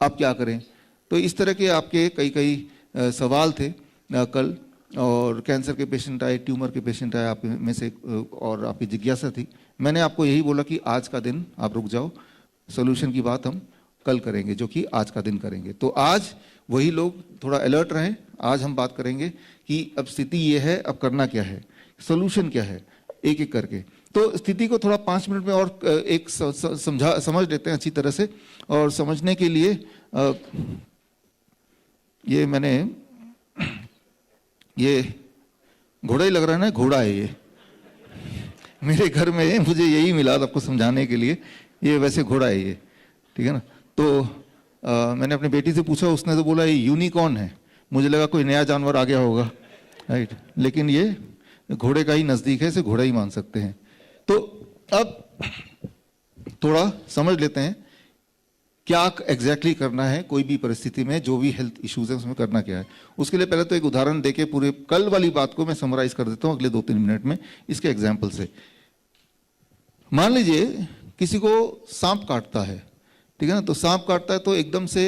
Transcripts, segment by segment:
आप क्या करें। तो इस तरह के आपके कई सवाल थे कल, और कैंसर के पेशेंट आए, ट्यूमर के पेशेंट आए आप में से, और आपकी जिज्ञासा थी। मैंने आपको यही बोला कि आज का दिन आप रुक जाओ, सोल्यूशन की बात हम कल करेंगे, जो कि आज का दिन करेंगे। तो आज वही लोग थोड़ा अलर्ट रहें। आज हम बात करेंगे कि अब स्थिति ये है, अब करना क्या है, सोल्यूशन क्या है, एक एक करके। तो स्थिति को थोड़ा 5 मिनट में और एक समझ लेते हैं अच्छी तरह से। और समझने के लिए ये मैंने, ये घोड़ा ही लग रहा है ना, घोड़ा है ये मेरे घर में, मुझे यही मिला आपको समझाने के लिए। ये वैसे घोड़ा है ये, ठीक है ना। तो मैंने अपनी बेटी से पूछा, उसने तो बोला ये यूनिकॉर्न है। मुझे लगा कोई नया जानवर आ गया होगा, राइट, लेकिन ये घोड़े का ही नज़दीक है, इसे घोड़ा ही मान सकते हैं। तो अब थोड़ा समझ लेते हैं क्या एग्जैक्टली करना है कोई भी परिस्थिति में, जो भी हेल्थ इश्यूज है उसमें करना क्या है। उसके लिए पहले तो एक उदाहरण देके पूरे कल वाली बात को मैं समराइज कर देता हूँ अगले 2-3 मिनट में इसके एग्जाम्पल से। मान लीजिए किसी को सांप काटता है, ठीक है ना। तो सांप काटता है तो एकदम से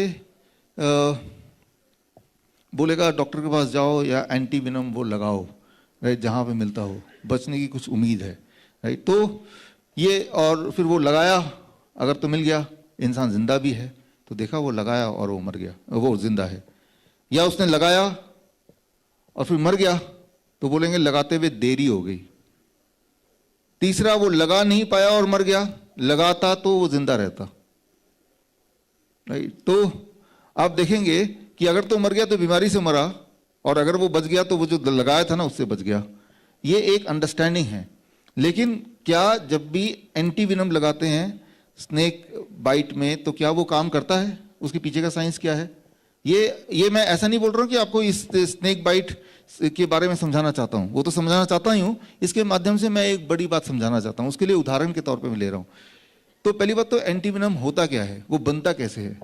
बोलेगा डॉक्टर के पास जाओ या एंटी विनम वो लगाओ, राइट, जहाँ पे मिलता हो, बचने की कुछ उम्मीद है, राइट। तो ये, और फिर वो लगाया, अगर तो मिल गया, इंसान जिंदा भी है तो देखा वो लगाया और वो मर गया, वो जिंदा है। या उसने लगाया और फिर मर गया तो बोलेंगे लगाते हुए देरी हो गई। तीसरा, वो लगा नहीं पाया और मर गया, लगाता तो वो जिंदा रहता, राइट। तो आप देखेंगे कि अगर तो मर गया तो बीमारी से मरा, और अगर वो बच गया तो वो जो लगाया था ना उससे बच गया। ये एक अंडरस्टैंडिंग है। लेकिन क्या जब भी एंटी विनम लगाते हैं स्नेक बाइट में, तो क्या वो काम करता है? उसके पीछे का साइंस क्या है? ये मैं ऐसा नहीं बोल रहा हूँ कि आपको इस स्नेक बाइट के बारे में समझाना चाहता हूँ, वो तो समझाना चाहता ही हूँ। इसके माध्यम से मैं एक बड़ी बात समझाना चाहता हूँ, उसके लिए उदाहरण के तौर पे मैं ले रहा हूँ। तो पहली बात तो एंटी विनम होता क्या है, वो बनता कैसे है।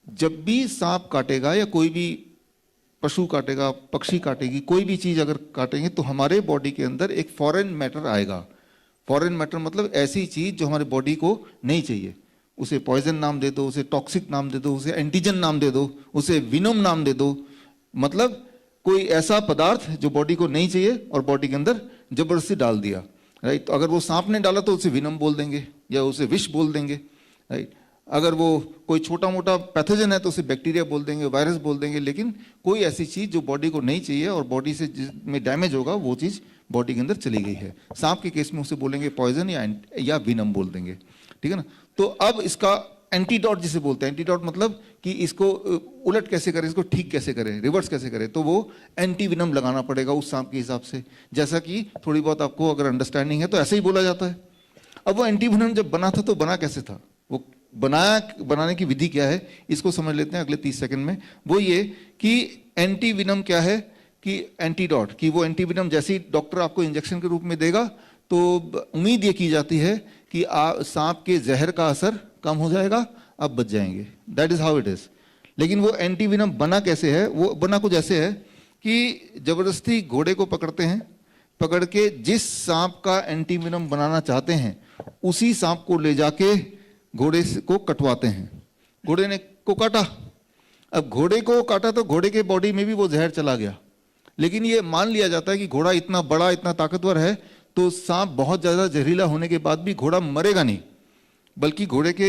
जब भी सांप काटेगा या कोई भी पशु काटेगा, पक्षी काटेगी, कोई भी चीज अगर काटेंगे तो हमारे बॉडी के अंदर एक फॉरेन मैटर आएगा। फॉरेन मैटर मतलब ऐसी चीज जो हमारे बॉडी को नहीं चाहिए। उसे पॉइजन नाम दे दो, उसे टॉक्सिक नाम दे दो, उसे एंटीजन नाम दे दो, उसे विनोम नाम दे दो। मतलब कोई ऐसा पदार्थ जो बॉडी को नहीं चाहिए और बॉडी के अंदर जबरदस्ती डाल दिया, राइट। तो अगर वो सांप ने डाला तो उसे विनम बोल देंगे या उसे विष बोल देंगे, राइट। अगर वो कोई छोटा मोटा पैथोजन है तो उसे बैक्टीरिया बोल देंगे, वायरस बोल देंगे। लेकिन कोई ऐसी चीज जो बॉडी को नहीं चाहिए और बॉडी से जिसमें डैमेज होगा वो चीज बॉडी के अंदर चली गई है। सांप के केस में उसे बोलेंगे पॉइजन या विनम बोल देंगे, ठीक है ना। तो अब इसका एंटीडोट जिसे बोलते हैं, एंटीडोट मतलब कि इसको उलट कैसे करें, इसको ठीक कैसे करें, रिवर्स कैसे करें, तो वो एंटी विनम लगाना पड़ेगा उस सांप के हिसाब से। जैसा कि थोड़ी बहुत आपको अगर अंडरस्टैंडिंग है तो ऐसे ही बोला जाता है। अब वो एंटी विनम जब बना था तो बना कैसे था, वो बनाने की विधि क्या है, इसको समझ लेते हैं अगले 30 सेकंड में। वो ये कि एंटी विनम क्या है, कि एंटीडोट, कि वो एंटी विनम जैसे ही डॉक्टर आपको इंजेक्शन के रूप में देगा तो उम्मीद ये की जाती है कि सांप के जहर का असर कम हो जाएगा, आप बच जाएंगे। That is how it is. लेकिन वो एंटी विनम बना कैसे है, वो बना कुछ ऐसे है कि जबरदस्ती घोड़े को पकड़ते हैं, पकड़ के जिस सांप का एंटी विनम बनाना चाहते हैं उसी सांप को ले जाके घोड़े को कटवाते हैं। घोड़े ने को काटा, अब घोड़े को काटा तो घोड़े के बॉडी में भी वो जहर चला गया। लेकिन ये मान लिया जाता है कि घोड़ा इतना बड़ा, इतना ताकतवर है तो सांप बहुत ज्यादा जहरीला होने के बाद भी घोड़ा मरेगा नहीं, बल्कि घोड़े के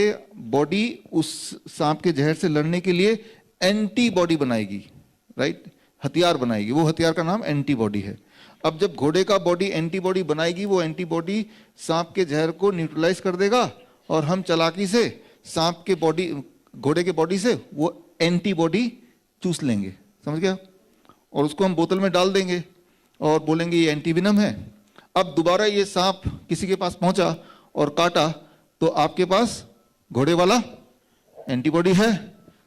बॉडी उस सांप के जहर से लड़ने के लिए एंटीबॉडी बनाएगी, राइट, हथियार बनाएगी। वो हथियार का नाम एंटीबॉडी है। अब जब घोड़े का बॉडी एंटीबॉडी बनाएगी, वो एंटीबॉडी सांप के जहर को न्यूट्रलाइज कर देगा और हम चालाकी से सांप के बॉडी, घोड़े के बॉडी से वो एंटीबॉडी चूस लेंगे, समझ गया, और उसको हम बोतल में डाल देंगे और बोलेंगे ये एंटीविनम है। अब दोबारा ये सांप किसी के पास पहुंचा और काटा तो आपके पास घोड़े वाला एंटीबॉडी है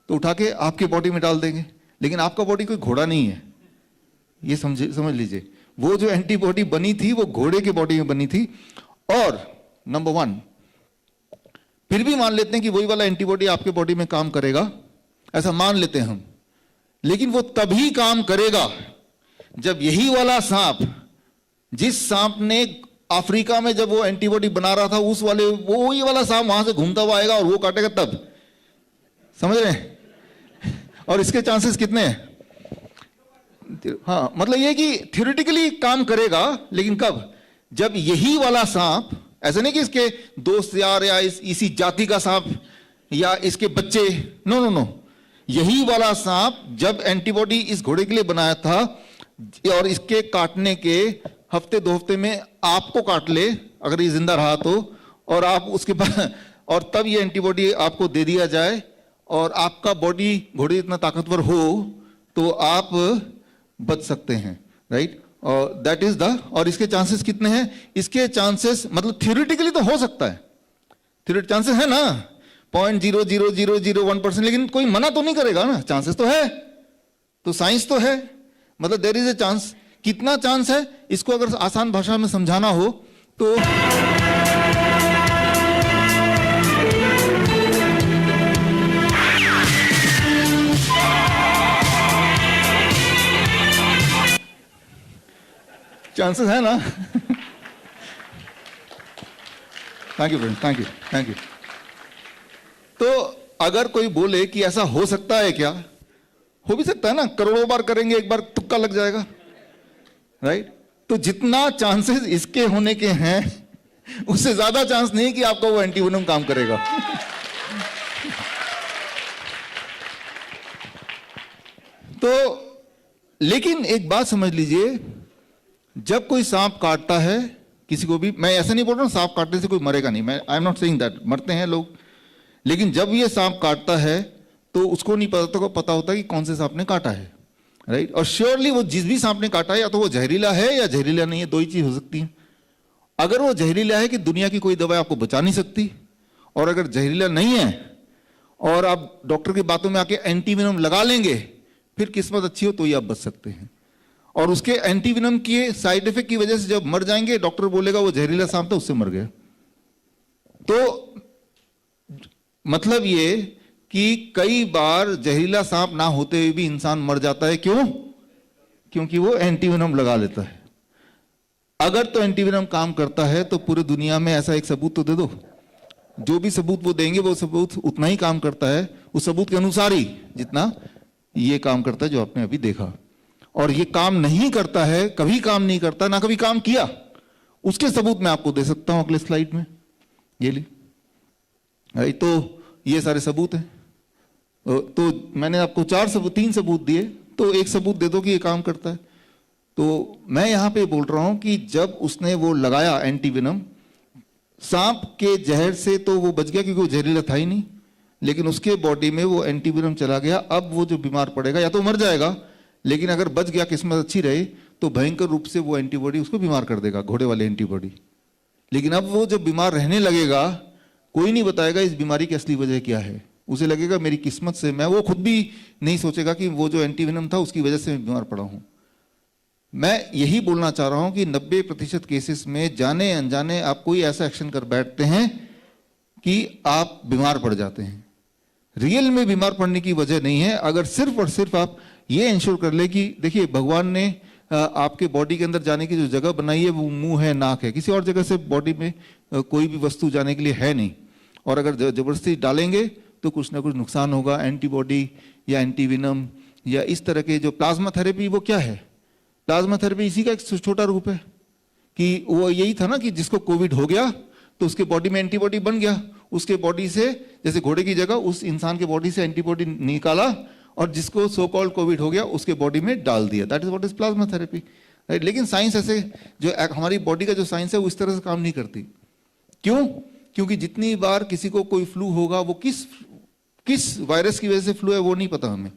तो उठा के आपके बॉडी में डाल देंगे। लेकिन आपका बॉडी कोई घोड़ा नहीं है, ये समझ लीजिए। वो जो एंटीबॉडी बनी थी वो घोड़े के बॉडी में बनी थी। और नंबर 1, फिर भी मान लेते हैं कि वही वाला एंटीबॉडी आपके बॉडी में काम करेगा, ऐसा मान लेते हैं हम। लेकिन वो तभी काम करेगा जब यही वाला सांप, जिस सांप ने अफ्रीका में जब वो एंटीबॉडी बना रहा था, उस वाले वही वाला सांप वहां से घूमता हुआ आएगा और वो काटेगा तब। समझ रहे हैं? और इसके चांसेस कितने हैं? हाँ, मतलब ये कि थ्योरेटिकली काम करेगा, लेकिन कब? जब यही वाला सांप, ऐसा नहीं कि इसके दोस्त यार या इसी जाति का सांप या इसके बच्चे, नो नो नो, यही वाला सांप जब एंटीबॉडी इस घोड़े के लिए बनाया था और इसके काटने के हफ्ते 2 हफ्ते में आपको काट ले, अगर ये जिंदा रहा तो, और आप उसके बाद और तब ये एंटीबॉडी आपको दे दिया जाए और आपका बॉडी घोड़े इतना ताकतवर हो तो आप बच सकते हैं, राइट? और दैट इज द, और इसके चांसेस कितने हैं? इसके चांसेस मतलब थ्योरेटिकली तो हो सकता है, थ्योरेटिकल चांसेस है ना 0.00001%, लेकिन कोई मना तो नहीं करेगा ना, चांसेस तो है, तो साइंस तो है, मतलब देयर इज ए चांस। कितना चांस है इसको अगर आसान भाषा में समझाना हो तो चांसेस है ना। Thank you friend, thank you, thank you. तो अगर कोई बोले कि ऐसा हो सकता है क्या, हो भी सकता है ना, करोड़ों बार करेंगे, एक बार तुक्का लग जाएगा, राइट? तो जितना चांसेस इसके होने के हैं उससे ज्यादा चांस नहीं कि आपका वो एंटीवेनम काम करेगा। तो लेकिन एक बात समझ लीजिए, जब कोई सांप काटता है किसी को भी, मैं ऐसा नहीं बोल रहा हूं सांप काटने से कोई मरेगा नहीं, मैं I am not saying that, मरते हैं लोग, लेकिन जब ये सांप काटता है तो उसको नहीं पता होता कि कौन से सांप ने काटा है, राइट? और श्योरली वो जिस भी सांप ने काटा है या तो वो जहरीला है या जहरीला नहीं है, 2 ही चीज हो सकती है। अगर वो जहरीला है कि दुनिया की कोई दवाई आपको बचा नहीं सकती, और अगर जहरीला नहीं है और आप डॉक्टर की बातों में आके एंटीवेनम लगा लेंगे, फिर किस्मत अच्छी हो तो ही आप बच सकते हैं। और उसके एंटीवेनम के साइड इफेक्ट की वजह से जब मर जाएंगे, डॉक्टर बोलेगा वो जहरीला सांप था उससे मर गया। तो मतलब ये कि कई बार जहरीला सांप ना होते हुए भी इंसान मर जाता है, क्यों? क्योंकि वो एंटीवेनम लगा लेता है। अगर तो एंटीवेनम काम करता है तो पूरी दुनिया में ऐसा एक सबूत तो दे दो, जो भी सबूत वो देंगे वो सबूत उतना ही काम करता है, उस सबूत के अनुसार ही जितना ये काम करता है जो आपने अभी देखा। और ये काम नहीं करता है, कभी काम नहीं करता, ना कभी काम किया, उसके सबूत मैं आपको दे सकता हूं अगले स्लाइड में, ये ली। तो ये सारे सबूत हैं। तो मैंने आपको 3 सबूत दिए, तो एक सबूत दे दो कि ये काम करता है। तो मैं यहां पे बोल रहा हूं कि जब उसने वो लगाया एंटीवेनम, सांप के जहर से तो वो बच गया क्योंकि वो जहरीला था ही नहीं, लेकिन उसके बॉडी में वो एंटीवेनम चला गया। अब वो जो बीमार पड़ेगा या तो मर जाएगा, लेकिन अगर बच गया, किस्मत अच्छी रही, तो भयंकर रूप से वो एंटीबॉडी उसको बीमार कर देगा, घोड़े वाले एंटीबॉडी। लेकिन अब वो जब बीमार रहने लगेगा, कोई नहीं बताएगा इस बीमारी की असली वजह क्या है, उसे लगेगा मेरी किस्मत से, मैं वो खुद भी नहीं सोचेगा कि वो जो एंटीवेनम था उसकी वजह से मैं बीमार पड़ा हूं। मैं यही बोलना चाह रहा हूं कि 90% केसेस में जाने अनजाने आप कोई ऐसा एक्शन कर बैठते हैं कि आप बीमार पड़ जाते हैं। रियल में बीमार पड़ने की वजह नहीं है, अगर सिर्फ और सिर्फ आप ये इंश्योर कर ले कि देखिए भगवान ने आपके बॉडी के अंदर जाने की जो जगह बनाई है वो मुंह है, नाक है, किसी और जगह से बॉडी में कोई भी वस्तु जाने के लिए है नहीं, और अगर जबरदस्ती डालेंगे तो कुछ ना कुछ नुकसान होगा। एंटीबॉडी या एंटीवेनम या इस तरह के जो प्लाज्मा थेरेपी, वो क्या है? प्लाज्मा थेरेपी इसी का एक छोटा रूप है कि वो यही था ना कि जिसको कोविड हो गया तो उसके बॉडी में एंटीबॉडी बन गया, उसके बॉडी से जैसे घोड़े की जगह उस इंसान के बॉडी से एंटीबॉडी निकाला और जिसको सो कॉल्ड कोविड हो गया उसके बॉडी में डाल दिया। That is what is plasma therapy, right? लेकिन साइंस ऐसे, जो हमारी बॉडी का जो साइंस है वो इस तरह से काम नहीं करती। क्यों? क्योंकि जितनी बार किसी को कोई फ्लू होगा, वो किस वायरस की वजह से फ्लू है वो नहीं पता हमें,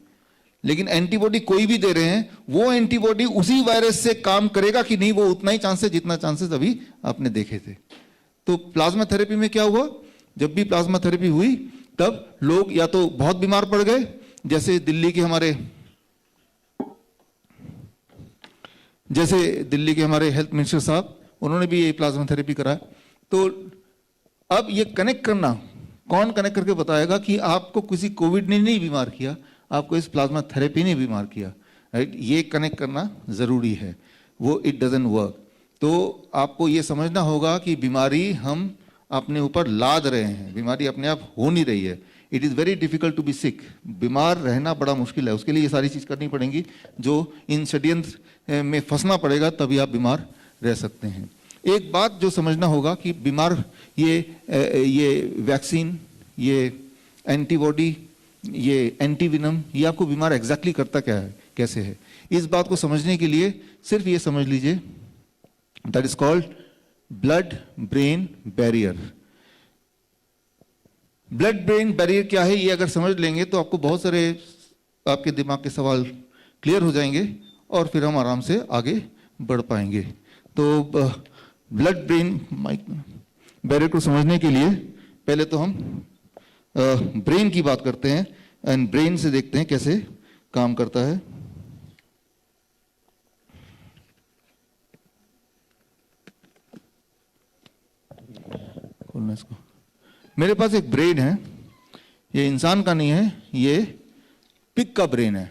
लेकिन एंटीबॉडी कोई भी दे रहे हैं, वो एंटीबॉडी उसी वायरस से काम करेगा कि नहीं, वो उतना ही चांस है जितना चांसेस अभी आपने देखे थे। तो प्लाज्मा थेरेपी में क्या हुआ, जब भी प्लाज्मा थेरेपी हुई तब लोग या तो बहुत बीमार पड़ गए, जैसे दिल्ली के हमारे हेल्थ मिनिस्टर साहब, उन्होंने भी ये प्लाज्मा थेरेपी कराया। तो अब ये कनेक्ट करना, कौन कनेक्ट करके बताएगा कि आपको किसी कोविड ने नहीं बीमार किया, आपको इस प्लाज्मा थेरेपी ने बीमार किया, राइट? ये कनेक्ट करना जरूरी है, वो इट डजंट वर्क। तो आपको ये समझना होगा कि बीमारी हम अपने ऊपर लाद रहे हैं, बीमारी अपने आप हो नहीं रही है। It is very difficult to be sick. बीमार रहना बड़ा मुश्किल है, उसके लिए ये सारी चीज़ करनी पड़ेंगी, जो इन षड्यंत्र में फंसना पड़ेगा, तभी आप बीमार रह सकते हैं। एक बात जो समझना होगा कि बीमार ये वैक्सीन, ये एंटीबॉडी, ये एंटीविनम, ये आपको बीमार एग्जैक्टली करता क्या है, कैसे है। इस बात को समझने के लिए सिर्फ ये समझ लीजिए, that is called blood brain barrier. Blood brain barrier क्या है, ये अगर समझ लेंगे तो आपको बहुत सारे आपके दिमाग के सवाल क्लियर हो जाएंगे और फिर हम आराम से आगे बढ़ पाएंगे। तो ब्लड ब्रेन बैरियर को समझने के लिए पहले तो हम ब्रेन की बात करते हैं एंड ब्रेन से देखते हैं कैसे काम करता है। खोलना इसको। मेरे पास एक ब्रेन है, ये इंसान का नहीं है, ये पिग का ब्रेन है।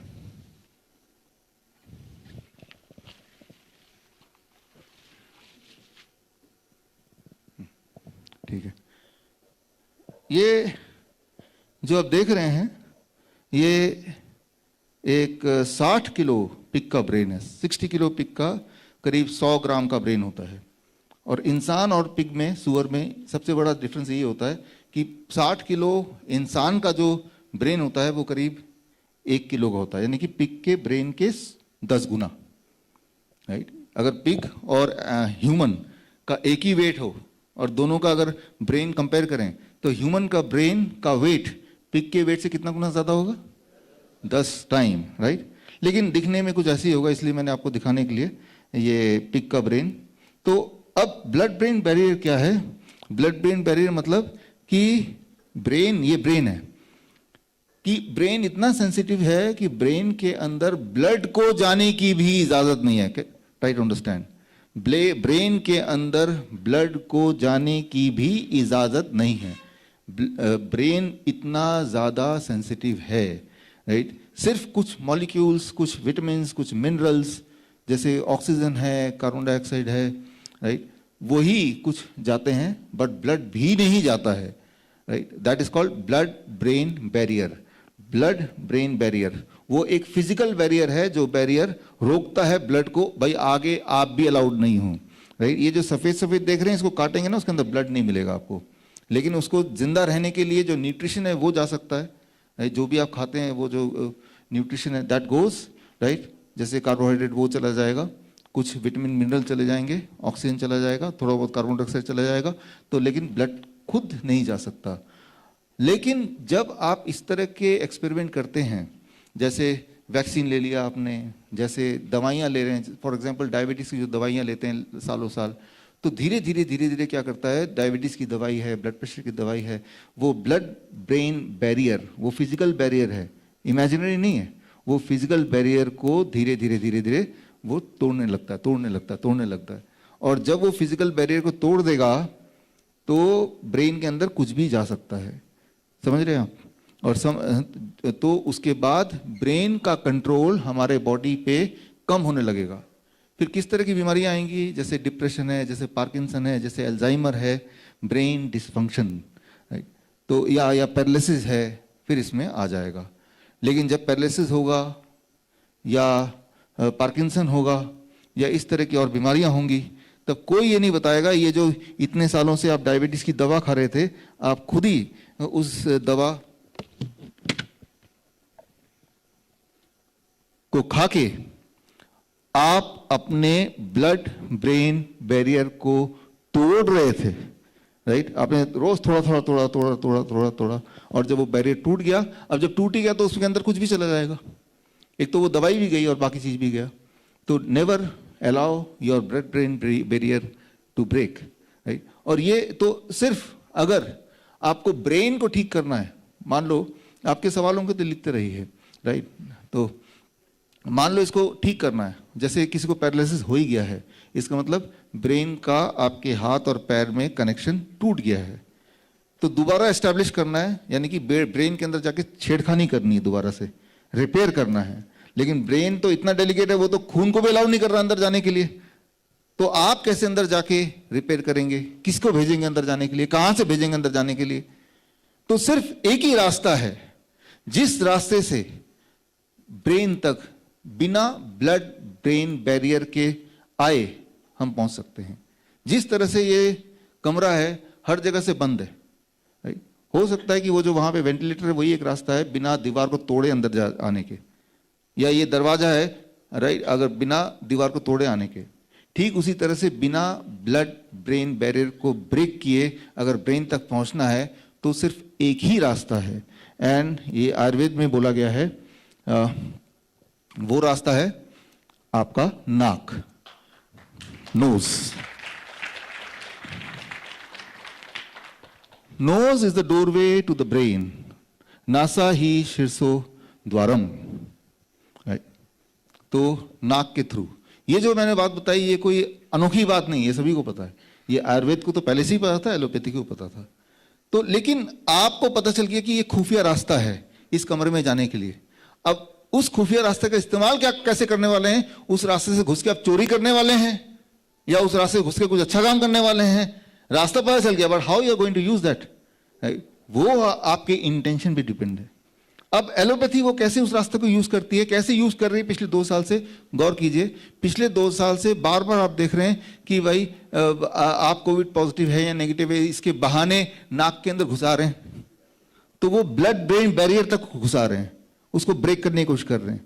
ठीक है, ये जो आप देख रहे हैं ये एक 60 किलो पिग का ब्रेन है। 60 किलो पिग का करीब 100 ग्राम का ब्रेन होता है। और इंसान और पिग में, सुअर में सबसे बड़ा डिफरेंस ये होता है कि 60 किलो इंसान का जो ब्रेन होता है वो करीब 1 किलो का होता है, यानी कि पिग के ब्रेन के 10 गुना, राइट। अगर पिग और ह्यूमन का एक ही वेट हो और दोनों का अगर ब्रेन कंपेयर करें तो ह्यूमन का ब्रेन का वेट पिग के वेट से कितना गुना ज्यादा होगा, 10 टाइम, राइट। लेकिन दिखने में कुछ ऐसे ही होगा, इसलिए मैंने आपको दिखाने के लिए ये पिग का ब्रेन। तो अब ब्लड ब्रेन बैरियर क्या है? ब्लड ब्रेन बैरियर मतलब कि ब्रेन, ये ब्रेन है कि ब्रेन इतना सेंसिटिव है कि ब्रेन के अंदर ब्लड को जाने की भी इजाजत नहीं है। ट्राई टू अंडरस्टैंड, ब्रेन के अंदर ब्लड को जाने की भी इजाजत नहीं है। ब्रेन इतना ज्यादा सेंसिटिव है, राइट। सिर्फ कुछ मॉलिक्यूल्स, कुछ विटामिन्स, कुछ मिनरल्स जैसे ऑक्सीजन है, कार्बन डाइऑक्साइड है, राइट, वही कुछ जाते हैं, बट ब्लड भी नहीं जाता है, right. That is called blood brain barrier. Blood brain barrier वो एक फिजिकल बैरियर है जो बैरियर रोकता है ब्लड को, भाई आगे आप भी अलाउड नहीं हो, राइट। ये जो सफेद सफेद देख रहे हैं, इसको काटेंगे ना, उसके अंदर ब्लड नहीं मिलेगा आपको, लेकिन उसको जिंदा रहने के लिए जो न्यूट्रिशन है वो जा सकता है। जो भी आप खाते हैं वो जो न्यूट्रिशन है दैट गोज, राइट। जैसे कार्बोहाइड्रेट वो चला जाएगा, कुछ विटामिन मिनरल चले जाएंगे, ऑक्सीजन चला जाएगा, थोड़ा बहुत कार्बन डाइऑक्साइड चला जाएगा, तो लेकिन ब्लड खुद नहीं जा सकता। लेकिन जब आप इस तरह के एक्सपेरिमेंट करते हैं, जैसे वैक्सीन ले लिया आपने, जैसे दवाइयाँ ले रहे हैं, फॉर एग्जांपल डायबिटीज़ की जो दवाइयाँ लेते हैं सालों साल, तो धीरे धीरे क्या करता है, डायबिटीज़ की दवाई है, ब्लड प्रेशर की दवाई है, वो ब्लड ब्रेन बैरियर, वो फिजिकल बैरियर है, इमेजिनरी नहीं है, वो फिजिकल बैरियर को धीरे धीरे वो तोड़ने लगता है। और जब वो फिजिकल बैरियर को तोड़ देगा तो ब्रेन के अंदर कुछ भी जा सकता है, समझ रहे हैं आप। और तो उसके बाद ब्रेन का कंट्रोल हमारे बॉडी पे कम होने लगेगा। फिर किस तरह की बीमारियां आएंगी, जैसे डिप्रेशन है, जैसे पार्किंसन है, जैसे अल्जाइमर है, ब्रेन डिसफंक्शन, राइट, तो या पैरालिसिस है, फिर इसमें आ जाएगा। लेकिन जब पैरालिसिस होगा या पार्किंसन होगा या इस तरह की और बीमारियां होंगी, तब कोई ये नहीं बताएगा, ये जो इतने सालों से आप डायबिटीज की दवा खा रहे थे, आप खुद ही उस दवा को खा के आप अपने ब्लड ब्रेन बैरियर को तोड़ रहे थे, राइट। आपने रोज थोड़ा, और जब वो बैरियर टूट गया, अब जब टूट ही गया तो उसके अंदर कुछ भी चला जाएगा, एक तो वो दवाई भी गई और बाकी चीज भी गया। तो never allow your blood brain barrier to break, right. और ये तो सिर्फ अगर आपको ब्रेन को ठीक करना है, मान लो आपके सवालों को तो लिखते रहिए, राइट। तो मान लो इसको ठीक करना है, जैसे किसी को पैरालिसिस हो ही गया है, इसका मतलब ब्रेन का आपके हाथ और पैर में कनेक्शन टूट गया है, तो दोबारा एस्टैब्लिश करना है, यानी कि ब्रेन के अंदर जाके छेड़खानी करनी है, दोबारा से रिपेयर करना है। लेकिन ब्रेन तो इतना डेलिकेट है, वो तो खून को भी अलाउ नहीं कर रहा अंदर जाने के लिए, तो आप कैसे अंदर जाके रिपेयर करेंगे, किसको भेजेंगे अंदर जाने के लिए, कहां से भेजेंगे अंदर जाने के लिए। तो सिर्फ एक ही रास्ता है जिस रास्ते से ब्रेन तक बिना ब्लड ब्रेन बैरियर के आए हम पहुंच सकते हैं। जिस तरह से ये कमरा है हर जगह से बंद है, राइट? हो सकता है कि वो जो वहां पे वेंटिलेटर है वही एक रास्ता है बिना दीवार को तोड़े अंदर आने के, या ये दरवाजा है, राइट, अगर बिना दीवार को तोड़े आने के। ठीक उसी तरह से बिना ब्लड ब्रेन बैरियर को ब्रेक किए अगर ब्रेन तक पहुंचना है तो सिर्फ एक ही रास्ता है, एंड ये आयुर्वेद में बोला गया है, वो रास्ता है आपका नाक, nose. Nose is the doorway to the brain, नासा ही शीर्षो द्वारम, राइट? तो नाक के थ्रू। ये जो मैंने बात बताई ये कोई अनोखी बात नहीं है, सभी को पता है। ये आयुर्वेद को तो पहले से ही पता था, एलोपैथी को पता था। तो लेकिन आपको पता चल गया कि ये खुफिया रास्ता है इस कमरे में जाने के लिए। अब उस खुफिया रास्ते का इस्तेमाल क्या कैसे करने वाले हैं? उस रास्ते से घुस के आप चोरी करने वाले हैं या उस रास्ते से घुस के कुछ अच्छा काम करने वाले हैं? रास्ता पता चल गया, but how you are going to use that, वो आपके इंटेंशन पे डिपेंड है। अब एलोपैथी वो कैसे उस रास्ते को यूज करती है, कैसे यूज कर रही है पिछले 2 साल से, गौर कीजिए। पिछले 2 साल से बार बार आप देख रहे हैं कि भाई आप कोविड पॉजिटिव है या नेगेटिव है, इसके बहाने नाक के अंदर घुसा रहे हैं, तो वो ब्लड ब्रेन बैरियर तक घुसा रहे हैं, उसको ब्रेक करने की कोशिश कर रहे हैं।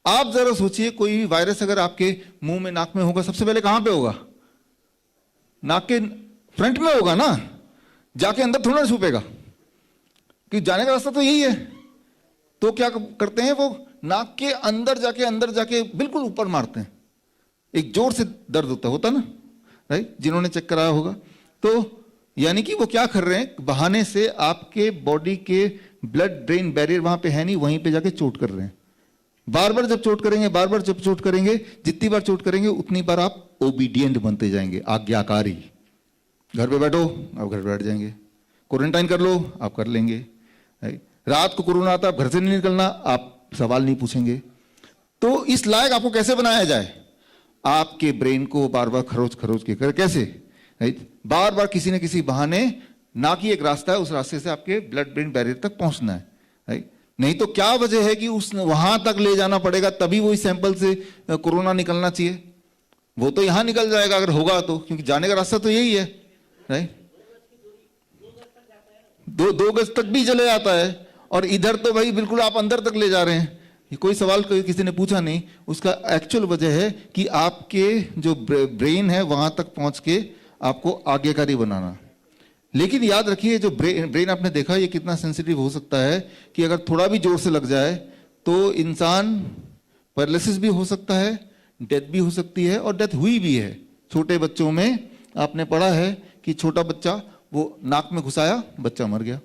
आप जरा सोचिए कोई भी वायरस अगर आपके मुंह में नाक में होगा, सबसे पहले कहां पे होगा? नाक के फ्रंट में होगा ना, जाके अंदर थोड़ा छुपेगा, कि जाने का रास्ता तो यही है। तो क्या करते हैं, वो नाक के अंदर जाके बिल्कुल ऊपर मारते हैं, एक जोर से दर्द होता ना, राइट? जिन्होंने चेक कराया होगा। तो यानी कि वो क्या कर रहे हैं, बहाने से आपके बॉडी के ब्लड ब्रेन बैरियर वहां पे है नहीं, वहीं पे जाके चोट कर रहे हैं। बार बार जब चोट करेंगे, जितनी बार चोट करेंगे उतनी बार आप ओबीडियंट बनते जाएंगे, आज्ञाकारी। घर पे बैठो, आप घर पे बैठ जाएंगे। क्वारंटाइन कर लो, आप कर लेंगे, राइट? रात को कोरोना आता है, घर से नहीं निकलना, आप सवाल नहीं पूछेंगे। तो इस लायक आपको कैसे बनाया जाए? आपके ब्रेन को बार बार खरोच के कर, कैसे, राइट? बार बार किसी न किसी बहाने, ना कि एक रास्ता है, उस रास्ते से आपके ब्लड ब्रेन बैरियर तक पहुंचना है, राइट? नहीं तो क्या वजह है कि उस वहां तक ले जाना पड़ेगा, तभी वो इस सैंपल से कोरोना निकलना चाहिए। वो तो यहां निकल जाएगा अगर होगा तो, क्योंकि जाने का रास्ता तो यही है, राइट? 2 गज तक भी चले जाता है, और इधर तो भाई बिल्कुल आप अंदर तक ले जा रहे हैं। ये कोई सवाल किसी ने पूछा नहीं। उसका एक्चुअल वजह है कि आपके जो ब्रेन है वहां तक पहुंच के आपको आज्ञाकारी बनाना। लेकिन याद रखिए, जो ब्रेन आपने देखा ये कितना सेंसिटिव हो सकता है कि अगर थोड़ा भी जोर से लग जाए तो इंसान पैरालिसिस भी हो सकता है, डेथ भी हो सकती है, और डेथ हुई भी है। छोटे बच्चों में आपने पढ़ा है कि छोटा बच्चा वो नाक में घुसाया, बच्चा मर गया।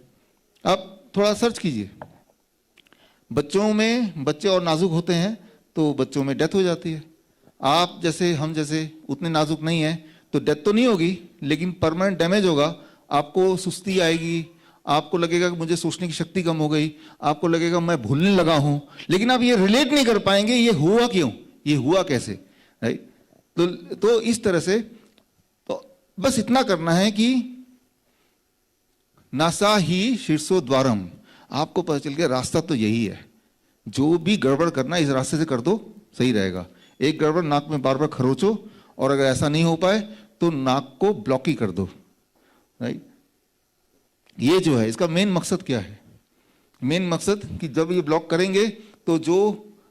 आप थोड़ा सर्च कीजिए, बच्चे और नाजुक होते हैं तो बच्चों में डेथ हो जाती है। आप जैसे, हम जैसे उतने नाजुक नहीं है तो डेथ तो नहीं होगी, लेकिन परमानेंट डैमेज होगा। आपको सुस्ती आएगी, आपको लगेगा कि मुझे सोचने की शक्ति कम हो गई, आपको लगेगा मैं भूलने लगा हूं, लेकिन आप ये रिलेट नहीं कर पाएंगे ये हुआ क्यों, ये हुआ कैसे, राइट? तो इस तरह से तो बस इतना करना है कि नासा ही शीर्षो द्वारम, आपको पता चल गया रास्ता तो यही है। जो भी गड़बड़ करना इस रास्ते से कर दो, सही रहेगा। एक गड़बड़, नाक में बार बार खरोचो, और अगर ऐसा नहीं हो पाए तो नाक को ब्लॉक ही कर दो, राइट? ये जो है इसका मेन मकसद क्या है? मेन मकसद कि जब ये ब्लॉक करेंगे तो जो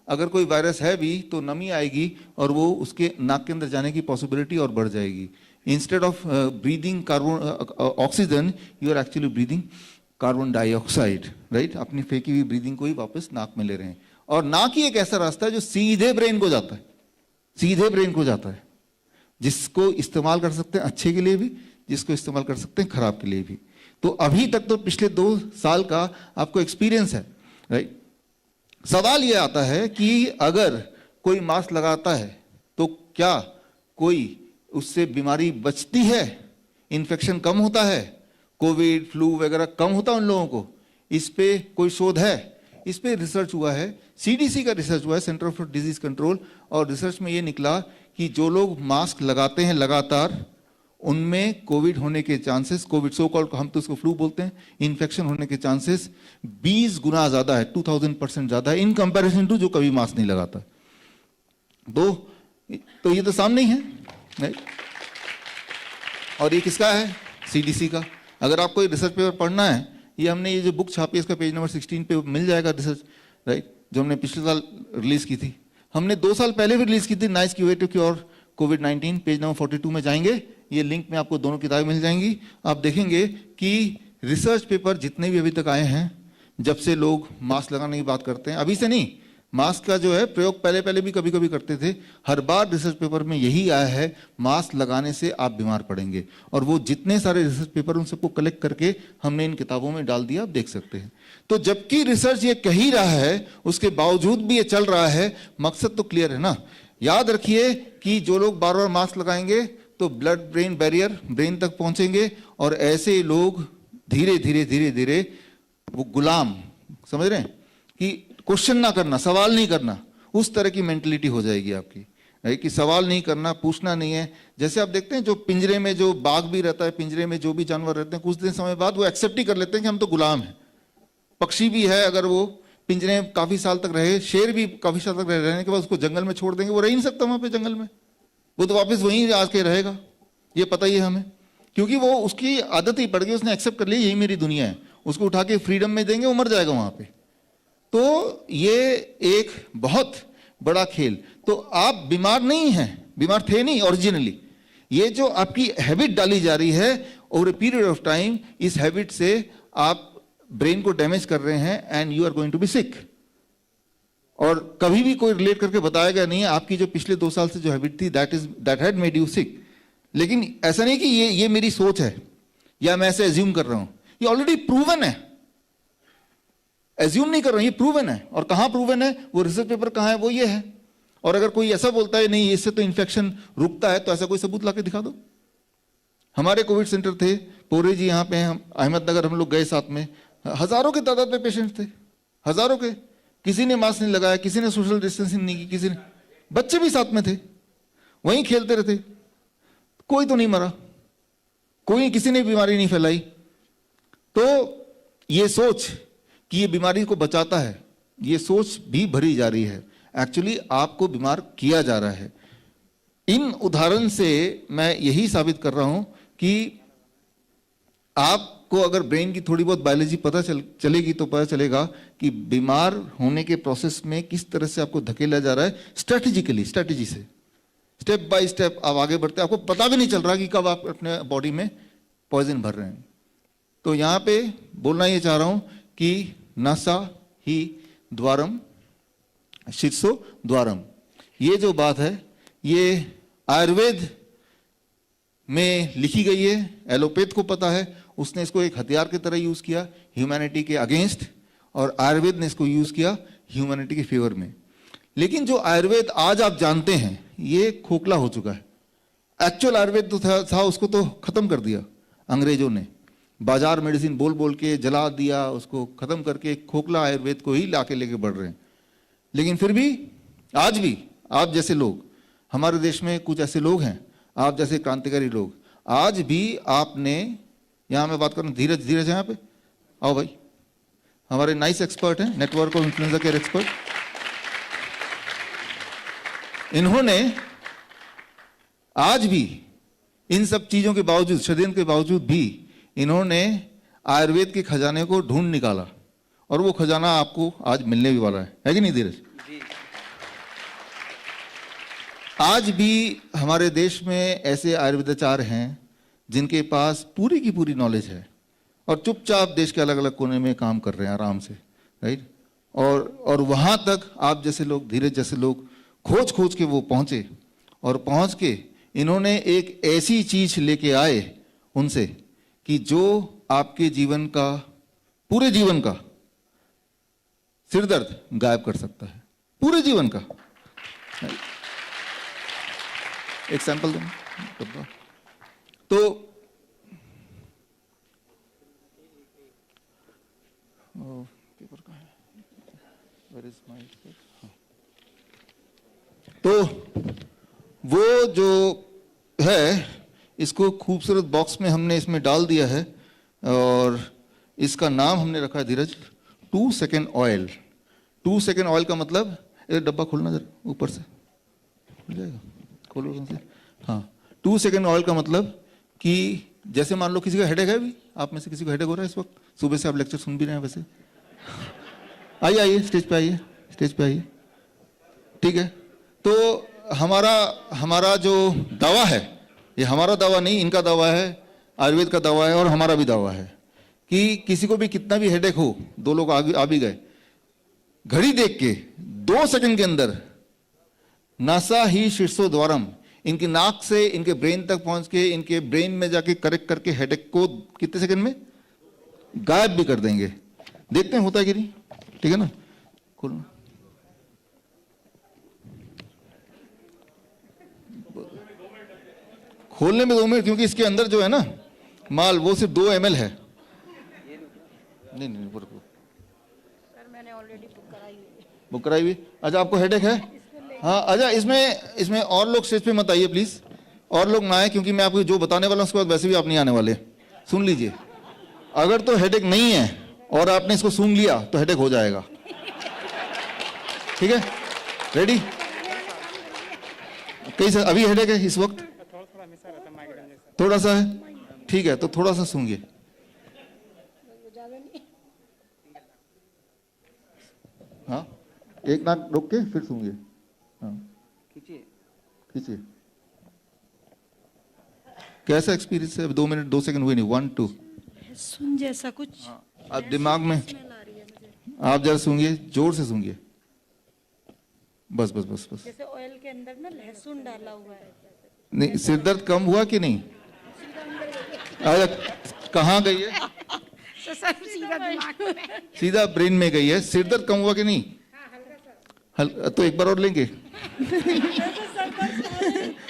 अगर कोई वायरस है भी तो नमी आएगी और वो उसके नाक के अंदर जाने की पॉसिबिलिटी और बढ़ जाएगी। Instead of breathing carbon oxygen, you are actually breathing carbon dioxide, right? अपनी फेंकी हुई ब्रीदिंग को ही वापस नाक में ले रहे हैं। और नाक ही एक ऐसा रास्ता है जो सीधे ब्रेन को जाता है, सीधे ब्रेन को जाता है, जिसको इस्तेमाल कर सकते हैं अच्छे के लिए भी, जिसको इस्तेमाल कर सकते हैं खराब के लिए भी। तो अभी तक तो पिछले 2 साल का आपको एक्सपीरियंस है, राइट? सवाल ये आता है कि अगर कोई मास्क लगाता है तो क्या कोई उससे बीमारी बचती है, इन्फेक्शन कम होता है, कोविड फ्लू वगैरह कम होता है उन लोगों को? इस पे कोई शोध है? इस पे रिसर्च हुआ है, सीडीसी का रिसर्च हुआ है, सेंटर फॉर डिजीज कंट्रोल, और रिसर्च में ये निकला कि जो लोग मास्क लगाते हैं लगातार उनमें कोविड होने के चांसेस, कोविड सो कॉल्ड हम तो उसको फ्लू बोलते हैं, इन्फेक्शन होने के चांसेस 20 गुना ज्यादा है, 2000% ज्यादा है इन कंपैरिजन टू जो कभी मास्क नहीं लगाता। तो ये तो सामने ही है, नहीं? और ये किसका है? सीडीसी का। अगर आपको रिसर्च पेपर पढ़ना है, ये हमने ये जो बुक छापी है इसका पेज नंबर 16 पे मिल जाएगा रिसर्च, राइट, जो हमने पिछले साल रिलीज की थी। हमने 2 साल पहले भी रिलीज की थी, नाइस क्यूरेटिव क्योर कोविड-19, पेज नंबर 42 में जाएंगे, ये लिंक में आपको दोनों किताबें मिल जाएंगी। आप देखेंगे कि रिसर्च पेपर जितने भी अभी तक आए हैं, जब से लोग मास्क लगाने की बात करते हैं, अभी से नहीं, मास्क का जो है प्रयोग पहले पहले भी कभी कभी करते थे, हर बार रिसर्च पेपर में यही आया है, मास्क लगाने से आप बीमार पड़ेंगे। और वो जितने सारे रिसर्च पेपर उन सबको कलेक्ट करके हमने इन किताबों में डाल दिया, आप देख सकते हैं। तो जबकि रिसर्च ये कह ही रहा है, उसके बावजूद भी ये चल रहा है, मकसद तो क्लियर है ना। याद रखिए कि जो लोग बार बार मास्क लगाएंगे तो ब्लड ब्रेन बैरियर ब्रेन तक पहुंचेंगे, और ऐसे लोग धीरे धीरे धीरे धीरे वो गुलाम, समझ रहे हैं, कि क्वेश्चन ना करना, सवाल नहीं करना, उस तरह की मेंटलिटी हो जाएगी आपकी, कि सवाल नहीं करना, पूछना नहीं है। जैसे आप देखते हैं जो पिंजरे में जो बाघ भी रहता है, पिंजरे में जो भी जानवर रहते हैं, कुछ दिन समय बाद वो एक्सेप्ट ही कर लेते हैं कि हम तो गुलाम हैं। पक्षी भी है, अगर वो पिंजरे में काफी साल तक रहे, शेर भी काफी साल तक रहने के बाद उसको जंगल में छोड़ देंगे, वो रह ही नहीं सकता वहां पे जंगल में, वो तो वापस वहीं आके रहेगा, ये पता ही है हमें, क्योंकि वो उसकी आदत ही पड़ गई, उसने एक्सेप्ट कर लिया यही मेरी दुनिया है। उसको उठा के फ्रीडम में देंगे, वो मर जाएगा वहां पे। तो ये एक बहुत बड़ा खेल। तो आप बीमार नहीं हैं, बीमार थे नहीं ओरिजिनली, ये जो आपकी हैबिट डाली जा रही है over a period of time, इस हैबिट से आप ब्रेन को डैमेज कर रहे हैं and you are going to be sick. और कभी भी कोई रिलेट करके बताया गया नहीं है आपकी जो पिछले 2 साल से जो हैबिट थी, that had made you sick. लेकिन ऐसा नहीं कि ये मेरी सोच है या मैं ऐसे एज्यूम कर रहा हूं, ये ऑलरेडी प्रूवन है। एज्यूम नहीं कर रहा हूं, ये प्रूवन है। और कहां प्रूवन है, वो रिसर्च पेपर कहां है, वो ये है। और अगर कोई ऐसा बोलता है नहीं इससे तो इन्फेक्शन रुकता है, तो ऐसा कोई सबूत लाके दिखा दो। हमारे कोविड सेंटर थे पोरे जी, यहाँ पे हम अहमदनगर हम लोग गए साथ में, हजारों के तादाद में पेशेंट थे, हजारों के। किसी ने मास्क नहीं लगाया, किसी ने सोशल डिस्टेंसिंग नहीं की, किसी ने, बच्चे भी साथ में थे, वहीं खेलते रहते, कोई तो नहीं मरा, कोई किसी ने बीमारी नहीं फैलाई। तो ये सोच कि ये बीमारी को बचाता है, ये सोच भी भरी जा रही है, एक्चुअली आपको बीमार किया जा रहा है। इन उदाहरण से मैं यही साबित कर रहा हूं कि आपको अगर ब्रेन की थोड़ी बहुत बायोलॉजी पता चलेगी तो पता चलेगा कि बीमार होने के प्रोसेस में किस तरह से आपको धकेला जा रहा है, स्ट्रेटेजी से, स्टेप बाय स्टेप आप आगे बढ़ते हैं, आपको पता भी नहीं चल रहा कि कब आप अपने बॉडी में पॉइजन भर रहे हैं। तो यहां पे बोलना ये चाह रहा हूं कि नासा ही द्वारम शीर्षो द्वारम, ये जो बात है ये आयुर्वेद में लिखी गई है, एलोपैथ को पता है, उसने इसको एक हथियार की तरह यूज किया ह्यूमैनिटी के अगेंस्ट, और आयुर्वेद ने इसको यूज किया ह्यूमैनिटी के फेवर में। लेकिन जो आयुर्वेद आज आप जानते हैं ये खोखला हो चुका है। एक्चुअल आयुर्वेद तो था उसको तो खत्म कर दिया अंग्रेजों ने, बाजार मेडिसिन बोल बोल के जला दिया, उसको खत्म करके खोखला आयुर्वेद को ही लाके लेके बढ़ रहे हैं। लेकिन फिर भी आज भी आप जैसे लोग, हमारे देश में कुछ ऐसे लोग हैं, आप जैसे क्रांतिकारी लोग, आज भी आपने, यहां मैं बात करूं, धीरज है यहाँ पे, आओ भाई, हमारे नाइस एक्सपर्ट हैं, network of influenza care expert. इन्होंने आज भी इन सब चीजों के बावजूद, षड्यंत्र के बावजूद भी इन्होंने आयुर्वेद के खजाने को ढूंढ निकाला, और वो खजाना आपको आज मिलने भी वाला है कि नहीं धीरज? आज भी हमारे देश में ऐसे आयुर्वेदाचार्य हैं जिनके पास पूरी की पूरी नॉलेज है, और चुपचाप देश के अलग अलग कोने में काम कर रहे हैं आराम से, राइट। और वहां तक आप जैसे लोग, धीरज जैसे लोग खोज के वो पहुंचे, और पहुंच के इन्होंने एक ऐसी चीज लेके आए उनसे कि जो आपके जीवन का, पूरे जीवन का सिरदर्द गायब कर सकता है, पूरे जीवन का। एक सैंपल दूं तो पेपर कहाँ है? Where is my paper? तो वो जो है इसको खूबसूरत बॉक्स में हमने इसमें डाल दिया है और इसका नाम हमने रखा है धीरज 2 सेकेंड ऑयल। 2 सेकेंड ऑयल का मतलब, ये डब्बा खोलना जरा ऊपर से, खुल जाएगा, खोलो से। हाँ, 2 सेकेंड ऑयल का मतलब कि जैसे मान लो किसी का हेडेक है, भी आप में से किसी को हेडेक हो रहा है इस वक्त, सुबह से आप लेक्चर सुन भी रहे हैं वैसे, आइए आइए स्टेज पे आइए, स्टेज पे आइए, ठीक है। तो हमारा जो दवा है, ये हमारा दवा नहीं, इनका दवा है, आयुर्वेद का दवा है और हमारा भी दवा है कि किसी को भी कितना भी हेडेक हो, 2 लोग आ भी गए, घड़ी देख के 2 सेकंड के अंदर नासा ही शीर्षो द्वारम, इनकी नाक से इनके ब्रेन तक पहुंच के इनके ब्रेन में जाके करेक्ट करके हेडेक को कितने सेकंड में गायब भी कर देंगे। देखते हैं होता है कि नहीं, ठीक है ना। खोलो, खोलने में 2 मिनट, क्योंकि इसके अंदर जो है ना माल वो सिर्फ 2 ml है। नहीं नहीं सर, मैंने ऑलरेडी बुक कराई हुई। अच्छा, आपको हेडेक है? हाँ, अच्छा, इसमें और लोग स्टेज पे मत आइए प्लीज, और लोग ना आए, क्योंकि मैं आपको जो बताने वाला हूँ उसके बाद वैसे भी आप नहीं आने वाले। सुन लीजिए, अगर तो हेडेक नहीं है और आपने इसको सूंघ लिया तो हेडेक हो जाएगा, ठीक है। रेडी? कैसे अभी हेडेक है इस वक्त? थोड़ा सा है, ठीक है, तो थोड़ा सा सूंघिए। हाँ, एक नाक रोक के फिर सूंघिए। हाँ, खींचिए। कैसा एक्सपीरियंस है? 2 मिनट 2 सेकंड हुए नहीं, 1 2 सुन जैसा कुछ। हाँ, अब दिमाग में आप जरा सूंघिए, जोर से सूंघिए, बस बस बस बस। जैसे ऑयल के अंदर ना लहसुन डाला हुआ है। नहीं, सिर दर्द कम हुआ कि नहीं? अरे कहाँ गई है? तो सब सीधा दिमाग में, सीधा ब्रेन में गई है। सिर दर्द कम हुआ कि नहीं? तो एक बार और लेंगे।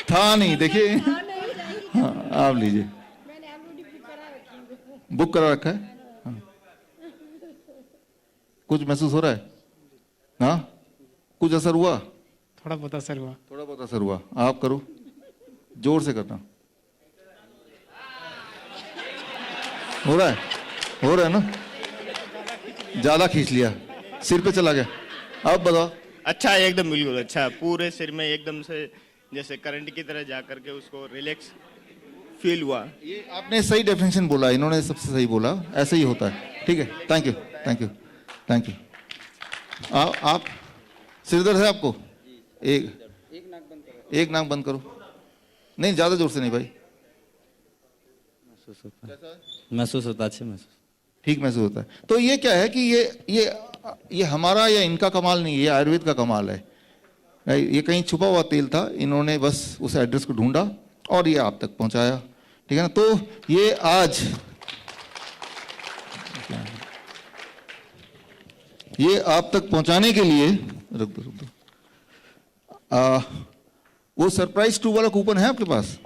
था नहीं, देखिए। हाँ, आप लीजिए, बुक करा रखा है। हाँ। कुछ महसूस हो रहा है? हाँ, कुछ असर हुआ? थोड़ा बहुत असर हुआ। थोड़ा बहुत असर हुआ। आप करो, जोर से करना। हो रहा है ना? ज्यादा खींच लिया, सिर पे चला गया। अब बताओ। अच्छा, एकदम बिल्कुल अच्छा, पूरे सिर में एकदम से जैसे करंट की तरह जा करके उसको रिलैक्स फील हुआ। ये आपने सही डेफिनेशन बोला, इन्होंने सबसे सही बोला, ऐसे ही होता है, ठीक है। Thank you thank you thank you. आप सिर दर्द है आपको? एक नाक बंद करो। नहीं, ज्यादा जोर से नहीं भाई। महसूस होता, अच्छे महसूस, ठीक महसूस होता है। तो ये क्या है कि ये हमारा या इनका कमाल नहीं है, ये आयुर्वेद का कमाल है। ये कहीं छुपा हुआ तेल था, इन्होंने बस उस एड्रेस को ढूंढा और ये आप तक पहुंचाया, ठीक है ना। तो ये आज ये आप तक पहुंचाने के लिए रुक दो। वो सरप्राइज 2 वाला कूपन है आपके पास?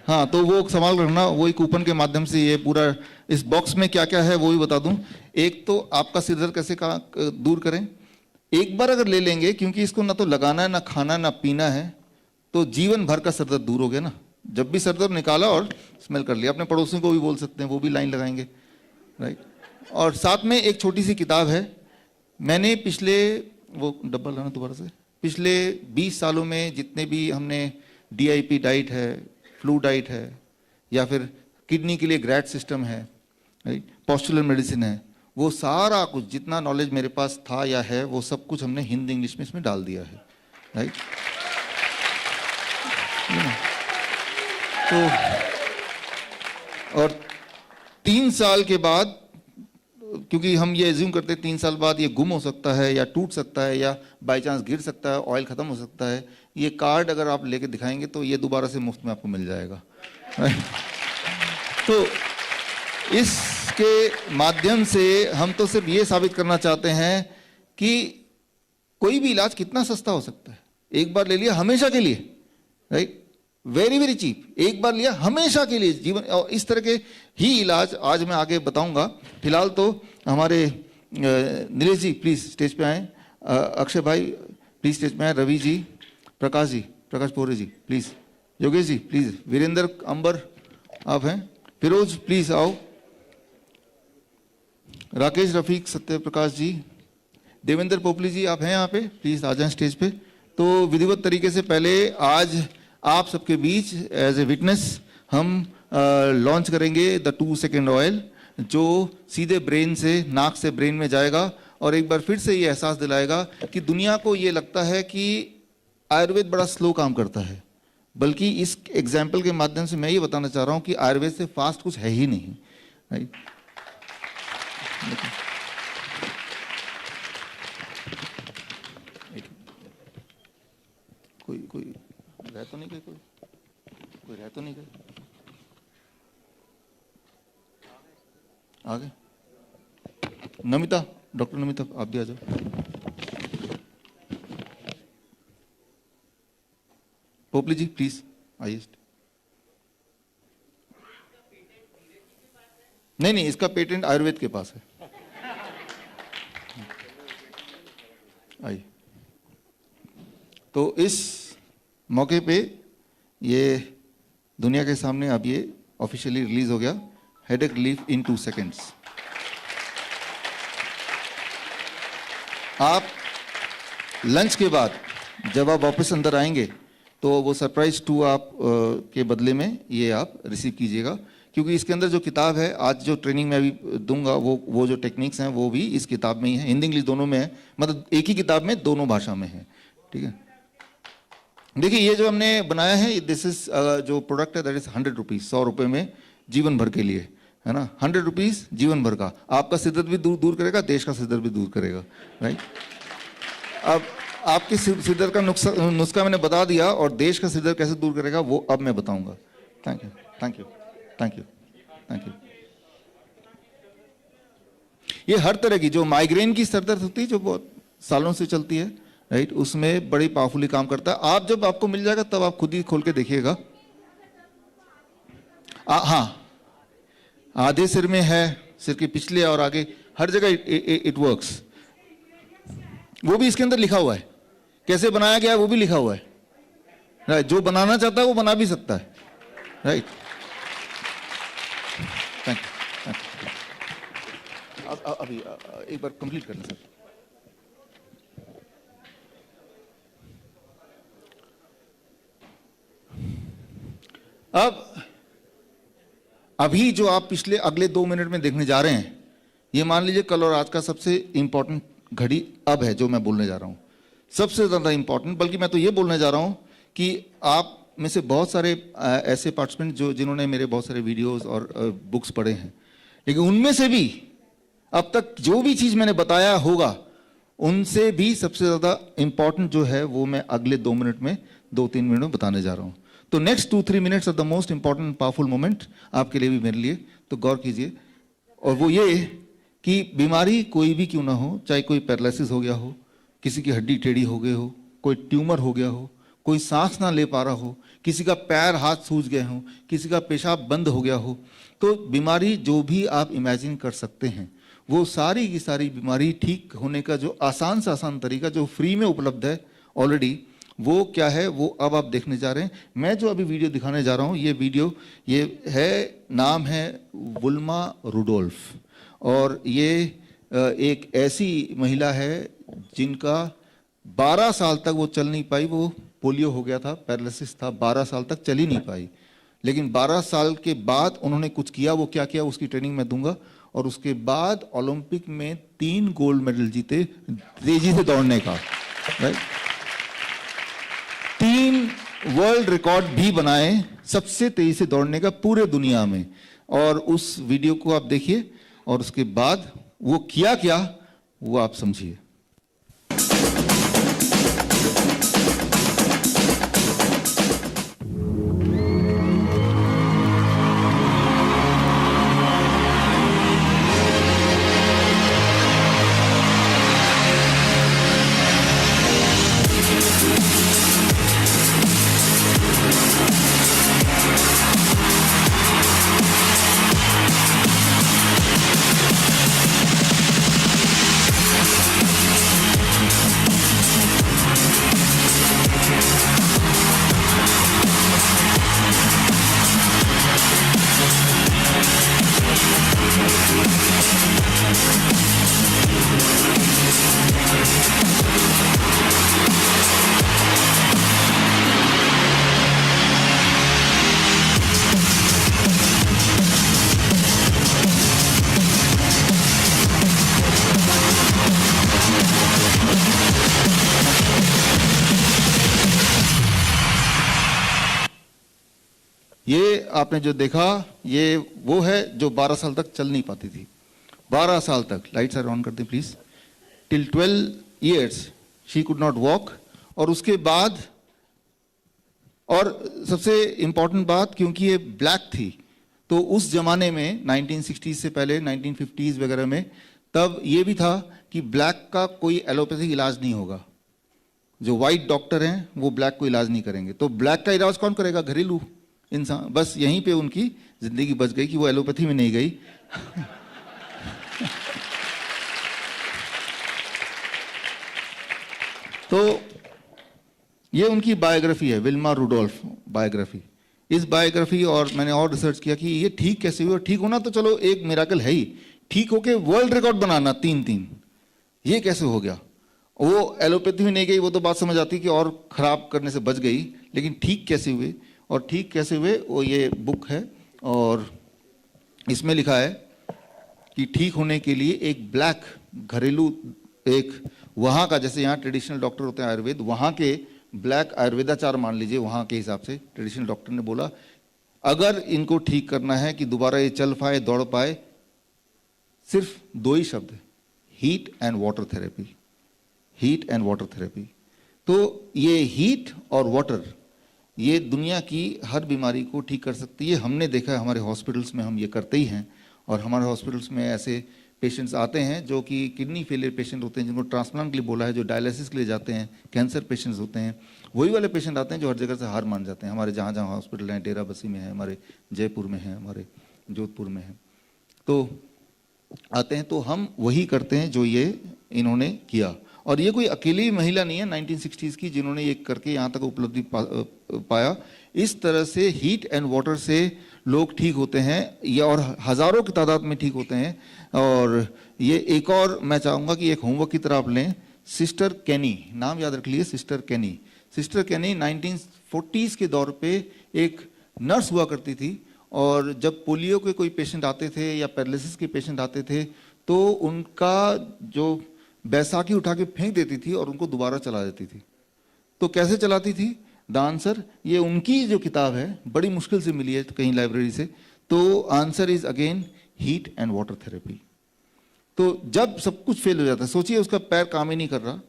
हाँ, तो वो संभाल रखना, वही कूपन के माध्यम से ये पूरा इस बॉक्स में क्या क्या है वो भी बता दूं। एक तो आपका सिर दर्द कैसे दूर करें, एक बार अगर ले लेंगे, क्योंकि इसको ना तो लगाना है, ना खाना, ना पीना है, तो जीवन भर का सर दर्द दूर हो गया ना। जब भी सर दर्द निकाला और स्मेल कर लिया, अपने पड़ोसियों को भी बोल सकते हैं, वो भी लाइन लगाएंगे, राइट। और साथ में एक छोटी सी किताब है, मैंने पिछले, वो डब्बा लाना दोबारा से, पिछले 20 सालों में जितने भी हमने DIP डाइट है, फ्लू डाइट है, या फिर किडनी के लिए ग्रैट सिस्टम है, राइट, पॉस्चुलर मेडिसिन है, वो सारा कुछ जितना नॉलेज मेरे पास था या है, वो सब कुछ हमने हिंदी इंग्लिश में इसमें डाल दिया है, राइट। तो और 3 साल के बाद, क्योंकि हम ये एज्यूम करते हैं 3 साल बाद ये गुम हो सकता है या टूट सकता है या बाई चांस गिर सकता है, ऑयल खत्म हो सकता है, ये कार्ड अगर आप लेके दिखाएंगे तो ये दोबारा से मुफ्त में आपको मिल जाएगा। तो इसके माध्यम से हम तो सिर्फ ये साबित करना चाहते हैं कि कोई भी इलाज कितना सस्ता हो सकता है। एक बार ले लिया हमेशा के लिए, राइट, वेरी वेरी चीप, एक बार लिया हमेशा के लिए जीवन। और इस तरह के ही इलाज आज मैं आगे बताऊंगा। फिलहाल तो हमारे नीलेश जी प्लीज स्टेज पे आए, अक्षय भाई प्लीज स्टेज पे आए, रवि जी, प्रकाश पोरे जी प्लीज योगेश जी प्लीज, वीरेंद्र अंबर आप हैं, फिरोज प्लीज आओ, राकेश रफीक, सत्य प्रकाश जी, देवेंद्र पोपली जी आप हैं यहाँ पे, प्लीज आ जाएं स्टेज पे। तो विधिवत तरीके से पहले आज आप सबके बीच एज ए विटनेस हम लॉन्च करेंगे द 2 सेकेंड ऑयल, जो सीधे ब्रेन से नाक से ब्रेन में जाएगा और एक बार फिर से ये एहसास दिलाएगा कि दुनिया को ये लगता है कि आयुर्वेद बड़ा स्लो काम करता है, बल्कि इस एग्जाम्पल के माध्यम से मैं ये बताना चाह रहा हूँ कि आयुर्वेद से फास्ट कुछ है ही नहीं, राइट। कोई रह तो नहीं गए, कोई रह तो नहीं गए, आगे नमिता, डॉक्टर नमिता आप भी आ जाओ। पोपली जी प्लीज आइए। नहीं, इसका पेटेंट आयुर्वेद के पास है। आइए। तो इस मौके पे ये दुनिया के सामने अब ये ऑफिशियली रिलीज हो गया, हेडेक रिलीफ इन 2 सेकेंड्स। आप लंच के बाद जब आप वापस अंदर आएंगे तो वो सरप्राइज 2 आप के बदले में ये आप रिसीव कीजिएगा, क्योंकि इसके अंदर जो किताब है, आज जो ट्रेनिंग मैं अभी दूंगा वो जो टेक्निक्स हैं वो भी इस किताब में ही है, हिंदी इंग्लिश दोनों में है, मतलब एक ही किताब में दोनों भाषा में है, ठीक है। देखिए ये जो हमने बनाया है, दिस इज जो प्रोडक्ट है दैट इज 100 रुपीज़, 100 रुपये में जीवन भर के लिए, है ना। 100 रुपीज़ जीवन भर का, आपका सिरदर्द भी दूर करेगा, देश का सिरदर्द भी दूर करेगा, राइट। अब आपके सिरदर्द का नुस्खा मैंने बता दिया, और देश का सिरदर्द कैसे दूर करेगा वो अब मैं बताऊंगा। Thank you, thank you, thank you, thank you. ये हर तरह की जो माइग्रेन की सिरदर्द होती है, जो बहुत सालों से चलती है, राइट, उसमें बड़ी पावरफुली काम करता है। आप जब आपको मिल जाएगा तब आप खुद ही खोल के देखिएगा। हाँ, आधे सिर में है, सिर के पिछले और आगे हर जगह इट वर्क्स। वो भी इसके अंदर लिखा हुआ है, कैसे बनाया गया है वो भी लिखा हुआ है, राइट। जो बनाना चाहता है वो बना भी सकता है, राइट। Thank you. अभी एक बार कंप्लीट करना सर। अब अभी जो आप पिछले अगले 2 मिनट में देखने जा रहे हैं, ये मान लीजिए कल और आज का सबसे इंपॉर्टेंट घड़ी अब है जो मैं बोलने जा रहा हूं, सबसे ज्यादा इंपॉर्टेंट। बल्कि मैं तो ये बोलने जा रहा हूं कि आप में से बहुत सारे ऐसे पार्टिसिपेंट जिन्होंने मेरे बहुत सारे वीडियोस और बुक्स पढ़े हैं, लेकिन उनमें से भी अब तक जो भी चीज मैंने बताया होगा, उनसे भी सबसे ज्यादा इंपॉर्टेंट जो है वो मैं अगले 2 मिनट में, 2-3 मिनट में बताने जा रहा हूं। तो next 2-3 minutes are the most important powerful moment आपके लिए भी, मेरे लिए, तो गौर कीजिए। और वो ये कि बीमारी कोई भी क्यों ना हो, चाहे कोई पैरालिसिस हो गया हो, किसी की हड्डी टेढ़ी हो गई हो, कोई ट्यूमर हो गया हो, कोई सांस ना ले पा रहा हो, किसी का पैर हाथ सूज गए हो, किसी का पेशाब बंद हो गया हो, तो बीमारी जो भी आप इमेजिन कर सकते हैं, वो सारी की सारी बीमारी ठीक होने का जो आसान से आसान तरीका जो फ्री में उपलब्ध है ऑलरेडी, वो क्या है वो अब आप देखने जा रहे हैं। मैं जो अभी वीडियो दिखाने जा रहा हूँ, ये वीडियो ये है, नाम है वुल्मा रुडोल्फ, और ये एक ऐसी महिला है जिनका 12 साल तक वो चल नहीं पाई, वो पोलियो हो गया था, पैरालिसिस था, 12 साल तक चल ही नहीं पाई। लेकिन 12 साल के बाद उन्होंने कुछ किया, वो क्या किया उसकी ट्रेनिंग मैं दूंगा। और उसके बाद ओलंपिक में 3 गोल्ड मेडल जीते तेजी से दौड़ने का, राइट। 3 वर्ल्ड रिकॉर्ड भी बनाए सबसे तेजी से दौड़ने का पूरे दुनिया में। और उस वीडियो को आप देखिए और उसके बाद वो किया क्या वो आप समझिए। ये आपने जो देखा ये वो है जो 12 साल तक चल नहीं पाती थी। 12 साल तक, लाइट्स आर ऑन कर दें please. Till 12 years she could not walk. और उसके बाद, और सबसे इंपॉर्टेंट बात, क्योंकि ये ब्लैक थी तो उस जमाने में 1960s से पहले 1950s वगैरह में तब ये भी था कि ब्लैक का कोई एलोपैथिक इलाज नहीं होगा। जो वाइट डॉक्टर हैं वो ब्लैक को इलाज नहीं करेंगे, तो ब्लैक का इलाज कौन करेगा? घरेलू इंसान। बस यहीं पे उनकी जिंदगी बच गई कि वो एलोपैथी में नहीं गई। तो ये उनकी बायोग्राफी है, विल्मा रुडोल्फ बायोग्राफी। इस बायोग्राफी और मैंने और रिसर्च किया कि ये ठीक कैसे हुई। और ठीक होना तो चलो एक मिराकल है ही, ठीक होके वर्ल्ड रिकॉर्ड बनाना 3-3, ये कैसे हो गया? वो एलोपैथी में नहीं गई, वो तो बात समझ आती कि और खराब करने से बच गई, लेकिन ठीक कैसे हुए? और ठीक कैसे हुए वो ये बुक है, और इसमें लिखा है कि ठीक होने के लिए एक ब्लैक घरेलू, एक वहाँ का, जैसे यहाँ ट्रेडिशनल डॉक्टर होते हैं आयुर्वेद, वहाँ के ब्लैक आयुर्वेदाचार मान लीजिए, वहाँ के हिसाब से ट्रेडिशनल डॉक्टर ने बोला अगर इनको ठीक करना है कि दोबारा ये चल पाए दौड़ पाए, सिर्फ 2 ही शब्द, heat and water therapy. Heat and water therapy. तो ये हीट और वाटर ये दुनिया की हर बीमारी को ठीक कर सकती है। हमने देखा है हमारे हॉस्पिटल्स में, हम ये करते ही हैं। और हमारे हॉस्पिटल्स में ऐसे पेशेंट्स आते हैं जो कि किडनी फेलियर पेशेंट होते हैं, जिनको ट्रांसप्लांट के लिए बोला है, जो डायलिसिस के लिए जाते हैं, कैंसर पेशेंट्स होते हैं, वही वाले पेशेंट आते हैं जो हर जगह से हार मान जाते हैं। हमारे जहाँ जहाँ हॉस्पिटल हैं, डेरा बस्सी में है, हमारे जयपुर में है, हमारे जोधपुर में है, तो आते हैं। तो हम वही करते हैं जो ये इन्होंने किया। और ये कोई अकेली महिला नहीं है 1960s की जिन्होंने ये करके यहाँ तक उपलब्धि पाया। इस तरह से हीट एंड वाटर से लोग ठीक होते हैं, ये और हजारों की तादाद में ठीक होते हैं। और ये एक और मैं चाहूँगा कि एक होमवर्क की तरह आप लें, सिस्टर कैनी, नाम याद रख लिए, सिस्टर कैनी। सिस्टर कैनी 1940s के दौर पे एक नर्स हुआ करती थी, और जब पोलियो के कोई पेशेंट आते थे या पैरालिसिस के पेशेंट आते थे तो उनका जो बैसाखी उठा के फेंक देती थी और उनको दोबारा चला देती थी। तो कैसे चलाती थी? द आंसर, ये उनकी जो किताब है बड़ी मुश्किल से मिली है कहीं लाइब्रेरी से, तो answer is again heat and water therapy. तो जब सब कुछ फेल हो जाता है, सोचिए उसका पैर काम ही नहीं कर रहा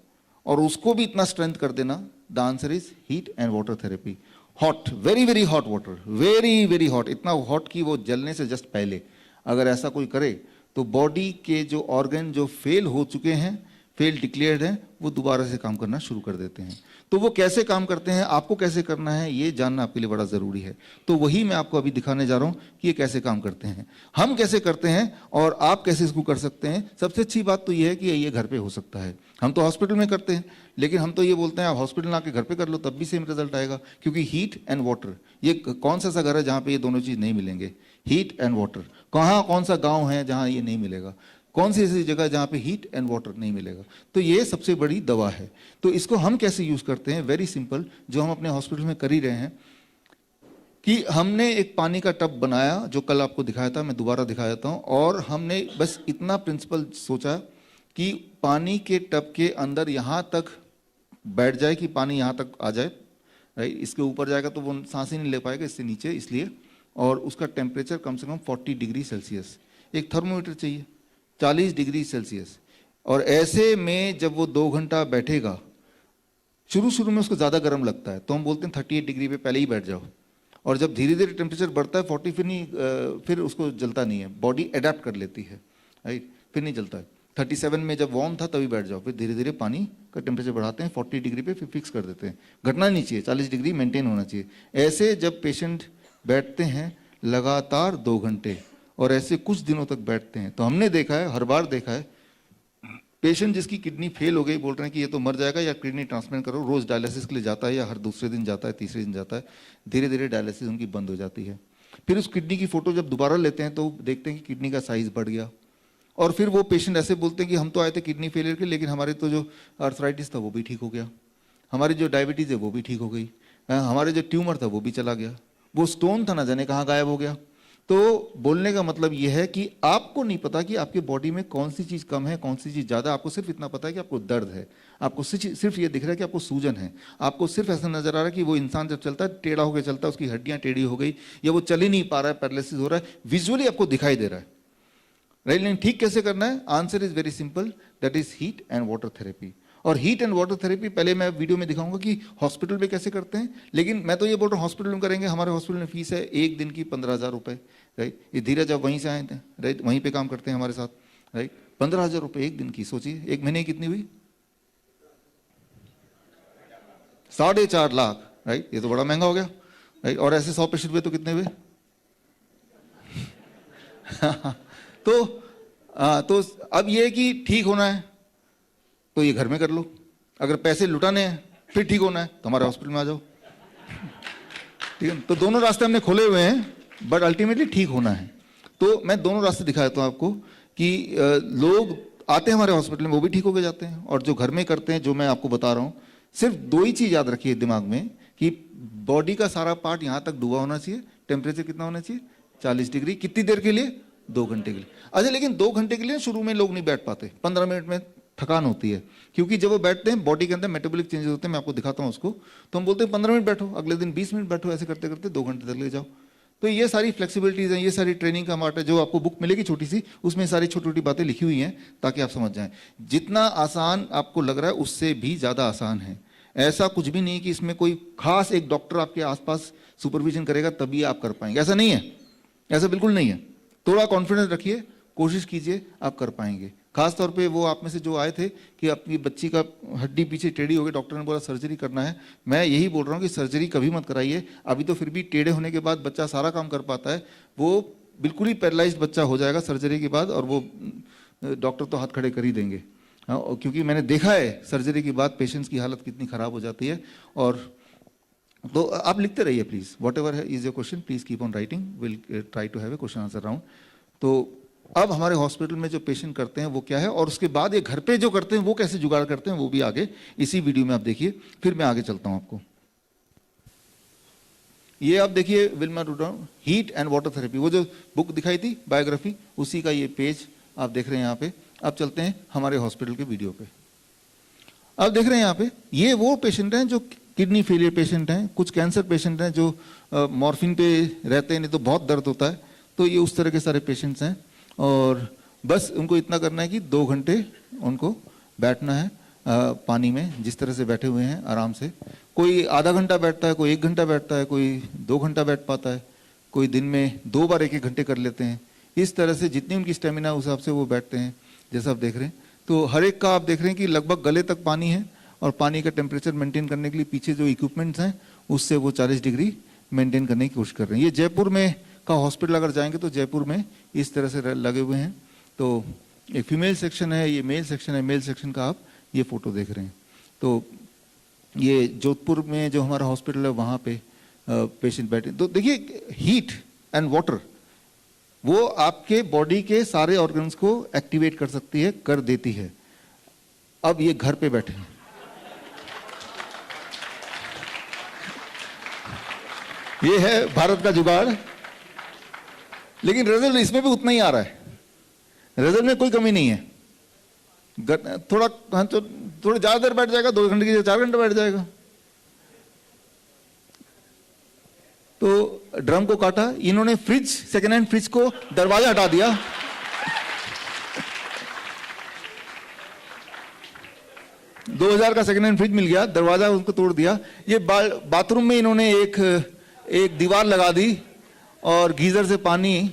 और उसको भी इतना स्ट्रेंथ कर देना, the answer is heat and water therapy. Hot, very very hot water, very very hot, इतना हॉट कि वो जलने से जस्ट पहले अगर ऐसा कोई करे तो बॉडी के जो ऑर्गन जो फेल हो चुके हैं, फेल डिक्लेयर्ड हैं, वो दोबारा से काम करना शुरू कर देते हैं। तो वो कैसे काम करते हैं, आपको कैसे करना है, ये जानना आपके लिए बड़ा ज़रूरी है। तो वही मैं आपको अभी दिखाने जा रहा हूँ कि ये कैसे काम करते हैं, हम कैसे करते हैं और आप कैसे इसको कर सकते हैं। सबसे अच्छी बात तो ये है कि ये घर पे हो सकता है। हम तो हॉस्पिटल में करते हैं, लेकिन हम तो ये बोलते हैं आप हॉस्पिटल आके घर पे कर लो तब भी सेम रिजल्ट आएगा, क्योंकि हीट एंड वाटर, ये कौन सा घर है जहाँ पे ये दोनों चीज़ नहीं मिलेंगे? Heat and water. कौन सा गाँव है जहाँ ये नहीं मिलेगा? कौन सी ऐसी जगह जहाँ पे हीट एंड वाटर नहीं मिलेगा? तो ये सबसे बड़ी दवा है। तो इसको हम कैसे यूज़ करते हैं? वेरी सिंपल, जो हम अपने हॉस्पिटल में कर ही रहे हैं कि हमने एक पानी का टब बनाया, जो कल आपको दिखाया था, मैं दोबारा दिखा देता हूँ। और हमने बस इतना प्रिंसिपल सोचा कि पानी के टब के अंदर यहाँ तक बैठ जाए कि पानी यहाँ तक आ जाए, राइट। इसके ऊपर जाएगा तो वो सांस ही नहीं ले पाएगा, इससे नीचे, इसलिए। और उसका टेम्परेचर कम से कम 40 डिग्री सेल्सियस, एक थर्मोमीटर चाहिए 40 डिग्री सेल्सियस। और ऐसे में जब वो 2 घंटा बैठेगा, शुरू में उसको ज़्यादा गर्म लगता है तो हम बोलते हैं 38 डिग्री पे पहले ही बैठ जाओ। और जब धीरे धीरे टेम्परेचर बढ़ता है 40, फिर उसको जलता नहीं है, बॉडी अडेप्ट कर लेती है, राइट, फिर नहीं जलता है। 37 में जब वार्म था तभी बैठ जाओ, फिर धीरे धीरे पानी का टेम्परेचर बढ़ाते हैं 40 डिग्री पे, फिर फिक्स कर देते हैं। घटना नहीं चाहिए, 40 डिग्री मेंटेन होना चाहिए। ऐसे जब पेशेंट बैठते हैं लगातार 2 घंटे, और ऐसे कुछ दिनों तक बैठते हैं, तो हमने देखा है, हर बार देखा है, पेशेंट जिसकी किडनी फेल हो गई बोल रहे हैं कि ये तो मर जाएगा या किडनी ट्रांसप्लांट करो, रोज डायलिसिस के लिए जाता है या हर दूसरे दिन जाता है, तीसरे दिन जाता है, धीरे धीरे डायलिसिस उनकी बंद हो जाती है। फिर उस किडनी की फोटो जब दोबारा लेते हैं तो देखते हैं कि किडनी का साइज बढ़ गया। और फिर वो पेशेंट ऐसे बोलते हैं कि हम तो आए थे किडनी फेलियर के, लेकिन हमारे तो जो आर्थराइटिस था वो भी ठीक हो गया, हमारी जो डायबिटीज़ है वो भी ठीक हो गई, हमारे जो ट्यूमर था वो भी चला गया, वो स्टोन था ना जाने कहाँ गायब हो गया। तो बोलने का मतलब यह है कि आपको नहीं पता कि आपके बॉडी में कौन सी चीज़ कम है, कौन सी चीज़ ज़्यादा। आपको सिर्फ इतना पता है कि आपको दर्द है, आपको सिर्फ ये दिख रहा है कि आपको सूजन है, आपको सिर्फ ऐसा नजर आ रहा है कि वो इंसान जब चलता है टेढ़ा होकर चलता है, उसकी हड्डियां टेढ़ी हो गई, या वो चल ही नहीं पा रहा है, पैरालिसिस हो रहा है, विजुअली आपको दिखाई दे रहा है, राइट। लेकिन ठीक कैसे करना है? Answer is very simple, that is heat and water therapy. और हीट एंड वाटर थेरेपी पहले मैं वीडियो में दिखाऊंगा कि हॉस्पिटल में कैसे करते हैं, लेकिन मैं तो ये बोल रहा हूँ हॉस्पिटल में करेंगे। हमारे हॉस्पिटल में फीस है 1 दिन की 15,000 रुपये, राइट। ये धीरज अब वहीं से आए थे, राइट, वहीं पे काम करते हैं हमारे साथ, राइट। 15,000 रुपये 1 दिन की, सोचिए 1 महीने की कितनी हुई? 4.5 लाख, राइट। ये तो बड़ा महंगा हो गया, राइट। और ऐसे 100 पेशेंट हुए तो कितने हुए? तो अब ये कि ठीक होना है तो ये घर में कर लो, अगर पैसे लुटाने हैं फिर ठीक होना है तो हमारे हॉस्पिटल में आ जाओ, ठीक है। तो दोनों रास्ते हमने खोले हुए हैं, बट अल्टीमेटली ठीक होना है। तो मैं दोनों रास्ते दिखा देता हूँ आपको कि लोग आते हैं हमारे हॉस्पिटल में, वो भी ठीक होके जाते हैं, और जो घर में करते हैं, जो मैं आपको बता रहा हूँ, सिर्फ 2 ही चीज़ याद रखिए दिमाग में कि बॉडी का सारा पार्ट यहाँ तक डूबा होना चाहिए। टेम्परेचर कितना होना चाहिए? 40 डिग्री। कितनी देर के लिए? 2 घंटे के लिए। अच्छा, लेकिन 2 घंटे के लिए शुरू में लोग नहीं बैठ पाते, 15 मिनट में थकान होती है, क्योंकि जब वो बैठते हैं बॉडी के अंदर मेटाबॉलिक चेंजेस होते हैं। मैं आपको दिखाता हूँ उसको। तो हम बोलते हैं 15 मिनट बैठो, अगले दिन 20 मिनट बैठो, ऐसे करते करते 2 घंटे तक ले जाओ। तो ये सारी फ्लेक्सिबिलिटीज हैं, ये सारी ट्रेनिंग का पार्ट है, जो आपको बुक मिलेगी छोटी सी, उसमें सारी छोटी छोटी बातें लिखी हुई हैं ताकि आप समझ जाएं। जितना आसान आपको लग रहा है उससे भी ज़्यादा आसान है। ऐसा कुछ भी नहीं कि इसमें कोई खास एक डॉक्टर आपके आसपास सुपरविजन करेगा तभी आप कर पाएंगे, ऐसा नहीं है, ऐसा बिल्कुल नहीं है। थोड़ा कॉन्फिडेंस रखिए, कोशिश कीजिए, आप कर पाएंगे। खास तौर पे वो आप में से जो आए थे कि अपनी बच्ची का हड्डी पीछे टेढ़ी हो गई, डॉक्टर ने बोला सर्जरी करना है, मैं यही बोल रहा हूँ कि सर्जरी कभी मत कराइए। अभी तो फिर भी टेढ़े होने के बाद बच्चा सारा काम कर पाता है, वो बिल्कुल ही पैरालाइज्ड बच्चा हो जाएगा सर्जरी के बाद, और वो डॉक्टर तो हाथ खड़े कर ही देंगे। हाँ, क्योंकि मैंने देखा है सर्जरी के बाद पेशेंट्स की हालत कितनी ख़राब हो जाती है। और तो आप लिखते रहिए please, whatever is your question please keep on writing, will try to have a question answer round. तो अब हमारे हॉस्पिटल में जो पेशेंट करते हैं वो क्या है, और उसके बाद ये घर पे जो करते हैं वो कैसे जुगाड़ करते हैं, वो भी आगे इसी वीडियो में आप देखिए। फिर मैं आगे चलता हूं आपको। ये आप देखिए विल्मा रूडाउन, हीट एंड वाटर थेरेपी, वो जो बुक दिखाई थी बायोग्राफी, उसी का ये पेज आप देख रहे हैं यहाँ पे। अब चलते हैं हमारे हॉस्पिटल के वीडियो पे। अब देख रहे हैं यहाँ पे, ये वो पेशेंट हैं जो किडनी फेलियर पेशेंट हैं, कुछ कैंसर पेशेंट हैं जो मॉर्फिन पे रहते हैं, नहीं तो बहुत दर्द होता है। तो ये उस तरह के सारे पेशेंट्स हैं, और बस उनको इतना करना है कि 2 घंटे उनको बैठना है पानी में, जिस तरह से बैठे हुए हैं आराम से। कोई आधा घंटा बैठता है, कोई 1 घंटा बैठता है, कोई 2 घंटा बैठ पाता है, कोई दिन में 2 बार 1-1 घंटे कर लेते हैं। इस तरह से जितनी उनकी स्टेमिना उस हिसाब से वो बैठते हैं, जैसा आप देख रहे हैं। तो हर एक का आप देख रहे हैं कि लगभग गले तक पानी है, और पानी का टेम्परेचर मेंटेन करने के लिए पीछे जो इक्विपमेंट्स हैं उससे वो 40 डिग्री मेंटेन करने की कोशिश कर रहे हैं। ये जयपुर में का हॉस्पिटल अगर जाएंगे तो जयपुर में इस तरह से लगे हुए हैं। तो एक फीमेल सेक्शन है, ये मेल सेक्शन है। मेल सेक्शन का आप ये फोटो देख रहे हैं। तो ये जोधपुर में जो हमारा हॉस्पिटल है वहाँ पे पेशेंट बैठे। तो देखिए हीट एंड वाटर वो आपके बॉडी के सारे ऑर्गन्स को एक्टिवेट कर सकती है, कर देती है। अब ये घर पे बैठे हैं, ये है भारत का जुगाड़, लेकिन रिजल्ट इसमें भी उतना ही आ रहा है, रिजल्ट में कोई कमी नहीं है। थोड़ा हाँ, तो थोड़ी ज्यादा देर बैठ जाएगा, 2 घंटे की 4 घंटे बैठ जाएगा। तो ड्रम को काटा इन्होंने, फ्रिज, सेकेंड हैंड फ्रिज को दरवाजा हटा दिया, $2000 का सेकेंड हैंड फ्रिज मिल गया, दरवाजा उनको तोड़ दिया। ये बाथरूम में इन्होंने एक दीवार लगा दी और गीजर से पानी,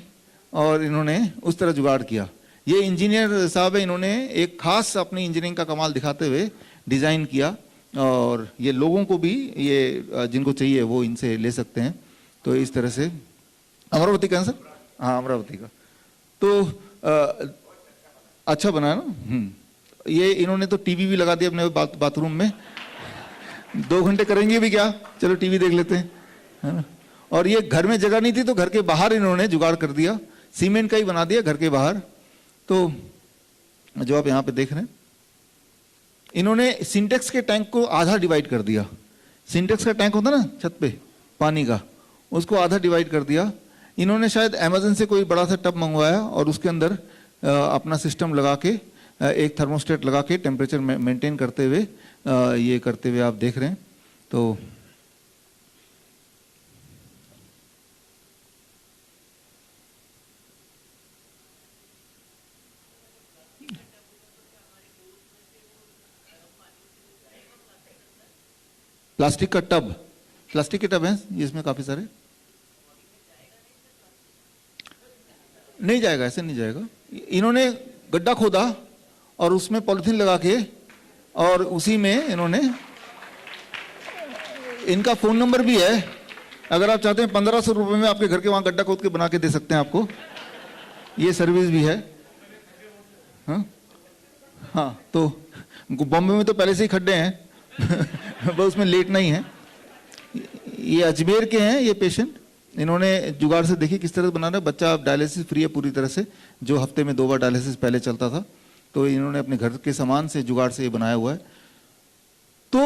और इन्होंने उस तरह जुगाड़ किया। ये इंजीनियर साहब है, इन्होंने एक खास अपनी इंजीनियरिंग का कमाल दिखाते हुए डिजाइन किया, और ये लोगों को भी, ये जिनको चाहिए वो इनसे ले सकते हैं। तो इस तरह से अमरावती का सर, हाँ अमरावती का। तो अच्छा बना ना। ये इन्होंने तो टीवी भी लगा दिया अपने बाथरूम में। 2 घंटे करेंगे भी क्या, चलो टीवी देख लेते हैं, है ना। और ये घर में जगह नहीं थी तो घर के बाहर इन्होंने जुगाड़ कर दिया, सीमेंट का ही बना दिया घर के बाहर। तो जो आप यहाँ पे देख रहे हैं, इन्होंने सिंटेक्स के टैंक को आधा डिवाइड कर दिया। सिंटेक्स का टैंक होता ना छत पे पानी का, उसको आधा डिवाइड कर दिया। इन्होंने शायद अमेजन से कोई बड़ा सा टब मंगवाया और उसके अंदर अपना सिस्टम लगा के एक थर्मोस्टेट लगा के टेम्परेचर मेंटेन करते हुए ये करते हुए आप देख रहे हैं। तो प्लास्टिक के टब हैं इसमें काफी सारे। नहीं जाएगा, ऐसे नहीं जाएगा। इन्होंने गड्ढा खोदा और उसमें पॉलिथीन लगा के और उसी में इन्होंने, इनका फोन नंबर भी है, अगर आप चाहते हैं 1500 रुपए में आपके घर के वहां गड्ढा खोद के बना के दे सकते हैं आपको, ये सर्विस भी है। हाँ, तो बॉम्बे में तो पहले से ही खड्डे हैं बस उसमें लेटना ही है। ये अजमेर के हैं ये पेशेंट, इन्होंने जुगाड़ से देखिए किस तरह से बना रहे। बच्चा डायलिसिस फ्री है पूरी तरह से, जो हफ्ते में 2 बार डायलिसिस पहले चलता था, तो इन्होंने अपने घर के सामान से जुगाड़ से ये बनाया हुआ है। तो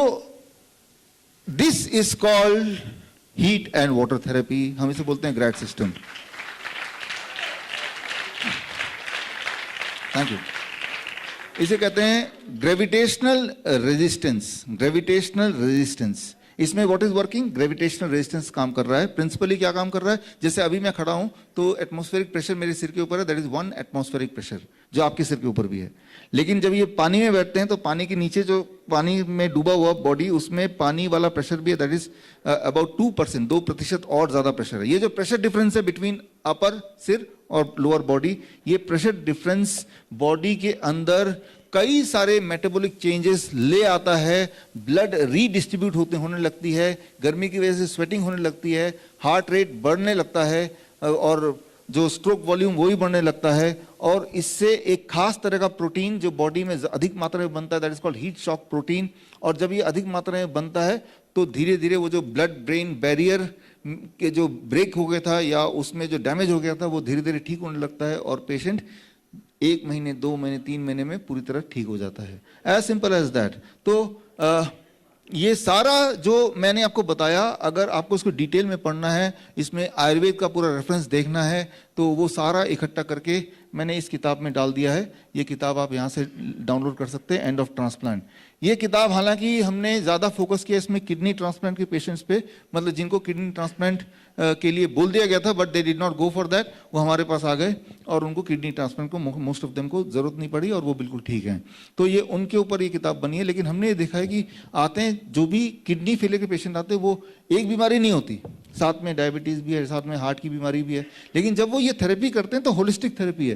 this is called heat and water therapy, हम इसे बोलते हैं ग्रैड सिस्टम। Thank you. इसे कहते हैं ग्रेविटेशनल रेजिस्टेंस। ग्रेविटेशनल रेजिस्टेंस, इसमें what is working, gravitational resistance काम कर रहा है। प्रिंसिपली क्या काम कर रहा है, जैसे अभी मैं खड़ा हूं तो एटमॉस्फेरिक प्रेशर मेरे सिर के ऊपर है, दैट इज 1 एटमॉस्फेरिक प्रेशर, जो आपके सिर के ऊपर भी है। लेकिन जब ये पानी में बैठते हैं तो पानी के नीचे जो पानी में डूबा हुआ बॉडी, उसमें पानी वाला प्रेशर भी है, दैट इज अबाउट 2%, 2% और ज्यादा प्रेशर है। ये जो प्रेशर डिफरेंस है बिटवीन अपर सिर और लोअर बॉडी, ये प्रेशर डिफरेंस बॉडी के अंदर कई सारे मेटाबॉलिक चेंजेस ले आता है। ब्लड रीडिस्ट्रीब्यूट होने लगती है, गर्मी की वजह से स्वेटिंग होने लगती है, हार्ट रेट बढ़ने लगता है और जो स्ट्रोक वॉल्यूम वो भी बढ़ने लगता है। और इससे एक खास तरह का प्रोटीन जो बॉडी में अधिक मात्रा में बनता है, that is called heat shock protein. और जब ये अधिक मात्रा में बनता है तो धीरे धीरे वो जो ब्लड ब्रेन बैरियर के जो ब्रेक हो गया था या उसमें जो डैमेज हो गया था वो धीरे धीरे ठीक होने लगता है और पेशेंट 1 महीने, 2 महीने, 3 महीने में पूरी तरह ठीक हो जाता है। As simple as that. तो ये सारा जो मैंने आपको बताया, अगर आपको इसको डिटेल में पढ़ना है, इसमें आयुर्वेद का पूरा रेफरेंस देखना है, तो वो सारा इकट्ठा करके मैंने इस किताब में डाल दिया है। ये किताब आप यहाँ से डाउनलोड कर सकते हैं, एंड ऑफ ट्रांसप्लांट। ये किताब हालांकि हमने ज़्यादा फोकस किया इसमें किडनी ट्रांसप्लांट के पेशेंट्स पे, मतलब जिनको किडनी ट्रांसप्लांट के लिए बोल दिया गया था but they did not go for that, वो हमारे पास आ गए और उनको किडनी ट्रांसप्लांट को मोस्ट ऑफ देम को जरूरत नहीं पड़ी और वो बिल्कुल ठीक हैं। तो ये उनके ऊपर ये किताब बनी है। लेकिन हमने ये देखा है कि आते हैं जो भी किडनी फेलियर के पेशेंट आते हैं, वो एक बीमारी नहीं होती, साथ में डायबिटीज भी है, साथ में हार्ट की बीमारी भी है। लेकिन जब वो ये थेरेपी करते हैं तो होलिस्टिक थेरेपी है,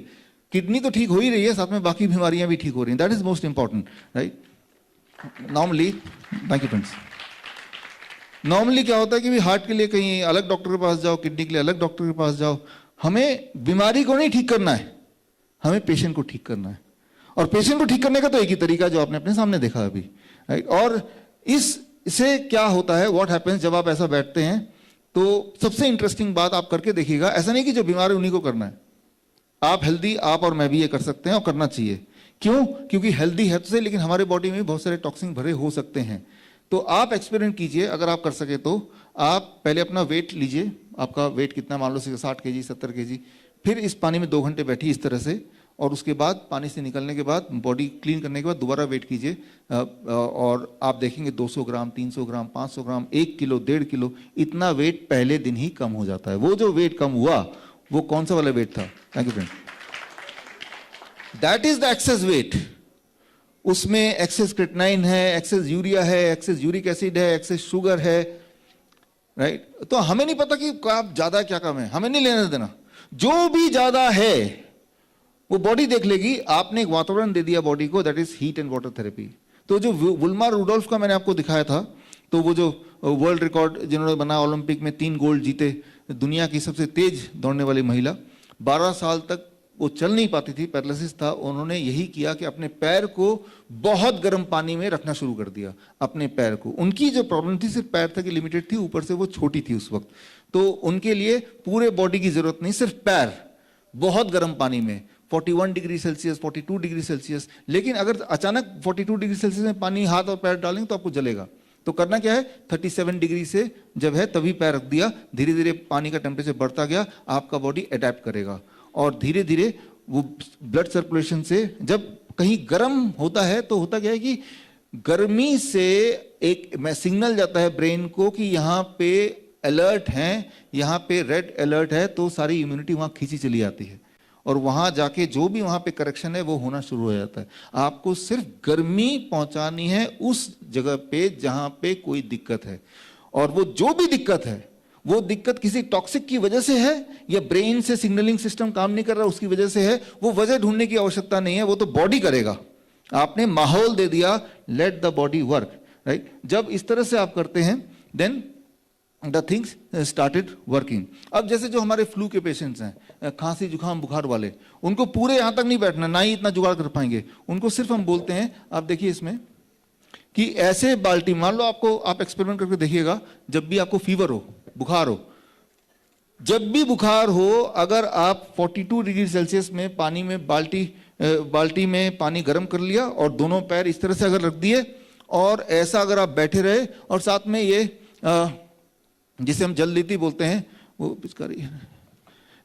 किडनी तो ठीक हो ही रही है, साथ में बाकी बीमारियां भी ठीक हो रही हैं। That is most important, right. Normally, thank you friends, normally क्या होता है कि हार्ट के लिए कहीं अलग डॉक्टर के पास जाओ, किडनी के लिए अलग डॉक्टर के पास जाओ। हमें बीमारी को नहीं ठीक करना है, हमें पेशेंट को ठीक करना है। और पेशेंट को ठीक करने का तो एक ही तरीका जो आपने अपने सामने देखा अभी, राइट। और इससे क्या होता है, व्हाट हैपेंस, जब आप ऐसा बैठते हैं तो सबसे इंटरेस्टिंग बात आप करके देखिएगा, ऐसा नहीं कि जो बीमार है उन्हीं को करना है, आप हेल्दी, आप और मैं भी ये कर सकते हैं और करना चाहिए। क्यों? क्योंकि हेल्दी है तो सही, लेकिन हमारे बॉडी में बहुत सारे टॉक्सिन भरे हो सकते हैं। तो आप एक्सपेरिमेंट कीजिए, अगर आप कर सके तो आप पहले अपना वेट लीजिए, आपका वेट कितना, मान लो 60 kg 70 kg, फिर इस पानी में 2 घंटे बैठिए इस तरह से, और उसके बाद पानी से निकलने के बाद बॉडी क्लीन करने के बाद दोबारा वेट कीजिए और आप देखेंगे 200 ग्राम, 300 ग्राम, 500 ग्राम, 1 किलो, 1.5 किलो, इतना वेट पहले दिन ही कम हो जाता है। वो जो वेट कम हुआ वो कौन सा वाला वेट था? Thank you friend. That is the access wait. उसमें एक्सेस क्रिएटिनिन है, एक्सेस यूरिया है, एक्सेस यूरिक एसिड है, एक्सेस शुगर है, राइट। तो हमें नहीं पता कि आप ज्यादा क्या कम है, हमें नहीं लेना देना। जो भी ज्यादा है वो बॉडी देख लेगी। आपने एक वातावरण दे दिया बॉडी को, that is heat and water therapy. तो जो वुल्मा रुडोल्फ का मैंने आपको दिखाया था, तो वो जो वर्ल्ड रिकॉर्ड जिन्होंने बनाया, ओलंपिक में 3 गोल्ड जीते, दुनिया की सबसे तेज दौड़ने वाली महिला, 12 साल तक वो चल नहीं पाती थी, पैरालिसिस था। उन्होंने यही किया कि अपने पैर को बहुत गर्म पानी में रखना शुरू कर दिया, अपने पैर को। उनकी जो प्रॉब्लम थी सिर्फ पैर तक ही लिमिटेड थी, ऊपर से वो छोटी थी उस वक्त, तो उनके लिए पूरे बॉडी की जरूरत नहीं, सिर्फ पैर बहुत गर्म पानी में 41 डिग्री सेल्सियस, 42 डिग्री सेल्सियस। लेकिन अगर अचानक 42 डिग्री सेल्सियस में पानी हाथ और पैर डालेंगे तो आपको जलेगा, तो करना क्या है, 37 डिग्री से जब है तभी पैर रख दिया, धीरे धीरे पानी का टेम्परेचर बढ़ता गया, आपका बॉडी अडेप्ट करेगा और धीरे धीरे वो ब्लड सर्कुलेशन से, जब कहीं गर्म होता है तो होता क्या है कि गर्मी से एक सिग्नल जाता है ब्रेन को कि यहाँ पे अलर्ट हैं, यहाँ पे रेड अलर्ट है, तो सारी इम्यूनिटी वहाँ खींची चली आती है और वहाँ जाके जो भी वहाँ पे करेक्शन है वो होना शुरू हो जाता है। आपको सिर्फ गर्मी पहुँचानी है उस जगह पे जहाँ पे कोई दिक्कत है, और वो जो भी दिक्कत है वो दिक्कत किसी टॉक्सिक की वजह से है या ब्रेन से सिग्नलिंग सिस्टम काम नहीं कर रहा उसकी वजह से है, वो वजह ढूंढने की आवश्यकता नहीं है, वो तो बॉडी करेगा। आपने माहौल दे दिया, let the body work, right. जब इस तरह से आप करते हैं then the things started working. अब जैसे जो हमारे फ्लू के पेशेंट्स हैं, खांसी जुकाम बुखार वाले, उनको पूरे यहाँ तक नहीं बैठना, ना ही इतना जुगाड़ कर पाएंगे, उनको सिर्फ हम बोलते हैं, आप देखिए इसमें कि ऐसे बाल्टी, मान लो आपको, आप एक्सपेरिमेंट करके देखिएगा, जब भी आपको फीवर हो, बुखार हो, जब भी बुखार हो, अगर आप 42 डिग्री सेल्सियस में पानी में बाल्टी में पानी गर्म कर लिया और दोनों पैर इस तरह से अगर रख दिए और ऐसा अगर आप बैठे रहे और साथ में ये जिसे हम जलनीति बोलते हैं, वो पिचकारी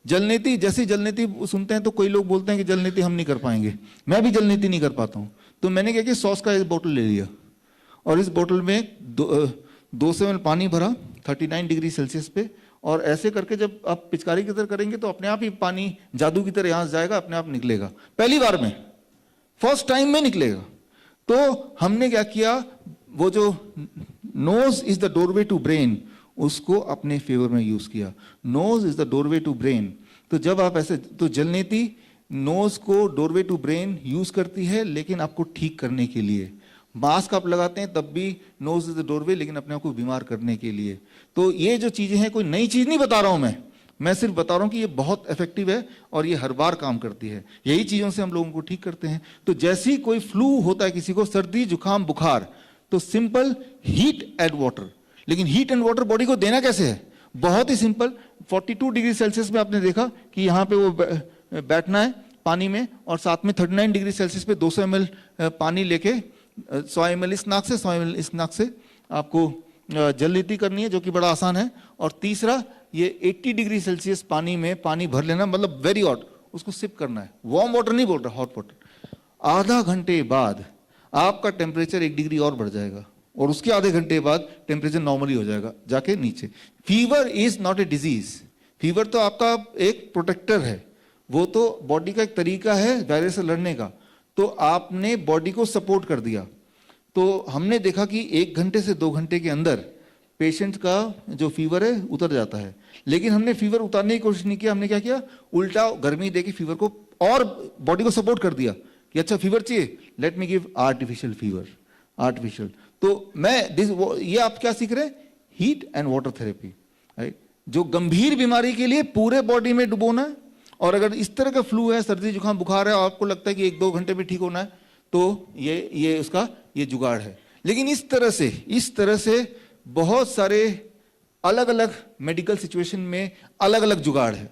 जलनीति, जैसे जलनीति सुनते हैं तो कोई लोग बोलते हैं कि जलनीति हम नहीं कर पाएंगे, मैं भी जलनीति नहीं कर पाता हूं। तो मैंने क्या किया, सॉस का एक बोतल ले लिया और इस बोतल में 200 ml पानी भरा 39 डिग्री सेल्सियस पे, और ऐसे करके जब आप पिचकारी की तरह करेंगे तो अपने आप ही पानी जादू की तरह यहां से जाएगा, अपने आप निकलेगा, पहली बार में, फर्स्ट टाइम में निकलेगा। तो हमने क्या किया, वो जो nose is the doorway to brain, उसको अपने फेवर में यूज किया। Nose is the doorway to brain. तो जब आप ऐसे, तो जलनीति नोज को डोरवे टू ब्रेन यूज करती है, लेकिन आपको ठीक करने के लिए। मास्क आप लगाते हैं तब भी नोज इज द डोरवे, लेकिन अपने आप को बीमार करने के लिए। तो ये जो चीजें हैं, कोई नई चीज नहीं बता रहा हूं मैं सिर्फ बता रहा हूं कि ये बहुत इफेक्टिव है और ये हर बार काम करती है। यही चीजों से हम लोगों को ठीक करते हैं। तो जैसे ही कोई फ्लू होता है, किसी को सर्दी जुकाम बुखार, तो सिंपल हीट एंड वाटर। लेकिन हीट एंड वाटर बॉडी को देना कैसे है, बहुत ही सिंपल। 42 डिग्री सेल्सियस में आपने देखा कि यहाँ पे वो बैठना है पानी में, और साथ में 39 डिग्री सेल्सियस पे 200 ml पानी लेके 100 ml इस नाक से 100 ml इस नाक से आपको जलनीति करनी है, जो कि बड़ा आसान है। और तीसरा, ये 80 डिग्री सेल्सियस पानी में पानी भर लेना, मतलब वेरी हॉट, उसको सिप करना है। वार्म वाटर नहीं बोल रहा, हॉट वाटर। आधा घंटे बाद आपका टेम्परेचर 1 डिग्री और बढ़ जाएगा, और उसके आधे घंटे बाद टेम्परेचर नॉर्मली हो जाएगा जाके नीचे। Fever is not a disease, fever तो आपका एक प्रोटेक्टर है, वो तो बॉडी का एक तरीका है वायरस से लड़ने का। तो आपने बॉडी को सपोर्ट कर दिया। तो हमने देखा कि 1 घंटे से 2 घंटे के अंदर पेशेंट का जो फीवर है उतर जाता है। लेकिन हमने फीवर उतारने की कोशिश नहीं किया, हमने क्या किया, उल्टा गर्मी देके फीवर को और बॉडी को सपोर्ट कर दिया कि अच्छा फीवर चाहिए, let me give artificial fever, artificial. तो ये आप क्या सीख रहे हैं, heat and water therapy, right. जो गंभीर बीमारी के लिए पूरे बॉडी में डुबोना है, और अगर इस तरह का फ्लू है, सर्दी जुकाम बुखार है, और आपको लगता है कि 1-2 घंटे में ठीक होना है, तो ये उसका ये जुगाड़ है। लेकिन इस तरह से बहुत सारे अलग अलग मेडिकल सिचुएशन में अलग अलग जुगाड़ है।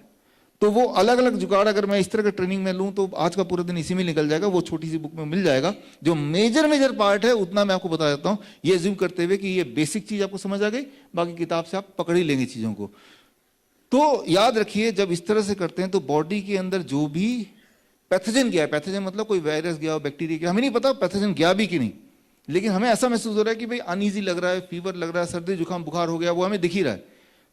तो वो अलग अलग जुगाड़ अगर मैं इस तरह का ट्रेनिंग में लूं तो आज का पूरा दिन इसी में निकल जाएगा। वो छोटी सी बुक में मिल जाएगा। जो मेजर पार्ट है उतना मैं आपको बता देता हूं, ये ज्यूम करते हुए कि ये बेसिक चीज आपको समझ आ गई, बाकी किताब से आप पकड़ ही लेंगे चीजों को। तो याद रखिए, जब इस तरह से करते हैं तो बॉडी के अंदर जो भी पैथोजन गया है, पैथोजन मतलब कोई वायरस गया हो, बैक्टीरिया गया, हमें नहीं पता पैथोजन गया भी कि नहीं, लेकिन हमें ऐसा महसूस हो रहा है कि भाई अनईजी लग रहा है, फीवर लग रहा है, सर्दी जुकाम बुखार हो गया, वो हमें दिख ही रहा है।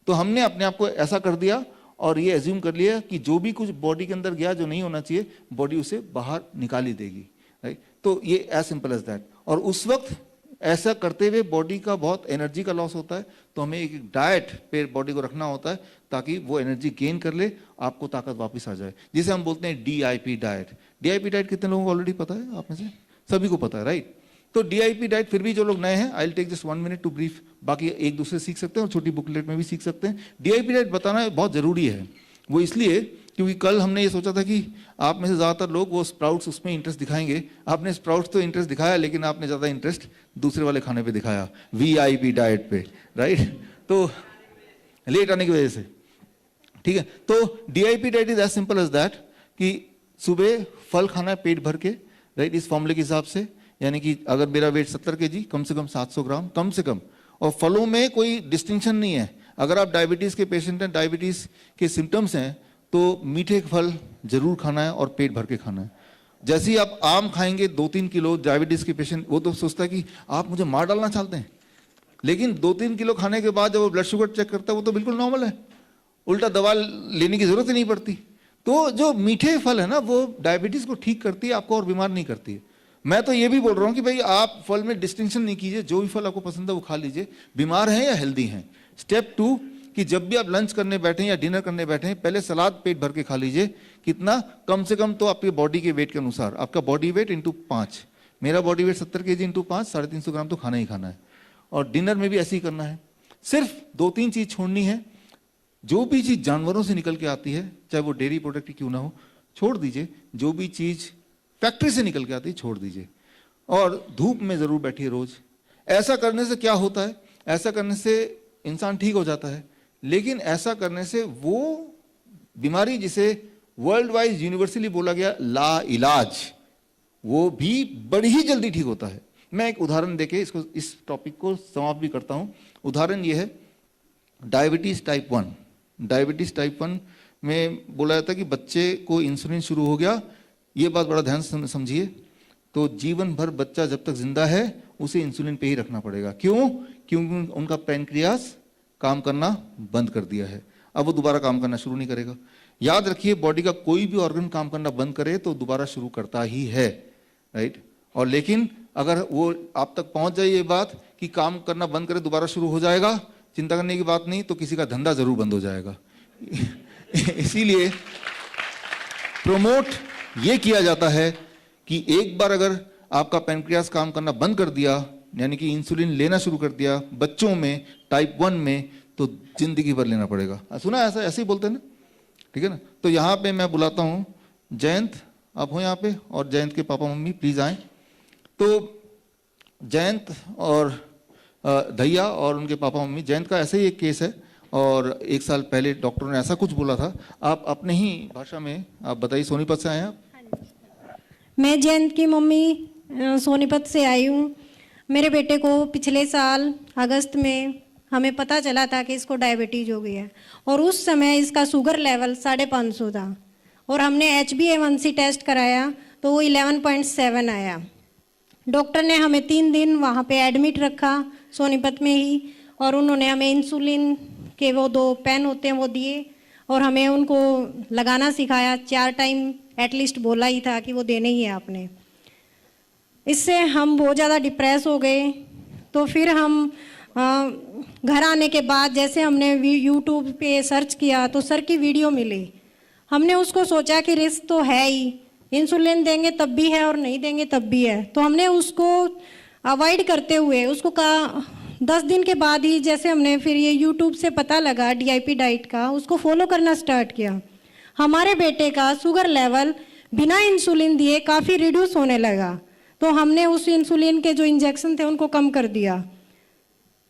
तो हमने अपने आप को ऐसा कर दिया और ये एज्यूम कर लिया कि जो भी कुछ बॉडी के अंदर गया जो नहीं होना चाहिए, बॉडी उसे बाहर निकाल ही देगी, राइट। तो ये एज सिंपल एज दैट। और उस वक्त ऐसा करते हुए बॉडी का बहुत एनर्जी का लॉस होता है, तो हमें एक डाइट पे बॉडी को रखना होता है ताकि वो एनर्जी गेन कर ले, आपको ताकत वापस आ जाए, जिसे हम बोलते हैं DIP डाइट। DIP डाइट कितने लोगों को ऑलरेडी पता है? आप में से सभी को पता है, राइट। तो DIP डाइट, फिर भी जो लोग नए हैं, I will take just 1 minute to brief, बाकी एक दूसरे सीख सकते हैं और छोटी बुकलेट में भी सीख सकते हैं। DIP डाइट बताना बहुत जरूरी है। वो इसलिए क्योंकि कल हमने ये सोचा था कि आप में से ज्यादातर लोग वो स्प्राउट्स उसमें इंटरेस्ट दिखाएंगे। आपने स्प्राउट्स तो इंटरेस्ट दिखाया, लेकिन आपने ज्यादा इंटरेस्ट दूसरे वाले खाने पे दिखाया, VIP डाइट पे, राइट। तो लेट आने की वजह से, ठीक है। तो DIP diet is as simple as that कि सुबह फल खाना है पेट भर के, राइट, इस फॉर्मूले के हिसाब से, यानी कि अगर मेरा वेट 70 kg, कम से कम 700 ग्राम, कम से कम। और फलों में कोई डिस्टिंक्शन नहीं है। अगर आप डायबिटीज़ के पेशेंट हैं, डायबिटीज़ के सिम्टम्स हैं, तो मीठे फल जरूर खाना है और पेट भर के खाना है। जैसे ही आप आम खाएंगे 2-3 किलो, डायबिटीज़ के पेशेंट वो तो सोचता है कि आप मुझे मार डालना चाहते हैं, लेकिन 2-3 किलो खाने के बाद जब वो ब्लड शुगर चेक करता है वो तो बिल्कुल नॉर्मल है, उल्टा दवा लेने की जरूरत ही नहीं पड़ती। तो जो मीठे फल है ना, वो डायबिटीज़ को ठीक करती है, आपको और बीमार नहीं करती है। मैं तो ये भी बोल रहा हूँ कि भाई आप फल में डिस्टिंक्शन नहीं कीजिए, जो भी फल आपको पसंद है वो खा लीजिए, बीमार हैं या हेल्दी हैं। स्टेप 2 कि जब भी आप लंच करने बैठें या डिनर करने बैठें, पहले सलाद पेट भर के खा लीजिए। कितना? कम से कम तो आपके बॉडी के वेट के अनुसार, आपका बॉडी वेट इंटू 5। मेरा बॉडी वेट 70 kg इंटू 5, 350 ग्राम तो खाना ही खाना है। और डिनर में भी ऐसे ही करना है। सिर्फ 2-3 चीज़ छोड़नी है। जो भी चीज़ जानवरों से निकल के आती है, चाहे वो डेयरी प्रोडक्ट क्यों ना हो, छोड़ दीजिए। जो भी चीज़ फैक्ट्री से निकल के आती है, छोड़ दीजिए। और धूप में ज़रूर बैठिए रोज़। ऐसा करने से क्या होता है? ऐसा करने से इंसान ठीक हो जाता है, लेकिन ऐसा करने से वो बीमारी जिसे वर्ल्ड वाइज यूनिवर्सली बोला गया ला इलाज, वो भी बड़ी ही जल्दी ठीक होता है। मैं एक उदाहरण देके इसको, इस टॉपिक को समाप्त भी करता हूँ। उदाहरण ये है डायबिटीज़ टाइप 1। डायबिटीज़ टाइप 1 में बोला जाता है कि बच्चे को इंसुलिन शुरू हो गया। ये बात बड़ा ध्यान से समझिए। तो जीवन भर बच्चा जब तक जिंदा है उसे इंसुलिन पे ही रखना पड़ेगा। क्यों? क्योंकि उनका पैनक्रियास काम करना बंद कर दिया है। अब वो दोबारा काम करना शुरू नहीं करेगा। याद रखिए, बॉडी का कोई भी ऑर्गन काम करना बंद करे तो दोबारा शुरू करता ही है, राइट। और लेकिन अगर वो आप तक पहुंच जाए ये बात कि काम करना बंद करे दोबारा शुरू हो जाएगा, चिंता करने की बात नहीं, तो किसी का धंधा जरूर बंद हो जाएगा। इसीलिए प्रमोट ये किया जाता है कि एक बार अगर आपका पैनक्रियास काम करना बंद कर दिया, यानी कि इंसुलिन लेना शुरू कर दिया बच्चों में टाइप 1 में, तो जिंदगी भर लेना पड़ेगा। सुना ऐसा? ऐसे ही बोलते हैं ना, ठीक है ना। तो यहाँ पे मैं बुलाता हूँ जयंत, आप हो यहाँ पे, और जयंत के पापा मम्मी प्लीज आए। तो जयंत और धैया और उनके पापा मम्मी, जयंत का ऐसे ही एक केस है और 1 साल पहले डॉक्टर ने ऐसा कुछ बोला था। आप अपने ही भाषा में आप बताइए। सोनीपत से आए हैं आप? मैं जयंत की मम्मी सोनीपत से आई हूँ। मेरे बेटे को पिछले साल अगस्त में हमें पता चला था कि इसको डायबिटीज हो गई है, और उस समय इसका शुगर लेवल 550 था, और हमने HbA1c टेस्ट कराया तो वो 11.7 आया। डॉक्टर ने हमें 3 दिन वहाँ पे एडमिट रखा सोनीपत में ही, और उन्होंने हमें इंसुलिन के वो 2 पेन होते हैं वो दिए, और हमें उनको लगाना सिखाया। 4 टाइम एटलीस्ट बोला ही था कि वो देने ही है आपने। इससे हम बहुत ज़्यादा डिप्रेस हो गए। तो फिर हम घर आने के बाद जैसे हमने यूट्यूब पे सर्च किया तो सर की वीडियो मिली। हमने उसको सोचा कि रिस्क तो है ही, इंसुलिन देंगे तब भी है और नहीं देंगे तब भी है, तो हमने उसको अवॉइड करते हुए उसको कहा 10 दिन के बाद ही जैसे हमने फिर ये यूट्यूब से पता लगा DIP डाइट का, उसको फॉलो करना स्टार्ट किया। हमारे बेटे का शुगर लेवल बिना इंसुलिन दिए काफ़ी रिड्यूस होने लगा। तो हमने उस इंसुलिन के जो इंजेक्शन थे उनको कम कर दिया।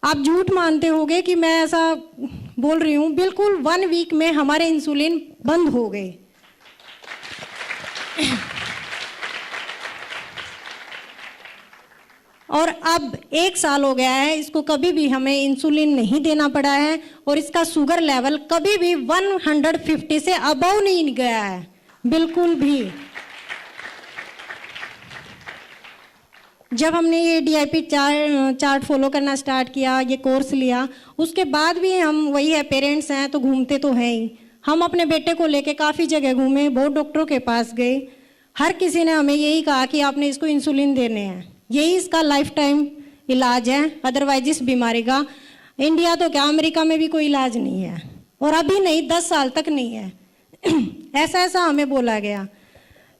आप झूठ मानते होंगे कि मैं ऐसा बोल रही हूँ, बिल्कुल 1 वीक में हमारे इंसुलिन बंद हो गए। और अब 1 साल हो गया है, इसको कभी भी हमें इंसुलिन नहीं देना पड़ा है, और इसका शुगर लेवल कभी भी 150 से अबव नहीं गया है, बिल्कुल भी। जब हमने ये DIP चार्ट फॉलो करना स्टार्ट किया, ये कोर्स लिया, उसके बाद भी हम वही है, पेरेंट्स हैं तो घूमते तो हैं ही। हम अपने बेटे को लेके काफ़ी जगह घूमे, बहुत डॉक्टरों के पास गए, हर किसी ने हमें यही कहा कि आपने इसको इंसुलिन देने हैं, यही इसका लाइफ टाइम इलाज है, अदरवाइज इस बीमारी का इंडिया तो क्या अमेरिका में भी कोई इलाज नहीं है, और अभी नहीं 10 साल तक नहीं है। ऐसा हमें बोला गया।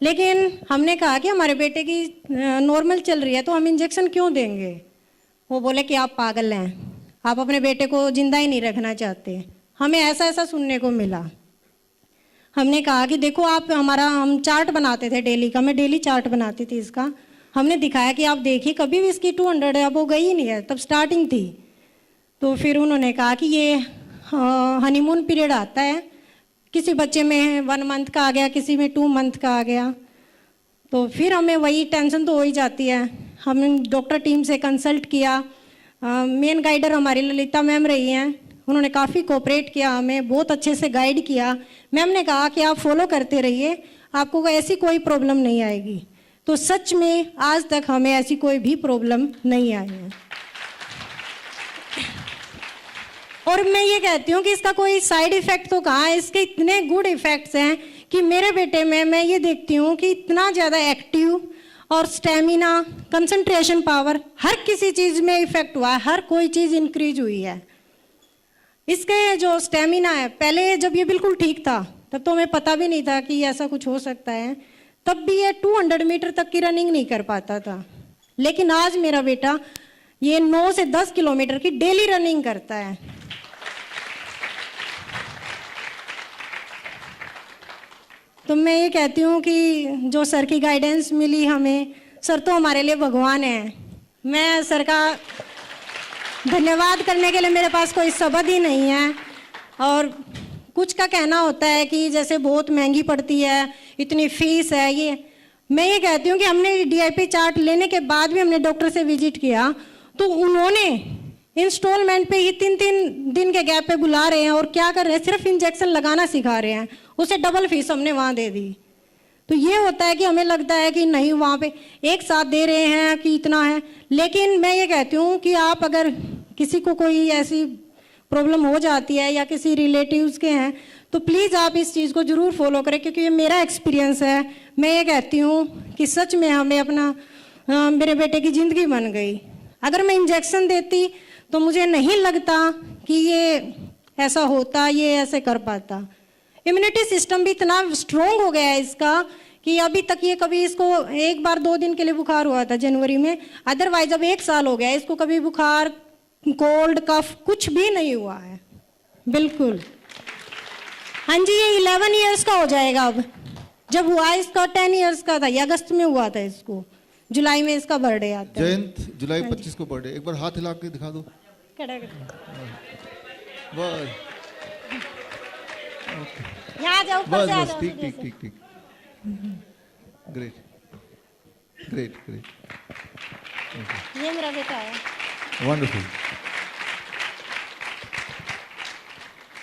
लेकिन हमने कहा कि हमारे बेटे की नॉर्मल चल रही है तो हम इंजेक्शन क्यों देंगे। वो बोले कि आप पागल हैं, आप अपने बेटे को जिंदा ही नहीं रखना चाहते। हमें ऐसा सुनने को मिला। हमने कहा कि देखो आप हम चार्ट बनाते थे डेली का, मैं डेली चार्ट बनाती थी इसका। हमने दिखाया कि आप देखिए कभी भी इसकी 200 है, अब वो गई ही नहीं है, तब स्टार्टिंग थी। तो फिर उन्होंने कहा कि ये हनीमून पीरियड आता है, किसी बच्चे में 1 मंथ का आ गया, किसी में 2 मंथ का आ गया। तो फिर हमें वही टेंशन तो हो ही जाती है। हम डॉक्टर टीम से कंसल्ट किया। मेन गाइडर हमारी ललिता मैम रही हैं, उन्होंने काफ़ी कोऑपरेट किया, हमें बहुत अच्छे से गाइड किया। मैम ने कहा कि आप फॉलो करते रहिए, आपको ऐसी कोई प्रॉब्लम नहीं आएगी। तो सच में आज तक हमें ऐसी कोई भी प्रॉब्लम नहीं आई है। और मैं ये कहती हूँ कि इसका कोई साइड इफ़ेक्ट तो कहाँ है, इसके इतने गुड इफ़ेक्ट्स हैं कि मेरे बेटे में मैं ये देखती हूँ कि इतना ज़्यादा एक्टिव और स्टेमिना, कंसंट्रेशन पावर, हर किसी चीज़ में इफ़ेक्ट हुआ है, हर कोई चीज़ इंक्रीज हुई है। इसके जो स्टेमिना है, पहले जब ये बिल्कुल ठीक था तब तो हमें पता भी नहीं था कि ऐसा कुछ हो सकता है, तब भी ये 200 मीटर तक की रनिंग नहीं कर पाता था। लेकिन आज मेरा बेटा ये 9 से 10 किलोमीटर की डेली रनिंग करता है। तो मैं ये कहती हूँ कि जो सर की गाइडेंस मिली हमें, सर तो हमारे लिए भगवान है। मैं सर का धन्यवाद करने के लिए मेरे पास कोई शब्द ही नहीं है। और कुछ का कहना होता है कि जैसे बहुत महंगी पड़ती है, इतनी फीस है, ये मैं ये कहती हूँ कि हमने DIP चार्ट लेने के बाद भी हमने डॉक्टर से विजिट किया तो उन्होंने इंस्टॉलमेंट पे ही 3-3 दिन के गैप पे बुला रहे हैं और क्या कर रहे हैं, सिर्फ इंजेक्शन लगाना सिखा रहे हैं, उसे डबल फीस हमने वहाँ दे दी। तो ये होता है कि हमें लगता है कि नहीं, वहाँ पे एक साथ दे रहे हैं कि इतना है। लेकिन मैं ये कहती हूँ कि आप अगर किसी को कोई ऐसी प्रॉब्लम हो जाती है या किसी रिलेटिव्स के हैं तो प्लीज़ आप इस चीज़ को ज़रूर फॉलो करें, क्योंकि ये मेरा एक्सपीरियंस है। मैं ये कहती हूँ कि सच में हमें अपना मेरे बेटे की ज़िंदगी बन गई। अगर मैं इंजेक्शन देती तो मुझे नहीं लगता कि ये ऐसा होता, ये ऐसे कर पाता। इम्यूनिटी सिस्टम भी इतना स्ट्रोंग हो गया है इसका कि अभी तक ये कभी इसको 1 बार 2 दिन के लिए बुखार हुआ था जनवरी में, अदरवाइज अब 1 साल हो गया है इसको कभी बुखार, कोल्ड, कफ कुछ भी नहीं हुआ है, बिल्कुल। हाँ जी, ये 11 इयर्स का हो जाएगा अब। जब हुआ इसका 10 इयर्स का था, ये अगस्त में हुआ था इसको, जुलाई में इसका बर्थडे आता है। जयंत जुलाई 25 को बर्थडे, एक बार हाथ हिला के दिखा दो। बस यहाँ जाओ, ऊपर बस से आ बस, जाओ, ठीक सीधे ठीक से। ठीक ठीक, ग्रेट ग्रेट ग्रेट, ये मेरा बेटा है। वंडरफुल,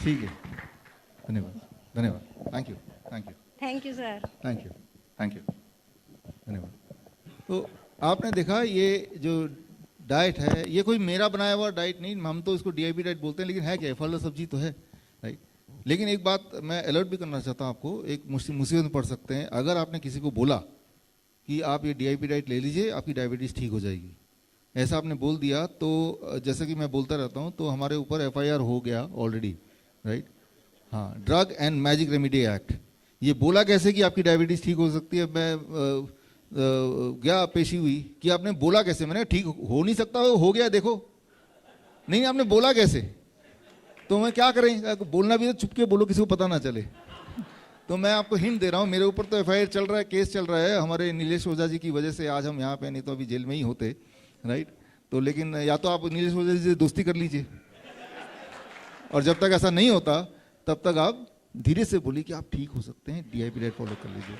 ठीक है, धन्यवाद धन्यवाद, thank you thank you thank you sir. Thank you thank you, धन्यवाद। तो आपने देखा ये जो डाइट है, ये कोई मेरा बनाया हुआ डाइट नहीं, हम तो इसको DIP डाइट बोलते हैं, लेकिन है क्या, फल और सब्जी तो है, राइट। लेकिन एक बात मैं अलर्ट भी करना चाहता हूँ आपको, एक मुसीबत में पड़ सकते हैं अगर आपने किसी को बोला कि आप ये DIP डाइट ले लीजिए, आपकी डायबिटीज़ ठीक हो जाएगी, ऐसा आपने बोल दिया तो जैसे कि मैं बोलता रहता हूँ, तो हमारे ऊपर FIR हो गया ऑलरेडी, राइट। हाँ, drug and magic remedy act, ये बोला कैसे कि आपकी डायबिटीज़ ठीक हो सकती है। मैं गया, पेशी हुई कि आपने बोला कैसे, मैंने ठीक हो नहीं सकता, हो गया देखो, नहीं आपने बोला कैसे, तो मैं क्या करें, बोलना भी तो चुप के बोलो, किसी को पता ना चले। तो मैं आपको हिंट दे रहा हूँ, मेरे ऊपर तो FIR चल रहा है, केस चल रहा है, हमारे नीलेश ओझा जी की वजह से आज हम यहाँ पे, नहीं तो अभी जेल में ही होते, राइट। तो लेकिन या तो आप नीलेश ओझा जी से दोस्ती कर लीजिए, और जब तक ऐसा नहीं होता तब तक आप धीरे से बोलिए कि आप ठीक हो सकते हैं, DIP डाइट फॉलो कर लीजिए।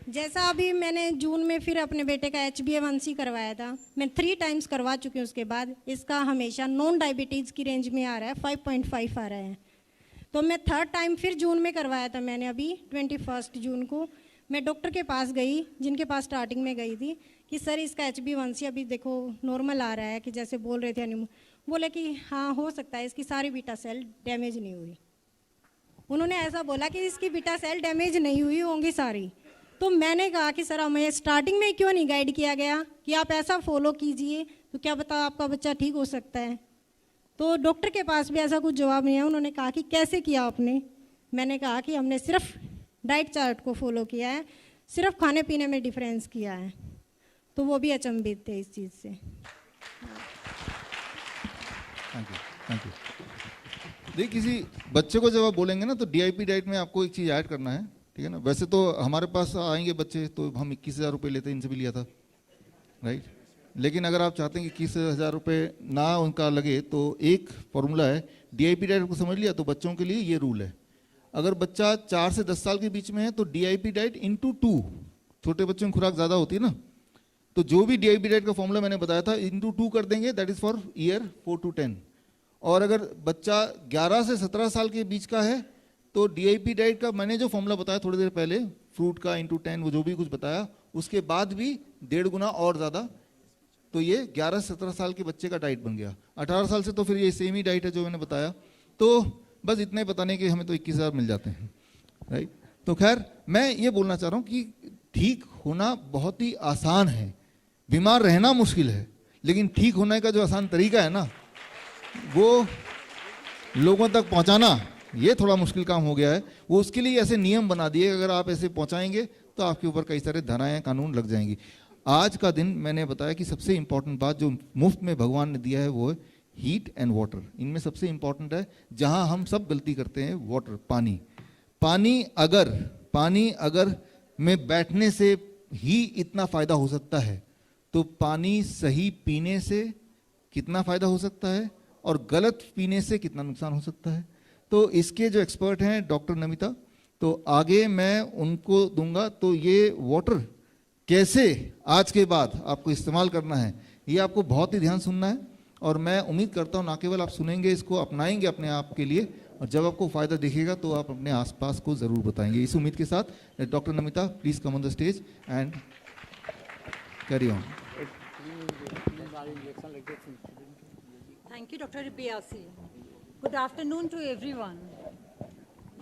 जैसा अभी मैंने जून में फिर अपने बेटे का HbA1c करवाया था, मैं 3 टाइम्स करवा चुकी हूँ, उसके बाद इसका हमेशा नॉन डायबिटीज़ की रेंज में आ रहा है, 5.5 आ रहा है। तो मैं 3rd टाइम फिर जून में करवाया था मैंने, अभी 21 जून को मैं डॉक्टर के पास गई, जिनके पास स्टार्टिंग में गई थी, कि सर इसका HbA1c अभी देखो नॉर्मल आ रहा है, कि जैसे बोल रहे थे, बोले कि हाँ हो सकता है, इसकी सारी बीटा सेल डैमेज नहीं हुई। उन्होंने ऐसा बोला कि इसकी बीटा सेल डैमेज नहीं हुई होंगी सारी। तो मैंने कहा कि सर हमें स्टार्टिंग में क्यों नहीं गाइड किया गया कि आप ऐसा फॉलो कीजिए, तो क्या पता आपका बच्चा ठीक हो सकता है। तो डॉक्टर के पास भी ऐसा कुछ जवाब नहीं है। उन्होंने कहा कि कैसे किया आपने, मैंने कहा कि हमने सिर्फ डाइट चार्ट को फॉलो किया है, सिर्फ खाने पीने में डिफरेंस किया है। तो वो भी अचंभित थे इस चीज़ से। Thank you thank you. देखिए, किसी बच्चे को जब आप बोलेंगे ना, तो DIP डाइट में आपको एक चीज़ ऐड करना है, ठीक है ना। वैसे तो हमारे पास आएंगे बच्चे तो हम 21,000 रुपये लेते हैं, इनसे भी लिया था, राइट। लेकिन अगर आप चाहते हैं कि 21,000 रुपये ना उनका लगे, तो एक फॉर्मूला है, DIP डाइट को समझ लिया, तो बच्चों के लिए ये रूल है, अगर बच्चा 4 से 10 साल के बीच में है तो DIP डाइट × 2, छोटे बच्चों की खुराक ज़्यादा होती है ना, तो जो भी डीआईपी डाइट का फॉर्मूला मैंने बताया था इंटू 2 कर देंगे, that is for year 4 to 10। और अगर बच्चा 11 से 17 साल के बीच का है तो डीआईपी डाइट का मैंने जो फॉर्मूला बताया थोड़ी देर पहले, फ्रूट का इंटू 10, वो जो भी कुछ बताया, उसके बाद भी 1.5 गुना और ज़्यादा, तो ये 11 से 17 साल के बच्चे का डाइट बन गया। 18 साल से तो फिर ये सेम ही डाइट है जो मैंने बताया। तो बस इतने बताने के हमें तो 21,000 मिल जाते हैं, राइट। तो खैर मैं ये बोलना चाह रहा हूँ कि ठीक होना बहुत ही आसान है, बीमार रहना मुश्किल है, लेकिन ठीक होने का जो आसान तरीका है ना, वो लोगों तक पहुंचाना ये थोड़ा मुश्किल काम हो गया है। वो उसके लिए ऐसे नियम बना दिए, अगर आप ऐसे पहुंचाएंगे तो आपके ऊपर कई सारे धाराएं कानून लग जाएंगी। आज का दिन मैंने बताया कि सबसे इंपॉर्टेंट बात जो मुफ्त में भगवान ने दिया है वो है हीट एंड वाटर। इनमें सबसे इंपॉर्टेंट है, जहां हम सब गलती करते हैं, वाटर, पानी। पानी अगर में बैठने से ही इतना फायदा हो सकता है, तो पानी सही पीने से कितना फायदा हो सकता है और गलत पीने से कितना नुकसान हो सकता है। तो इसके जो एक्सपर्ट हैं डॉक्टर नमिता, तो आगे मैं उनको दूंगा। तो ये वाटर कैसे आज के बाद आपको इस्तेमाल करना है, ये आपको बहुत ही ध्यान सुनना है। और मैं उम्मीद करता हूँ ना केवल आप सुनेंगे, इसको अपनाएंगे अपने आप के लिए, और जब आपको फ़ायदा दिखेगा तो आप अपने आसपास को ज़रूर बताएंगे। इस उम्मीद के साथ doctor Namita, please come on the stage and carry on. Thank you doctor Biyasi. Good afternoon to everyone.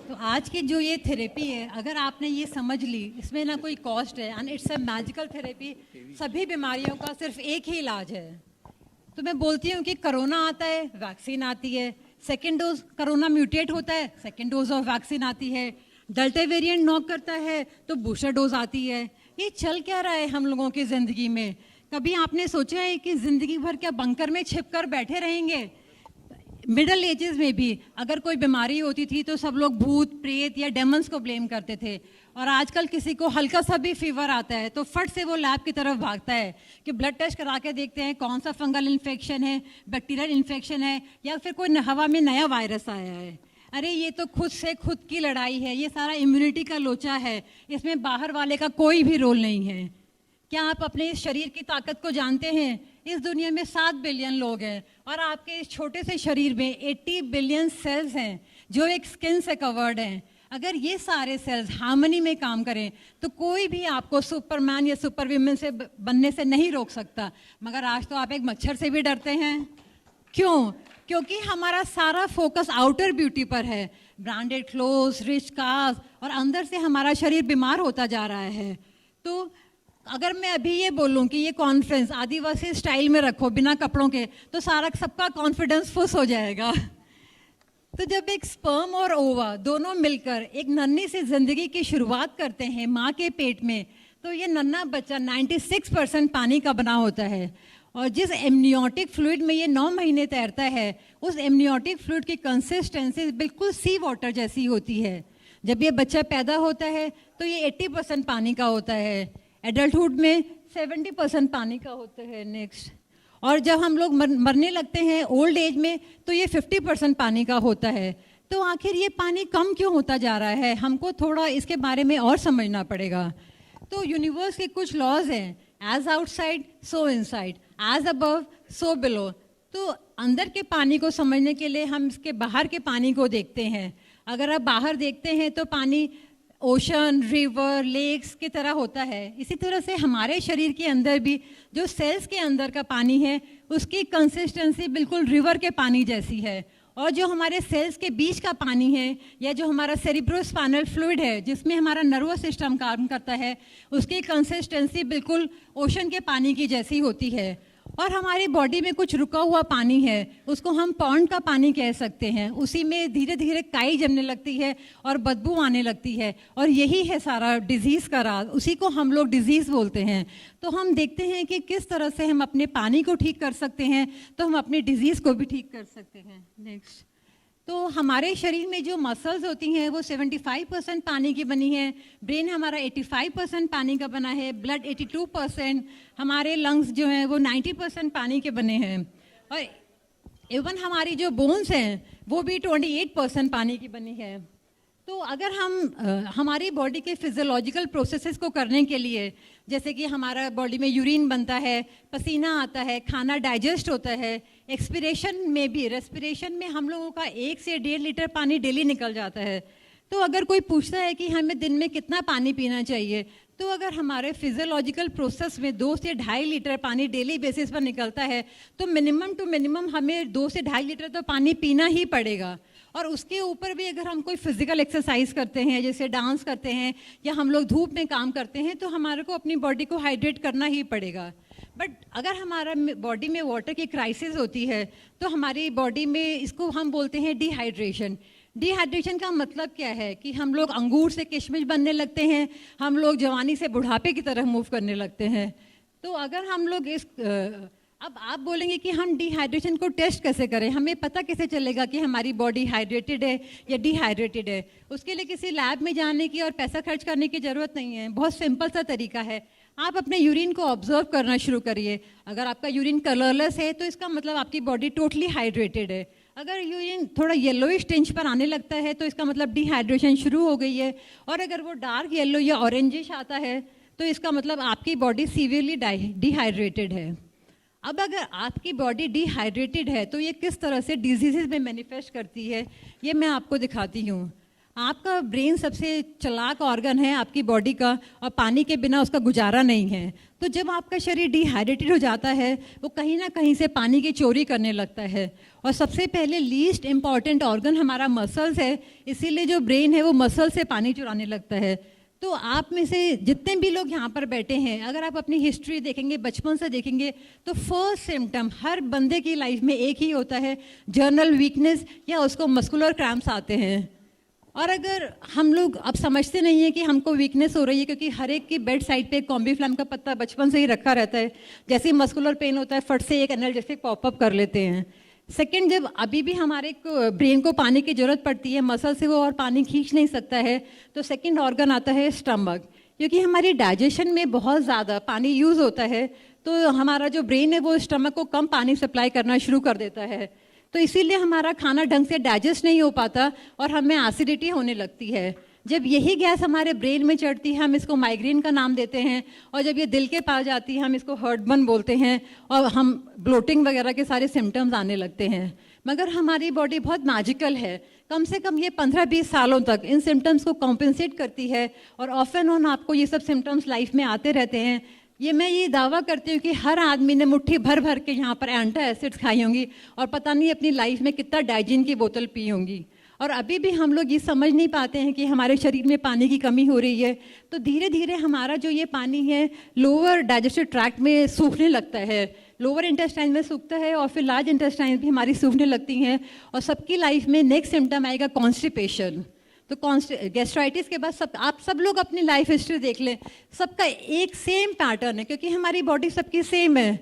तो आज की जो ये थेरेपी है, अगर आपने ये समझ ली, इसमें ना कोई कॉस्ट है and it's a magical therapy. सभी बीमारियों का सिर्फ एक ही इलाज है। तो मैं बोलती हूँ कि कोरोना आता है, वैक्सीन आती है, सेकेंड डोज कोरोना म्यूटेट होता है, सेकेंड डोज ऑफ वैक्सीन आती है, डेल्टा वेरिएंट नॉक करता है तो बूस्टर डोज आती है। ये चल क्या रहा है हम लोगों की ज़िंदगी में? कभी आपने सोचा है कि ज़िंदगी भर क्या बंकर में छिप कर बैठे रहेंगे? मिडल एजेस में भी अगर कोई बीमारी होती थी तो सब लोग भूत प्रेत या डेमन्स को ब्लेम करते थे, और आजकल किसी को हल्का सा भी फीवर आता है तो फट से वो लैब की तरफ भागता है कि ब्लड टेस्ट करा के देखते हैं कौन सा फंगल इन्फेक्शन है, बैक्टीरियल इन्फेक्शन है, या फिर कोई हवा में नया वायरस आया है। अरे ये तो खुद से खुद की लड़ाई है, ये सारा इम्यूनिटी का लोचा है, इसमें बाहर वाले का कोई भी रोल नहीं है। क्या आप अपने इस शरीर की ताकत को जानते हैं? इस दुनिया में 7 बिलियन लोग हैं और आपके इस छोटे से शरीर में 80 बिलियन सेल्स हैं जो एक स्किन से कवर्ड हैं। अगर ये सारे सेल्स हार्मनी में काम करें तो कोई भी आपको सुपरमैन या सुपर वीमेन से बनने से नहीं रोक सकता। मगर आज तो आप एक मच्छर से भी डरते हैं। क्यों? क्योंकि हमारा सारा फोकस आउटर ब्यूटी पर है, ब्रांडेड क्लोथ्स, रिच कार्स, और अंदर से हमारा शरीर बीमार होता जा रहा है। तो अगर मैं अभी ये बोलूं कि ये कॉन्फ्रेंस आदिवासी स्टाइल में रखो बिना कपड़ों के, तो सारा सबका कॉन्फिडेंस फुस हो जाएगा। तो जब एक स्पर्म और ओवा दोनों मिलकर एक नन्ही सी जिंदगी की शुरुआत करते हैं माँ के पेट में, तो ये नन्हा बच्चा 96% पानी का बना होता है। और जिस एमनियोटिक फ्लूइड में ये 9 महीने तैरता है, उस एमनियोटिक फ्लूइड की कंसिस्टेंसी बिल्कुल सी वाटर जैसी होती है। जब ये बच्चा पैदा होता है तो ये 80% पानी का होता है, एडल्टहुड में 70% पानी का होता है नेक्स्ट, और जब हम लोग मरने लगते हैं ओल्ड एज में तो ये 50% पानी का होता है। तो आखिर ये पानी कम क्यों होता जा रहा है? हमको थोड़ा इसके बारे में और समझना पड़ेगा। तो यूनिवर्स के कुछ लॉज हैं, as outside so inside, as above so below. तो अंदर के पानी को समझने के लिए हम इसके बाहर के पानी को देखते हैं। अगर आप बाहर देखते हैं तो पानी ओशन, रिवर, लेक्स की तरह होता है। इसी तरह से हमारे शरीर के अंदर भी जो सेल्स के अंदर का पानी है उसकी कंसिस्टेंसी बिल्कुल रिवर के पानी जैसी है, और जो हमारे सेल्स के बीच का पानी है या जो हमारा सेरिब्रोस्पाइनल फ्लूइड है जिसमें हमारा नर्वस सिस्टम काम करता है, उसकी कंसिस्टेंसी बिल्कुल ओशन के पानी की जैसी होती है। और हमारी बॉडी में कुछ रुका हुआ पानी है, उसको हम पॉन्ड का पानी कह सकते हैं। उसी में धीरे धीरे काई जमने लगती है और बदबू आने लगती है, और यही है सारा डिजीज़ का राज, उसी को हम लोग डिजीज़ बोलते हैं। तो हम देखते हैं कि किस तरह से हम अपने पानी को ठीक कर सकते हैं, तो हम अपनी डिजीज़ को भी ठीक कर सकते हैं। नेक्स्ट, तो हमारे शरीर में जो मसल्स होती हैं वो 75% पानी की बनी है, ब्रेन हमारा 85% पानी का बना है, ब्लड 82%, हमारे लंग्स जो हैं वो 90% पानी के बने हैं, और इवन हमारी जो बोन्स हैं वो भी 28% पानी की बनी है। तो अगर हम हमारी बॉडी के फिजियोलॉजिकल प्रोसेसेस को करने के लिए, जैसे कि हमारा बॉडी में यूरिन बनता है, पसीना आता है, खाना डाइजेस्ट होता है, एक्सपिरेशन में भी, रेस्पिरेशन में हम लोगों का 1 से 1.5 लीटर पानी डेली निकल जाता है। तो अगर कोई पूछता है कि हमें दिन में कितना पानी पीना चाहिए, तो अगर हमारे फिजियोलॉजिकल प्रोसेस में 2 से 2.5 लीटर पानी डेली बेसिस पर निकलता है, तो मिनिमम टू मिनिमम हमें 2 से 2.5 लीटर तो पानी पीना ही पड़ेगा। और उसके ऊपर भी अगर हम कोई फिजिकल एक्सरसाइज करते हैं, जैसे डांस करते हैं या हम लोग धूप में काम करते हैं, तो हमारे को अपनी बॉडी को हाइड्रेट करना ही पड़ेगा। बट अगर हमारा बॉडी में वाटर की क्राइसिस होती है, तो हमारी बॉडी में इसको हम बोलते हैं डिहाइड्रेशन। डिहाइड्रेशन का मतलब क्या है कि हम लोग अंगूर से किशमिश बनने लगते हैं, हम लोग जवानी से बुढ़ापे की तरफ मूव करने लगते हैं। तो अगर हम लोग अब आप बोलेंगे कि हम डिहाइड्रेशन को टेस्ट कैसे करें, हमें पता कैसे चलेगा कि हमारी बॉडी हाइड्रेटेड है या डिहाइड्रेटेड है? उसके लिए किसी लैब में जाने की और पैसा खर्च करने की ज़रूरत नहीं है। बहुत सिंपल सा तरीका है, आप अपने यूरिन को ऑब्जर्व करना शुरू करिए। अगर आपका यूरिन कलरलेस है तो इसका मतलब आपकी बॉडी टोटली हाइड्रेटेड है। अगर यूरिन थोड़ा येलोइश टिंच पर आने लगता है तो इसका मतलब डिहाइड्रेशन शुरू हो गई है। और अगर वो डार्क येलो या ऑरेंजिश आता है तो इसका मतलब आपकी बॉडी सीवियरली डिहाइड्रेटेड है। अब अगर आपकी बॉडी डिहाइड्रेटेड है तो ये किस तरह से डिजीज़ में मैनिफेस्ट करती है, ये मैं आपको दिखाती हूँ। आपका ब्रेन सबसे चालाक ऑर्गन है आपकी बॉडी का, और पानी के बिना उसका गुजारा नहीं है। तो जब आपका शरीर डिहाइड्रेटेड हो जाता है, वो कहीं ना कहीं से पानी की चोरी करने लगता है। और सबसे पहले लीस्ट इम्पॉर्टेंट ऑर्गन हमारा मसल्स है, इसीलिए जो ब्रेन है वो मसल से पानी चुराने लगता है। तो आप में से जितने भी लोग यहाँ पर बैठे हैं, अगर आप अपनी हिस्ट्री देखेंगे, बचपन से देखेंगे, तो फर्स्ट सिम्टम हर बंदे की लाइफ में एक ही होता है, जर्नल वीकनेस या उसको मस्कुलर क्रैम्प्स आते हैं। और अगर हम लोग अब समझते नहीं है कि हमको वीकनेस हो रही है, क्योंकि हर एक की बेड साइड पे कॉम्बीफ्लैम का पत्ता बचपन से ही रखा रहता है, जैसे ही मस्कुलर पेन होता है फट से एक एनाल्जेसिक पॉपअप कर लेते हैं। सेकेंड, जब अभी भी हमारे ब्रेन को पानी की ज़रूरत पड़ती है, मसल से वो और पानी खींच नहीं सकता है, तो सेकेंड ऑर्गन आता है स्टमक। क्योंकि हमारी डाइजेशन में बहुत ज़्यादा पानी यूज़ होता है, तो हमारा जो ब्रेन है वो स्टमक को कम पानी सप्लाई करना शुरू कर देता है। तो इसीलिए हमारा खाना ढंग से डाइजेस्ट नहीं हो पाता और हमें एसिडिटी होने लगती है। जब यही गैस हमारे ब्रेन में चढ़ती है, हम इसको माइग्रेन का नाम देते हैं। और जब ये दिल के पास जाती है, हम इसको हार्टबर्न बोलते हैं, और हम ब्लोटिंग वगैरह के सारे सिम्टम्स आने लगते हैं। मगर हमारी बॉडी बहुत मैजिकल है, कम से कम ये 15-20 सालों तक इन सिम्टम्स को कॉम्पेंसेट करती है, और ऑफ एंड ऑन आपको ये सब सिम्टम्स लाइफ में आते रहते हैं। मैं ये दावा करती हूँ कि हर आदमी ने मुट्ठी भर भर के यहाँ पर एंटा एसिड्स खाई होंगी, और पता नहीं अपनी लाइफ में कितना डाइजिन की बोतल पी होंगी। और अभी भी हम लोग ये समझ नहीं पाते हैं कि हमारे शरीर में पानी की कमी हो रही है। तो धीरे धीरे हमारा जो ये पानी है लोअर डाइजेस्टिव ट्रैक्ट में सूखने लगता है, लोअर इंटेस्टाइन में सूखता है, और फिर लार्ज इंटेस्टाइन भी हमारी सूखने लगती हैं। और सबकी लाइफ में नेक्स्ट सिम्टम आएगा कॉन्स्टिपेशन। तो गैस्ट्राइटिस के बाद आप सब लोग अपनी लाइफ हिस्ट्री देख लें, सबका एक सेम पैटर्न है, क्योंकि हमारी बॉडी सबकी सेम है।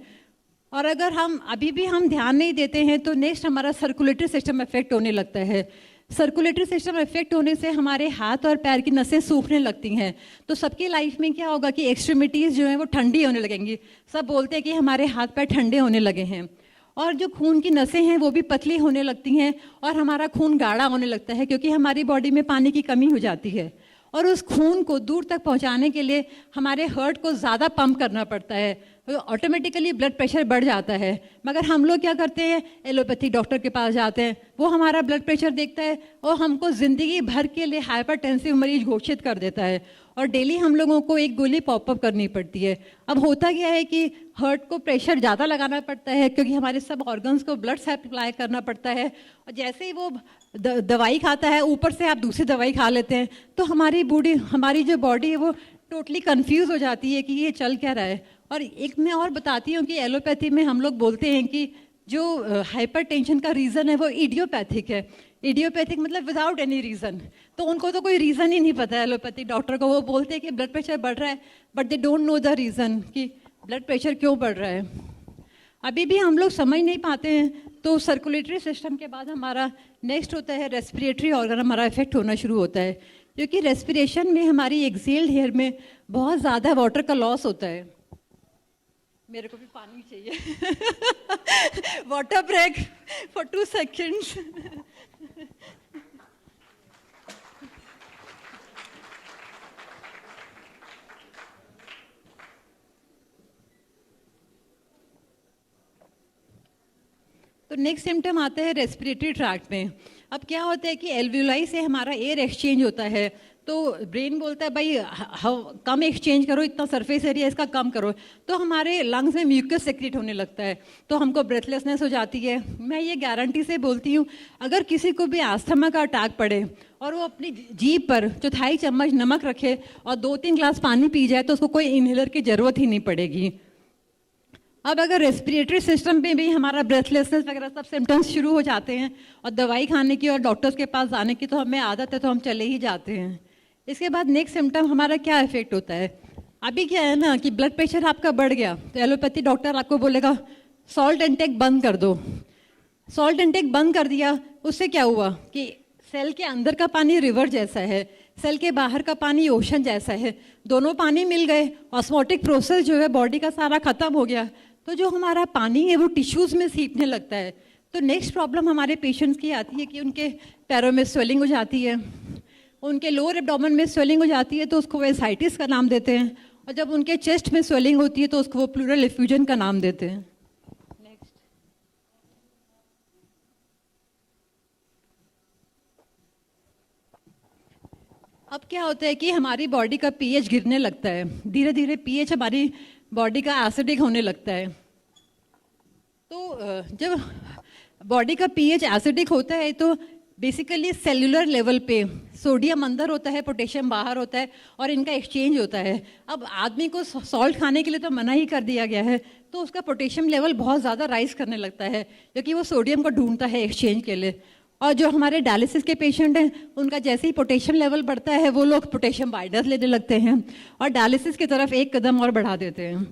और अगर हम अभी भी हम ध्यान नहीं देते हैं तो नेक्स्ट हमारा सर्कुलेटरी सिस्टम इफेक्ट होने लगता है। सर्कुलेटरी सिस्टम इफेक्ट होने से हमारे हाथ और पैर की नसें सूखने लगती हैं। तो सबकी लाइफ में क्या होगा कि एक्सट्रीमिटीज़ जो हैं वो ठंडी होने लगेंगी। सब बोलते हैं कि हमारे हाथ पैर ठंडे होने लगे हैं। और जो खून की नसें हैं वो भी पतली होने लगती हैं, और हमारा खून गाढ़ा होने लगता है, क्योंकि हमारी बॉडी में पानी की कमी हो जाती है। और उस खून को दूर तक पहुंचाने के लिए हमारे हार्ट को ज़्यादा पंप करना पड़ता है, तो ऑटोमेटिकली ब्लड प्रेशर बढ़ जाता है। मगर हम लोग क्या करते हैं, एलोपैथिक डॉक्टर के पास जाते हैं, वो हमारा ब्लड प्रेशर देखता है और हमको ज़िंदगी भर के लिए हाइपरटेंसिव मरीज घोषित कर देता है, और डेली हम लोगों को एक गोली पॉपअप करनी पड़ती है। अब होता क्या है कि हार्ट को प्रेशर ज़्यादा लगाना पड़ता है, क्योंकि हमारे सब ऑर्गन्स को ब्लड सप्लाई करना पड़ता है। और जैसे ही वो दवाई खाता है, ऊपर से आप दूसरी दवाई खा लेते हैं, तो हमारी जो बॉडी है वो टोटली कंफ्यूज हो जाती है कि ये चल क्या रहा है। और एक मैं और बताती हूँ कि एलोपैथी में हम लोग बोलते हैं कि जो हाइपरटेंशन का रीज़न है वो इडियोपैथिक है। इडियोपैथिक मतलब विदाउट एनी रीज़न। तो उनको तो कोई रीज़न ही नहीं पता है एलोपैथिक डॉक्टर को। वो बोलते हैं कि ब्लड प्रेशर बढ़ रहा है, but they don't know the reason कि ब्लड प्रेशर क्यों बढ़ रहा है। अभी भी हम लोग समझ नहीं पाते हैं। तो सर्कुलेटरी सिस्टम के बाद हमारा नेक्स्ट होता है रेस्पिरेटरी ऑर्गन, हमारा इफेक्ट होना शुरू होता है, क्योंकि रेस्पिरेशन में हमारी एक्सेल्ड एयर में बहुत ज़्यादा वाटर का लॉस होता है। मेरे को भी पानी चाहिए। Water break for 2 seconds। तो नेक्स्ट सिम्टम आता है रेस्पिरेटरी ट्रैक्ट में। अब क्या होता है कि एल्वियोलाई से हमारा एयर एक्सचेंज होता है, तो ब्रेन बोलता है भाई कम एक्सचेंज करो, इतना सरफेस एरिया इसका कम करो, तो हमारे लंग्स में म्यूकस सेक्रेट होने लगता है, तो हमको ब्रेथलेसनेस हो जाती है। मैं ये गारंटी से बोलती हूँ, अगर किसी को भी अस्थमा का अटैक पड़े और वो अपनी जीभ पर 1/4 चम्मच नमक रखे और 2-3 ग्लास पानी पी जाए तो उसको कोई इनहेलर की ज़रूरत ही नहीं पड़ेगी। अब अगर रेस्पिरेटरी सिस्टम में भी हमारा ब्रेथलेसनेस वगैरह सब सिम्टम्स शुरू हो जाते हैं और दवाई खाने की और डॉक्टर्स के पास जाने की तो हमें आदत है, तो हम चले ही जाते हैं। इसके बाद नेक्स्ट सिम्टम हमारा क्या इफेक्ट होता है, अभी क्या है ना कि ब्लड प्रेशर आपका बढ़ गया तो एलोपैथी डॉक्टर आपको बोलेगा सॉल्ट इंटेक बंद कर दो। सॉल्ट इंटेक बंद कर दिया, उससे क्या हुआ कि सेल के अंदर का पानी रिवर जैसा है, सेल के बाहर का पानी ओशन जैसा है, दोनों पानी मिल गए, ऑस्मोटिक प्रोसेस जो है बॉडी का सारा खत्म हो गया, तो जो हमारा पानी है वो टिश्यूज़ में सीपने लगता है। तो नेक्स्ट प्रॉब्लम हमारे पेशेंट्स की आती है कि उनके पैरों में स्वेलिंग हो जाती है, उनके लोअर एब्डोमेन में स्वेलिंग हो जाती है तो उसको एसाइटिस का नाम देते हैं, और जब उनके चेस्ट में स्वेलिंग होती है तो उसको वो प्लूरल एफ्यूजन का नाम देते हैं। नेक्स्ट, अब क्या होता है कि हमारी बॉडी का पीएच गिरने लगता है, धीरे धीरे पीएच हमारी बॉडी का एसिडिक होने लगता है। तो जब बॉडी का पीएच एसिडिक होता है तो बेसिकली सेल्यूलर लेवल पे सोडियम अंदर होता है, पोटेशियम बाहर होता है और इनका एक्सचेंज होता है। अब आदमी को सॉल्ट खाने के लिए तो मना ही कर दिया गया है, तो उसका पोटेशियम लेवल बहुत ज़्यादा राइज करने लगता है क्योंकि वो सोडियम को ढूंढता है एक्सचेंज के लिए। और जो हमारे डायलिसिस के पेशेंट हैं उनका जैसे ही पोटेशियम लेवल बढ़ता है वो लोग पोटेशियम बाइडर लेने लगते हैं और डायलिसिस की तरफ एक कदम और बढ़ा देते हैं।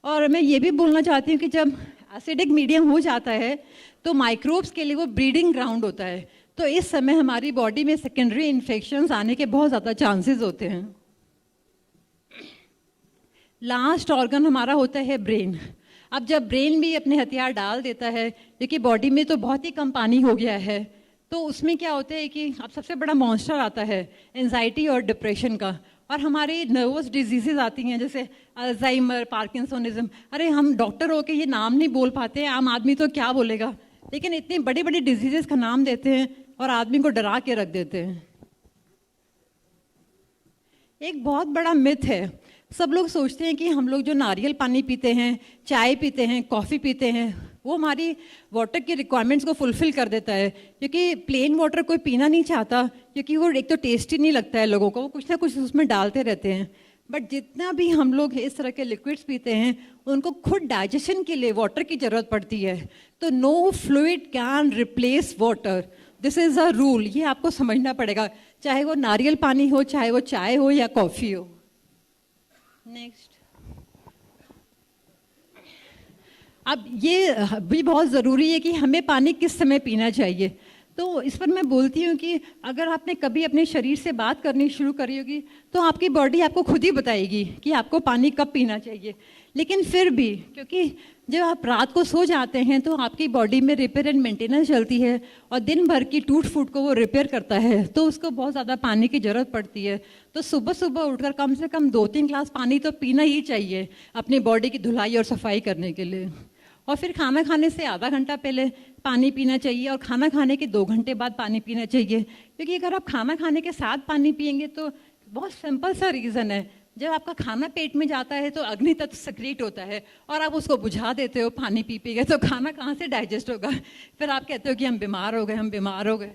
और मैं ये भी बोलना चाहती हूँ कि जब एसिडिक मीडियम हो जाता है तो माइक्रोब्स के लिए वो ब्रीडिंग ग्राउंड होता है, तो इस समय हमारी बॉडी में सेकेंडरी इन्फेक्शंस आने के बहुत ज़्यादा चांसेस होते हैं। लास्ट ऑर्गन हमारा होता है ब्रेन। अब जब ब्रेन भी अपने हथियार डाल देता है, क्योंकि बॉडी में तो बहुत ही कम पानी हो गया है, तो उसमें क्या होता है कि अब सबसे बड़ा मॉन्स्टर आता है एंजाइटी और डिप्रेशन का, और हमारी नर्वस डिजीजेज आती हैं जैसे अल्जाइमर, पार्किंसोनिज्म। अरे हम डॉक्टर होके ये नाम नहीं बोल पाते हैं, आम आदमी तो क्या बोलेगा, लेकिन इतनी बड़ी बड़ी डिजीजेस का नाम देते हैं और आदमी को डरा के रख देते हैं। एक बहुत बड़ा मिथ है, सब लोग सोचते हैं कि हम लोग जो नारियल पानी पीते हैं, चाय पीते हैं, कॉफ़ी पीते हैं, वो हमारी वाटर की रिक्वायरमेंट्स को फुलफिल कर देता है, क्योंकि प्लेन वाटर कोई पीना नहीं चाहता क्योंकि वो एक तो टेस्टी नहीं लगता है लोगों को, वो कुछ ना कुछ उसमें डालते रहते हैं। बट जितना भी हम लोग इस तरह के लिक्विड्स पीते हैं उनको खुद डाइजेशन के लिए वाटर की ज़रूरत पड़ती है, तो no fluid can replace water, this is a rule. ये आपको समझना पड़ेगा, चाहे वो नारियल पानी हो, चाहे वो चाय हो या कॉफ़ी हो। नेक्स्ट, अब ये भी बहुत ज़रूरी है कि हमें पानी किस समय पीना चाहिए। तो इस पर मैं बोलती हूँ कि अगर आपने कभी अपने शरीर से बात करनी शुरू करी होगी तो आपकी बॉडी आपको खुद ही बताएगी कि आपको पानी कब पीना चाहिए। लेकिन फिर भी, क्योंकि जब आप रात को सो जाते हैं तो आपकी बॉडी में रिपेयर एंड मेंटेनेंस चलती है और दिन भर की टूट फूट को वो रिपेयर करता है, तो उसको बहुत ज़्यादा पानी की ज़रूरत पड़ती है। तो सुबह सुबह उठकर कम से कम 2-3 ग्लास पानी तो पीना ही चाहिए अपनी बॉडी की धुलाई और सफाई करने के लिए। और फिर खाना खाने से आधा घंटा पहले पानी पीना चाहिए और खाना खाने के 2 घंटे बाद पानी पीना चाहिए, क्योंकि अगर आप खाना खाने के साथ पानी पिएंगे तो बहुत सिंपल सा रीज़न है, जब आपका खाना पेट में जाता है तो अग्नि तत्व सक्रिएट होता है और आप उसको बुझा देते हो पानी पी के, तो खाना कहाँ से डाइजेस्ट होगा। फिर आप कहते हो कि हम बीमार हो गए, हम बीमार हो गए।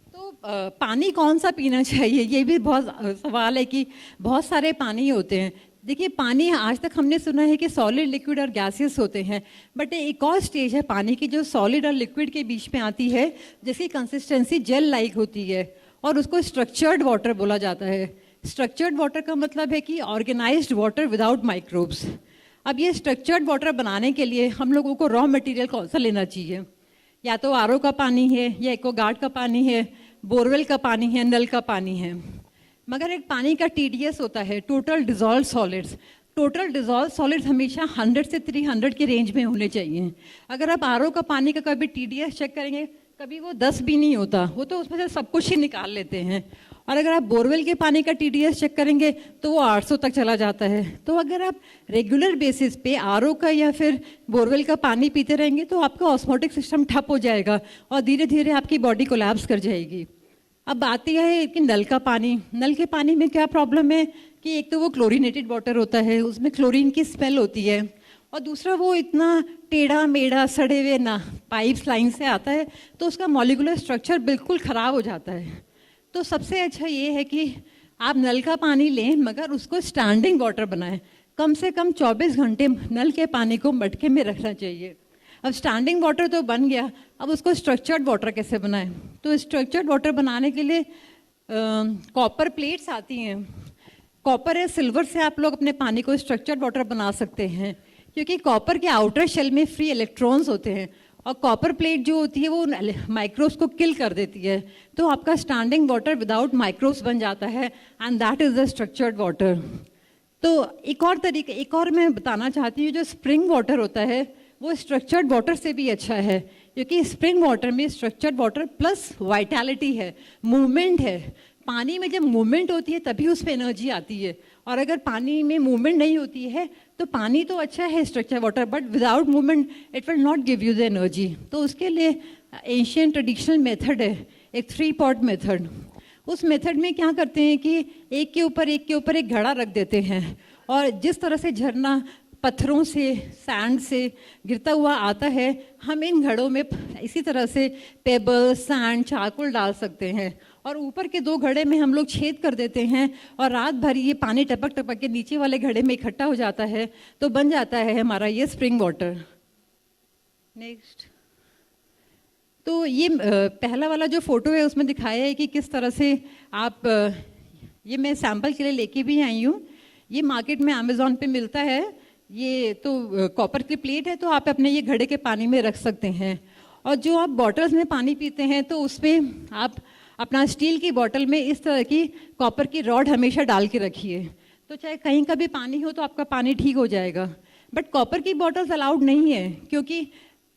तो पानी कौन सा पीना चाहिए, ये भी बहुत सवाल है कि बहुत सारे पानी होते हैं। देखिए, पानी आज तक हमने सुना है कि सॉलिड, लिक्विड और गैसियस होते हैं, बट एक और स्टेज है पानी की जो सॉलिड और लिक्विड के बीच में आती है, जिसकी कंसिस्टेंसी जेल लाइक होती है और उसको स्ट्रक्चर्ड वाटर बोला जाता है। स्ट्रक्चर्ड वाटर का मतलब है कि ऑर्गेनाइज्ड वाटर विदाउट माइक्रोब्स। अब ये स्ट्रक्चर्ड वाटर बनाने के लिए हम लोगों को रॉ मटेरियल कौन सा लेना चाहिए, या तो आरओ का पानी है, या एक्वागार्ड का पानी है, बोरवेल का पानी है, नल का पानी है। मगर एक पानी का TDS होता है, total dissolve solids. Total dissolve solids हमेशा 100 से 300 के रेंज में होने चाहिए। अगर आप आरओ का पानी का कभी TDS चेक करेंगे, कभी वो 10 भी नहीं होता, वो तो उसमें से सब कुछ ही निकाल लेते हैं। और अगर आप बोरवेल के पानी का TDS चेक करेंगे तो वो 800 तक चला जाता है। तो अगर आप रेगुलर बेसिस पे RO का या फिर बोरवेल का पानी पीते रहेंगे तो आपका ऑस्मोटिक सिस्टम ठप हो जाएगा और धीरे धीरे आपकी बॉडी कोलैप्स कर जाएगी। अब बात यह है कि नल के पानी में क्या प्रॉब्लम है कि एक तो वो क्लोरीनेटेड वाटर होता है, उसमें क्लोरीन की स्मेल होती है, और दूसरा वो इतना टेढ़ा मेढ़ा सड़े हुए ना पाइप्स लाइन से आता है तो उसका मॉलिक्यूलर स्ट्रक्चर बिल्कुल ख़राब हो जाता है। तो सबसे अच्छा ये है कि आप नल का पानी लें मगर उसको स्टैंडिंग वाटर बनाएं। कम से कम 24 घंटे नल के पानी को मटके में रखना चाहिए। अब स्टैंडिंग वाटर तो बन गया, अब उसको स्ट्रक्चर्ड वाटर कैसे बनाएं? तो स्ट्रक्चर्ड वाटर बनाने के लिए कॉपर प्लेट्स आती हैं। कॉपर या सिल्वर से आप लोग अपने पानी को स्ट्रक्चर्ड वाटर बना सकते हैं, क्योंकि कॉपर के आउटर शेल में फ्री इलेक्ट्रॉन्स होते हैं और कॉपर प्लेट जो होती है वो माइक्रोब्स को किल कर देती है। तो आपका स्टैंडिंग वाटर विदाउट माइक्रोब्स बन जाता है and that is the structured water. तो एक और मैं बताना चाहती हूँ, जो स्प्रिंग वाटर होता है वो स्ट्रक्चर्ड वाटर से भी अच्छा है, क्योंकि स्प्रिंग वाटर में स्ट्रक्चर्ड वाटर प्लस वाइटैलिटी है, मूवमेंट है। पानी में जब मूवमेंट होती है तभी उस पर एनर्जी आती है, और अगर पानी में मूवमेंट नहीं होती है तो पानी तो अच्छा है structured water, but without movement it will not give you the energy. तो उसके लिए एशियन ट्रेडिशनल मेथड है, एक 3 पॉट मेथड। उस मेथड में क्या करते हैं कि एक के ऊपर एक घड़ा रख देते हैं, और जिस तरह से झरना पत्थरों से सैंड से गिरता हुआ आता है, हम इन घड़ों में इसी तरह से पेबल सैंड चारकोल डाल सकते हैं, और ऊपर के 2 घड़े में हम लोग छेद कर देते हैं और रात भर ये पानी टपक टपक के नीचे वाले घड़े में इकट्ठा हो जाता है, तो बन जाता है हमारा ये स्प्रिंग वाटर। नेक्स्ट, तो ये पहला वाला जो फोटो है उसमें दिखाया है कि किस तरह से आप ये मैं सैंपल के लिए लेके भी आई हूँ। ये मार्केट में अमेज़ॉन पे मिलता है। ये तो कॉपर की प्लेट है, तो आप अपने ये घड़े के पानी में रख सकते हैं। और जो आप बॉटल्स में पानी पीते हैं तो उसमें आप अपना स्टील की बॉटल में इस तरह की कॉपर की रॉड हमेशा डाल के रखिए, तो चाहे कहीं का भी पानी हो तो आपका पानी ठीक हो जाएगा। बट कॉपर की बॉटल्स अलाउड नहीं है, क्योंकि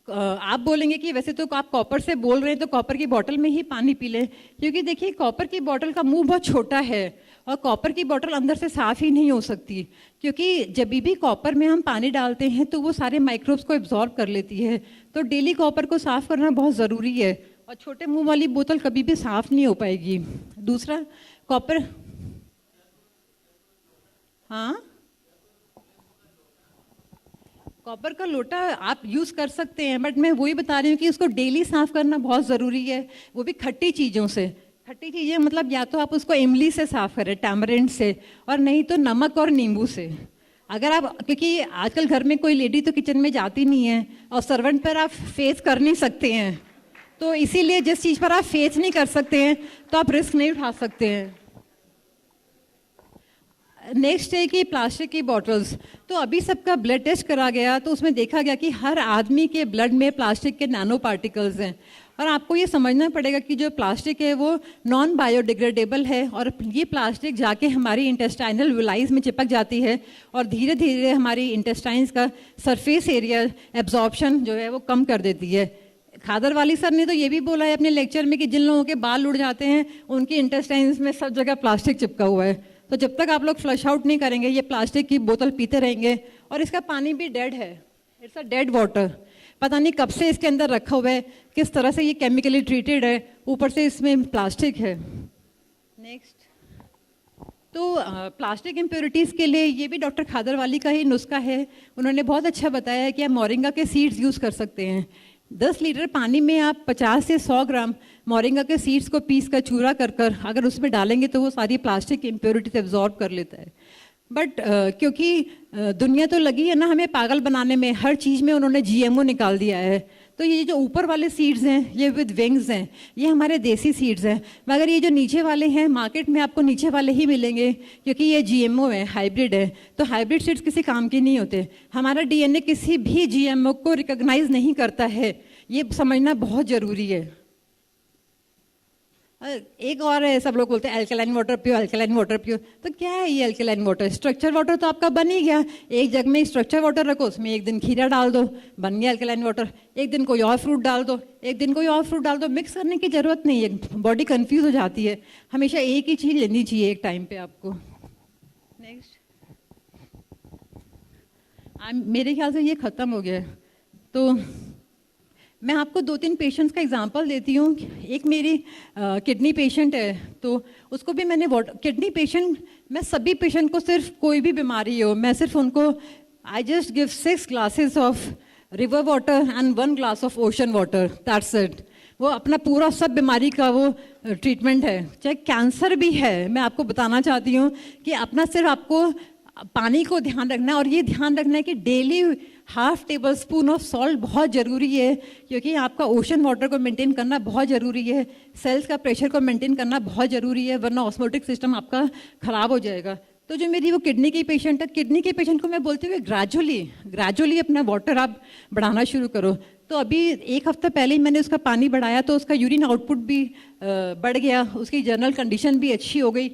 आप बोलेंगे कि वैसे तो आप कॉपर से बोल रहे हैं तो कॉपर की बॉटल में ही पानी पी लें, क्योंकि देखिए कॉपर की बॉटल का मुंह बहुत छोटा है और कॉपर की बॉटल अंदर से साफ़ ही नहीं हो सकती, क्योंकि जब भी कॉपर में हम पानी डालते हैं तो वो सारे माइक्रोब्स को एब्जॉर्ब कर लेती है। तो डेली कॉपर को साफ़ करना बहुत ज़रूरी है, और छोटे मुंह वाली बोतल कभी भी साफ़ नहीं हो पाएगी। दूसरा, कॉपर, हाँ, कॉपर का लोटा आप यूज़ कर सकते हैं, बट मैं वही बता रही हूँ कि उसको डेली साफ़ करना बहुत ज़रूरी है, वो भी खट्टी चीज़ों से। खट्टी चीज़ें मतलब या तो आप उसको इमली से साफ़ करें, टैमरिंड से, और नहीं तो नमक और नींबू से। अगर आप, क्योंकि आजकल घर में कोई लेडी तो किचन में जाती नहीं है और सर्वेंट पर आप फेस कर नहीं सकते हैं, तो इसीलिए जिस चीज़ पर आप फेस नहीं कर सकते हैं तो आप रिस्क नहीं उठा सकते हैं। नेक्स्ट है कि प्लास्टिक की बॉटल्स, तो अभी सबका ब्लड टेस्ट करा गया तो उसमें देखा गया कि हर आदमी के ब्लड में प्लास्टिक के नैनो पार्टिकल्स हैं, और आपको ये समझना पड़ेगा कि जो प्लास्टिक है वो नॉन बायोडिग्रेडेबल है, और ये प्लास्टिक जाके हमारी इंटेस्टाइनल विलाइज में चिपक जाती है और धीरे धीरे हमारी इंटेस्टाइन्स का सरफेस एरिया एब्जॉर्प्शन जो है वो कम कर देती है। खादर वाली सर ने तो ये भी बोला है अपने लेक्चर में कि जिन लोगों के बाल उड़ जाते हैं उनकी इंटेस्टाइन्स में सब जगह प्लास्टिक चिपका हुआ है। तो जब तक आप लोग फ्लश आउट नहीं करेंगे ये प्लास्टिक की बोतल पीते रहेंगे, और इसका पानी भी डेड है, इट्स अ डेड वाटर। पता नहीं कब से इसके अंदर रखा हुआ है, किस तरह से ये केमिकली ट्रीटेड है, ऊपर से इसमें प्लास्टिक है। नेक्स्ट, तो प्लास्टिक इम्प्योरिटीज़ के लिए ये भी डॉक्टर खादर वाली का ही नुस्खा है। उन्होंने बहुत अच्छा बताया है कि आप मोरिंगा के सीड्स यूज़ कर सकते हैं। 10 लीटर पानी में आप 50 से 100 ग्राम मोरिंगा के सीड्स को पीस कर चूरा कर अगर उसमें डालेंगे तो वो सारी प्लास्टिक की इम्प्योरिटीज एब्जॉर्ब कर लेता है। बट क्योंकि दुनिया तो लगी है ना हमें पागल बनाने में, हर चीज़ में उन्होंने GMO निकाल दिया है, तो ये जो ऊपर वाले सीड्स हैं ये विद विंग्स हैं, ये हमारे देसी सीड्स हैं, मगर ये जो नीचे वाले हैं मार्केट में आपको नीचे वाले ही मिलेंगे, क्योंकि ये GMO है, हाइब्रिड है। तो हाइब्रिड सीड्स किसी काम के नहीं होते। हमारा DNA किसी भी GMO को रिकॉग्नाइज नहीं करता है, ये समझना बहुत ज़रूरी है। एक और है, सब लोग बोलते हैं अल्कलाइन वाटर पियो, अल्कलाइन वाटर पियो। तो क्या है ये अल्कलाइन वाटर? स्ट्रक्चर वाटर तो आपका बन ही गया। एक जग में स्ट्रक्चर वाटर रखो, उसमें एक दिन खीरा डाल दो, बन गया अल्कलाइन वाटर। एक दिन कोई और फ्रूट डाल दो, एक दिन कोई और फ्रूट डाल दो। मिक्स करने की जरूरत नहीं है, बॉडी कंफ्यूज हो जाती है। हमेशा एक ही चीज़ लेनी चाहिए एक टाइम पे आपको। नेक्स्ट, मेरे ख्याल से ये ख़त्म हो गया है। तो मैं आपको 2-3 पेशेंट्स का एग्जांपल देती हूँ। एक मेरी किडनी पेशेंट है, तो उसको भी मैंने किडनी पेशेंट, मैं सभी पेशेंट को, सिर्फ कोई भी बीमारी हो, मैं सिर्फ उनको I just give 6 glasses of river water and 1 glass of ocean water, that's it. वो अपना पूरा सब बीमारी का वो ट्रीटमेंट है। चाहे कैंसर भी है, मैं आपको बताना चाहती हूँ कि अपना सिर्फ आपको पानी को ध्यान रखना है, और ये ध्यान रखना है कि daily 1/2 table spoon of salt बहुत ज़रूरी है, क्योंकि आपका ओशन वाटर को मेंटेन करना बहुत ज़रूरी है। सेल्स का प्रेशर को मेंटेन करना बहुत ज़रूरी है, वरना ऑस्मोटिक सिस्टम आपका ख़राब हो जाएगा। तो जो मेरी वो किडनी की पेशेंट है, किडनी के पेशेंट को मैं बोलती हूँ ग्रेजुअली अपना वाटर आप बढ़ाना शुरू करो। तो अभी 1 हफ्ता पहले ही मैंने उसका पानी बढ़ाया, तो उसका यूरिन आउटपुट भी बढ़ गया, उसकी जनरल कंडीशन भी अच्छी हो गई,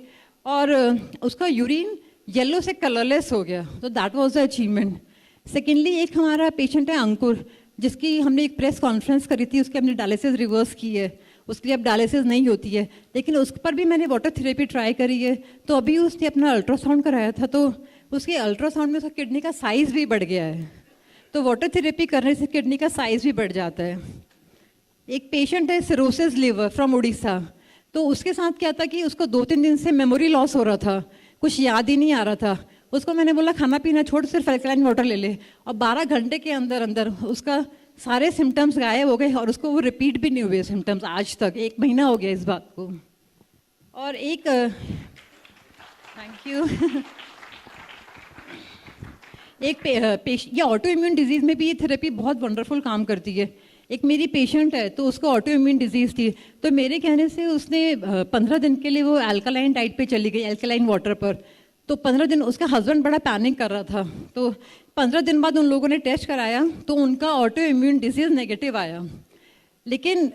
और उसका यूरिन येलो से कलरलेस हो गया। तो that was the achievement. Secondly, एक हमारा पेशेंट है अंकुर, जिसकी हमने एक प्रेस कॉन्फ्रेंस करी थी, उसकी हमने डायलिसिस रिवर्स की है, उसके लिए अब डायलिसिस नहीं होती है, लेकिन उस पर भी मैंने वाटर थेरेपी ट्राई करी है। तो अभी उसने अपना अल्ट्रासाउंड कराया था, तो उसके अल्ट्रासाउंड में उसका किडनी का साइज़ भी बढ़ गया है। तो वाटर थेरेपी करने से किडनी का साइज़ भी बढ़ जाता है। एक पेशेंट है सिरोसिस लिवर फ्रॉम उड़ीसा, तो उसके साथ क्या था कि उसको 2-3 दिन से मेमोरी लॉस हो रहा था, कुछ याद ही नहीं आ रहा था। उसको मैंने बोला खाना पीना छोड़, सिर्फ अल्कलाइन वाटर ले ले, और 12 घंटे के अंदर अंदर उसका सारे सिम्टम्स गायब हो गए, और उसको वो रिपीट भी नहीं हुए सिम्टम्स आज तक। 1 महीना हो गया इस बात को। और एक थैंक यू ये ऑटो इम्यून डिजीज़ में भी ये थेरेपी बहुत वंडरफुल काम करती है। एक मेरी पेशेंट है, तो उसको ऑटो इम्यून डिजीज़ थी, तो मेरे कहने से उसने 15 दिन के लिए वो अल्कलाइन डाइट पे चली गई, अल्कलाइन वाटर पर। तो 15 दिन उसका हस्बैंड बड़ा पैनिक कर रहा था, तो 15 दिन बाद उन लोगों ने टेस्ट कराया, तो उनका ऑटो इम्यून डिजीज़ नेगेटिव आया। लेकिन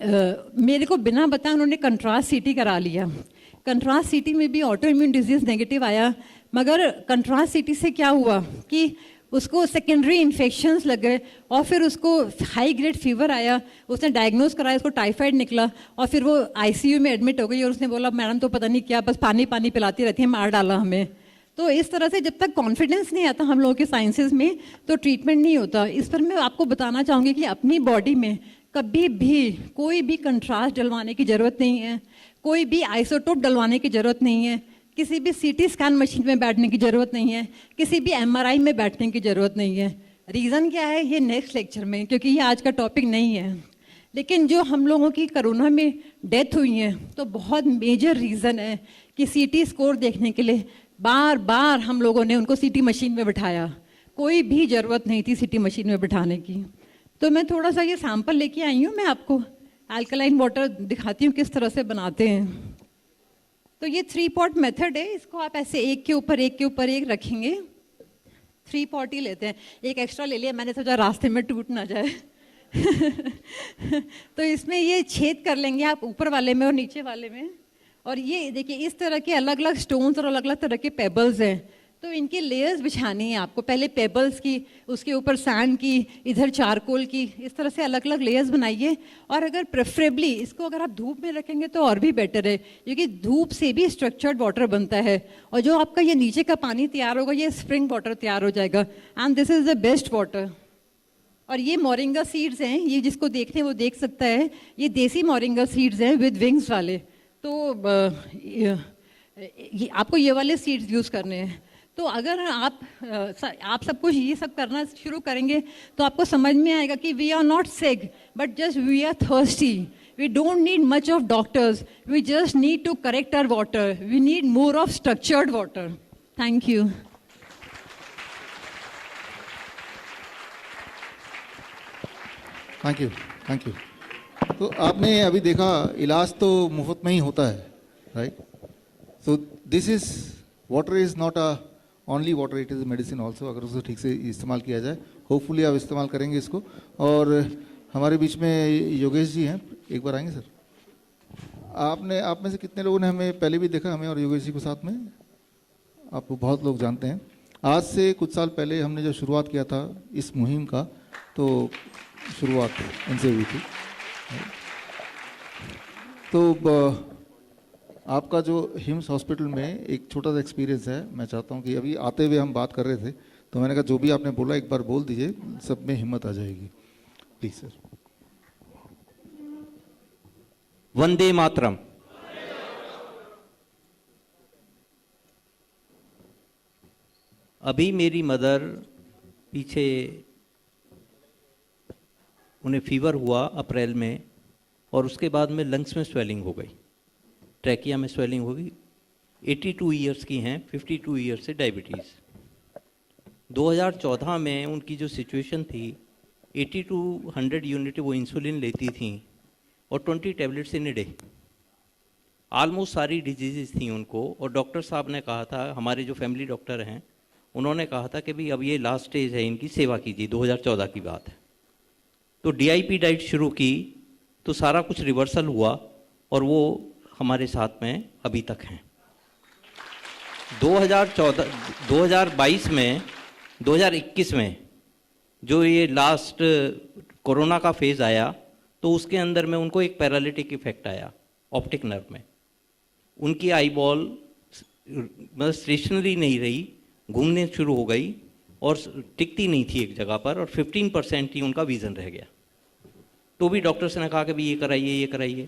मेरे को बिना बताए उन्होंने कंट्रास्ट सीटी करा लिया। कंट्रास्ट सीटी में भी ऑटो इम्यून डिजीज़ नेगेटिव आया, मगर कंट्रास्ट सीटी से क्या हुआ कि उसको सेकेंडरी इन्फेक्शंस लग गए, और फिर उसको हाई ग्रेड फीवर आया। उसने डायग्नोज कराया, उसको टाइफाइड निकला, और फिर वो आईसीयू में एडमिट हो गई, और उसने बोला मैडम तो पता नहीं क्या, बस पानी पानी पिलाती रहती है, मार डाला हमें। तो इस तरह से जब तक कॉन्फिडेंस नहीं आता हम लोगों के साइंसेज में, तो ट्रीटमेंट नहीं होता। इस पर मैं आपको बताना चाहूँगी कि अपनी बॉडी में कभी भी कोई भी कंट्रास्ट डलवाने की ज़रूरत नहीं है, कोई भी आइसोटोप डलवाने की ज़रूरत नहीं है, किसी भी सीटी स्कैन मशीन में बैठने की ज़रूरत नहीं है, किसी भी एमआरआई में बैठने की ज़रूरत नहीं है। रीज़न क्या है, ये नेक्स्ट लेक्चर में, क्योंकि ये आज का टॉपिक नहीं है। लेकिन जो हम लोगों की कोरोना में डेथ हुई है, तो बहुत मेजर रीज़न है कि सीटी स्कोर देखने के लिए बार बार हम लोगों ने उनको सीटी मशीन में बिठाया। कोई भी ज़रूरत नहीं थी सीटी मशीन में बिठाने की। तो मैं थोड़ा सा ये सैंपल लेके आई हूँ, मैं आपको अल्कलाइन वाटर दिखाती हूँ किस तरह से बनाते हैं। तो ये 3 पॉट मेथड है, इसको आप ऐसे एक के ऊपर एक रखेंगे। 3 पॉट ही लेते हैं, एक एक्स्ट्रा ले लिया मैंने, सोचा रास्ते में टूट ना जाए तो इसमें ये छेद कर लेंगे आप ऊपर वाले में और नीचे वाले में। और ये देखिए इस तरह के अलग अलग स्टोन्स और अलग अलग तरह के पेबल्स हैं, तो इनकी लेयर्स बिछानी है आपको। पहले पेबल्स की, उसके ऊपर सैंड की, इधर चारकोल की, इस तरह से अलग अलग लेयर्स बनाइए। और अगर प्रेफरेबली इसको अगर आप धूप में रखेंगे तो और भी बेटर है, क्योंकि धूप से भी स्ट्रक्चर्ड वाटर बनता है, और जो आपका ये नीचे का पानी तैयार होगा ये स्प्रिंग वाटर तैयार हो जाएगा, and this is the best water. और ये मोरिंगा सीड्स हैं, ये जिसको देखते हैं वो देख सकता है, ये देसी मोरिंगा सीड्स हैं विद विंग्स वाले। तो आपको ये वाले सीड्स यूज़ करने हैं। तो अगर आप सब कुछ ये सब करना शुरू करेंगे तो आपको समझ में आएगा कि we are not sick but just we are thirsty. We don't need much of doctors, we just need to correct our water, we need more of structured water. Thank you. Thank you, thank you. तो आपने अभी देखा इलाज तो मुफ्त में ही होता है, right? So this is water is not a only water, it is medicine also, अगर उसे ठीक से इस्तेमाल किया जाए। होपफुली आप इस्तेमाल करेंगे इसको। और हमारे बीच में योगेश जी हैं, एक बार आएंगे सर? आपने आप में से कितने लोगों ने हमें पहले भी देखा, हमें और योगेश जी को साथ में? आपको बहुत लोग जानते हैं। आज से कुछ साल पहले हमने जो शुरुआत किया था इस मुहिम का, तो शुरुआत इनसे हुई थी। तो आपका जो हिम्स हॉस्पिटल में एक छोटा सा एक्सपीरियंस है, मैं चाहता हूँ कि अभी आते हुए हम बात कर रहे थे तो मैंने कहा जो भी आपने बोला एक बार बोल दीजिए, सब में हिम्मत आ जाएगी। Please sir. वंदे मातरम। अभी मेरी मदर पीछे उन्हें फीवर हुआ अप्रैल में, और उसके बाद में लंग्स में स्वेलिंग हो गई, ट्रैकिया में स्वेलिंग हो गई। 82 ईयर्स की हैं, 52 ईयर्स से डायबिटीज़। 2014 में उनकी जो सिचुएशन थी, 80 to 100 यूनिट वो इंसुलिन लेती थी और 20 tablets in a day. Almost सारी डिजीज़ थी उनको, और डॉक्टर साहब ने कहा था, हमारे जो फैमिली डॉक्टर हैं उन्होंने कहा था कि भाई अब ये लास्ट स्टेज है, इनकी सेवा कीजिए। 2014 की बात है। तो DIP डाइट शुरू की तो सारा कुछ रिवर्सल हुआ और वो हमारे साथ में अभी तक हैं। 2022 में 2021 में जो ये लास्ट कोरोना का फेज़ आया, तो उसके अंदर में उनको एक पैरालिटिक इफेक्ट आया ऑप्टिक नर्व में। उनकी आई बॉल मतलब स्टेशनरी नहीं रही, घूमने शुरू हो गई और टिकती नहीं थी एक जगह पर, और 15% ही उनका विज़न रह गया। तो भी डॉक्टर्स ने कहा कि भाई ये कराइए, ये कराइए।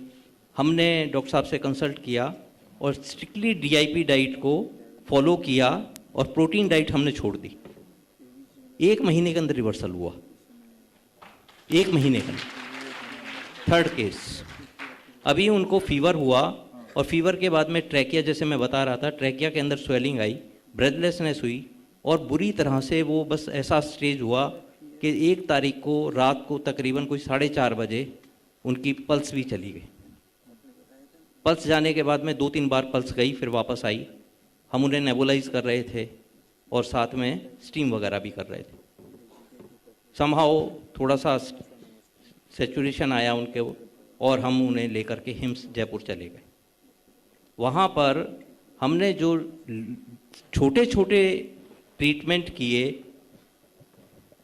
हमने डॉक्टर साहब से कंसल्ट किया और स्ट्रिक्टली DIP डाइट को फॉलो किया और प्रोटीन डाइट हमने छोड़ दी। 1 महीने के अंदर रिवर्सल हुआ, 1 महीने के अंदर। 3rd केस, अभी उनको फीवर हुआ और फीवर के बाद में ट्रैकिया, जैसे मैं बता रहा था, ट्रैकिया के अंदर स्वेलिंग आई, ब्रेथलेसनेस हुई और बुरी तरह से वो बस ऐसा स्टेज हुआ कि 1 तारीख को रात को तकरीबन कोई 4:30 बजे उनकी पल्स भी चली गई। पल्स जाने के बाद में 2-3 बार पल्स गई, फिर वापस आई। हम उन्हें नेबुलाइज कर रहे थे और साथ में स्टीम वगैरह भी कर रहे थे। समहाउ थोड़ा सा सैचुरेशन आया उनके, और हम उन्हें लेकर के हिम्स जयपुर चले गए। वहाँ पर हमने जो छोटे छोटे ट्रीटमेंट किए,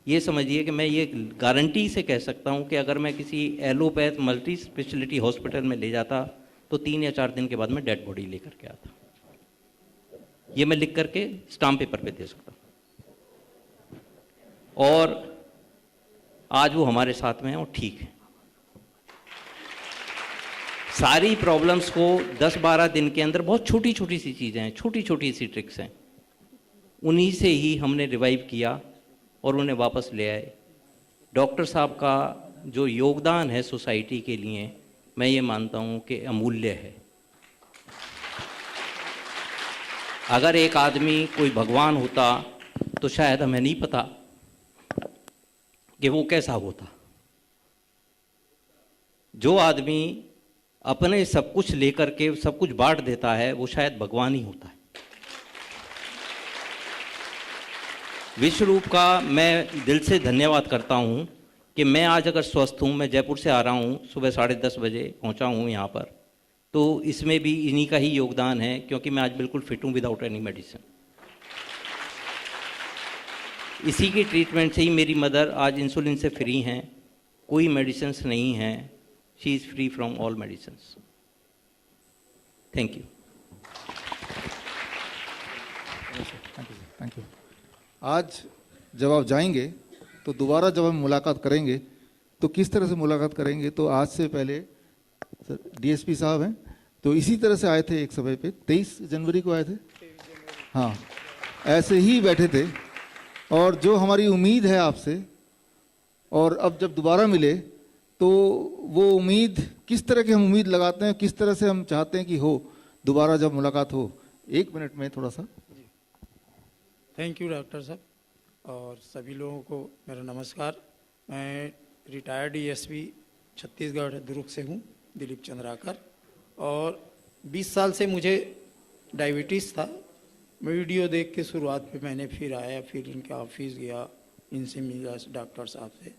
ये समझिए कि मैं ये गारंटी से कह सकता हूँ कि अगर मैं किसी एलोपैथ मल्टी स्पेशलिटी हॉस्पिटल में ले जाता तो 3 या 4 दिन के बाद में डेड बॉडी लेकर के आता। ये मैं लिख करके स्टाम्प पेपर पे दे सकता हूँ। और आज वो हमारे साथ में हैं और ठीक है। सारी प्रॉब्लम्स को 10-12 दिन के अंदर, बहुत छोटी छोटी सी चीज़ें हैं, छोटी छोटी सी ट्रिक्स हैं, उन्हीं से ही हमने रिवाइव किया और उन्हें वापस ले आए। डॉक्टर साहब का जो योगदान है सोसाइटी के लिए, मैं ये मानता हूँ कि अमूल्य है। अगर एक आदमी कोई भगवान होता तो शायद हमें नहीं पता कि वो कैसा होता। जो आदमी अपने सब कुछ लेकर के सब कुछ बांट देता है, वो शायद भगवान ही होता है। विश्व रूप का मैं दिल से धन्यवाद करता हूँ कि मैं आज अगर स्वस्थ हूँ, मैं जयपुर से आ रहा हूँ, सुबह 10:30 बजे पहुँचा हूँ यहाँ पर, तो इसमें भी इन्हीं का ही योगदान है, क्योंकि मैं आज बिल्कुल फिट हूँ विदाउट एनी मेडिसिन। इसी की ट्रीटमेंट से ही मेरी मदर आज इंसुलिन से फ्री हैं, कोई मेडिसिन नहीं हैं, she is free from all medicine. Thank you. Thank you. आज जब आप जाएंगे तो दोबारा जब हम मुलाकात करेंगे तो किस तरह से मुलाकात करेंगे, तो आज से पहले सर DSP साहब हैं, तो इसी तरह से आए थे एक समय पे, 23 जनवरी को आए थे, हाँ, ऐसे ही बैठे थे। और जो हमारी उम्मीद है आपसे, और अब जब दोबारा मिले तो वो उम्मीद, किस तरह की हम उम्मीद लगाते हैं, किस तरह से हम चाहते हैं कि हो दोबारा जब मुलाकात हो। 1 मिनट में थोड़ा सा। थैंक यू डॉक्टर साहब, और सभी लोगों को मेरा नमस्कार। मैं रिटायर्ड ESP छत्तीसगढ़ दुर्ग से हूँ, दिलीप चंद्राकर, और 20 साल से मुझे डायबिटीज़ था। वीडियो देख के शुरुआत पे मैंने फिर आया, फिर इनके ऑफिस गया, इनसे मिला डॉक्टर साहब से,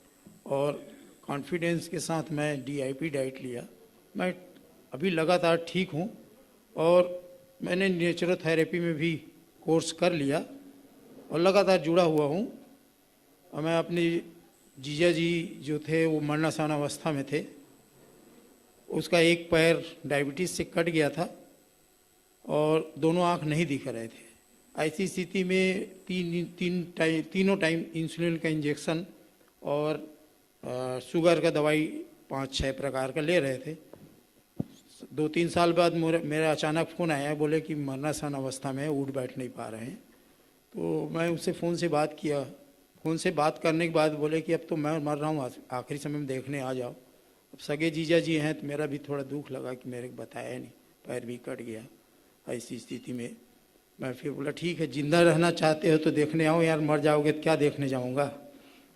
और कॉन्फिडेंस के साथ मैं DIP डाइट लिया। मैं अभी लगातार ठीक हूँ और मैंने नेचुरोथेरेपी में भी कोर्स कर लिया और लगातार जुड़ा हुआ हूँ। और मैं अपने जीजा जी जो थे वो मरणासन अवस्था में थे, उसका एक पैर डायबिटीज़ से कट गया था और दोनों आँख नहीं दिख रहे थे। ऐसी स्थिति में तीनों टाइम इंसुलिन का इंजेक्शन और शुगर का दवाई 5-6 प्रकार का ले रहे थे। 2-3 साल बाद मेरा अचानक फ़ोन आया, बोले कि मरणासन अवस्था में उठ बैठ नहीं पा रहे हैं। तो मैं उससे फ़ोन से बात किया। फ़ोन से बात करने के बाद बोले कि अब तो मैं मर रहा हूँ, आखिरी समय में देखने आ जाओ। अब सगे जीजा जी हैं तो मेरा भी थोड़ा दुख लगा कि मेरे को बताया नहीं, पैर भी कट गया। ऐसी स्थिति में मैं फिर बोला ठीक है, जिंदा रहना चाहते हो तो देखने आओ यार, मर जाओगे तो क्या देखने जाऊँगा।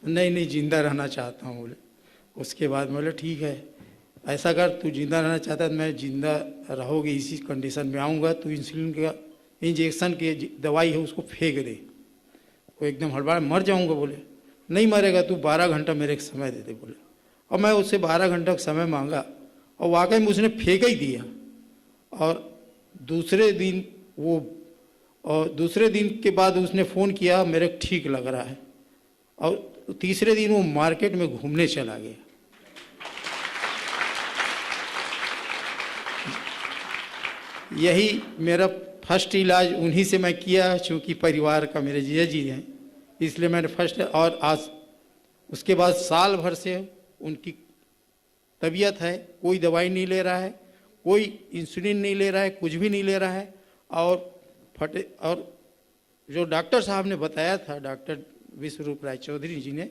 नहीं जिंदा रहना चाहता हूँ बोले। उसके बाद बोले ठीक है, ऐसा कर, तू जिंदा रहना चाहता है, मैं जिंदा रहोगे इसी कंडीशन में आऊँगा, तू इंसुलिन का इंजेक्शन की दवाई है उसको फेंक दे। वो एकदम हड़बड़ा, मर जाऊँगा बोले। नहीं मरेगा, तू 12 घंटा मेरे को समय दे दे बोले। और मैं उससे 12 घंटा का समय मांगा और वाकई में उसने फेंक ही दिया। और दूसरे दिन के बाद उसने फ़ोन किया, मेरे को ठीक लग रहा है। और तीसरे दिन वो मार्केट में घूमने चला गया। यही मेरा फर्स्ट इलाज उन्हीं से मैं किया, चूँकि परिवार का मेरे जीजा जी हैं, इसलिए मैंने फर्स्ट। और आज उसके बाद साल भर से उनकी तबीयत है, कोई दवाई नहीं ले रहा है, कोई इंसुलिन नहीं ले रहा है, कुछ भी नहीं ले रहा है। और जो डॉक्टर साहब ने बताया था, डॉक्टर विश्वरूप राय चौधरी जी ने,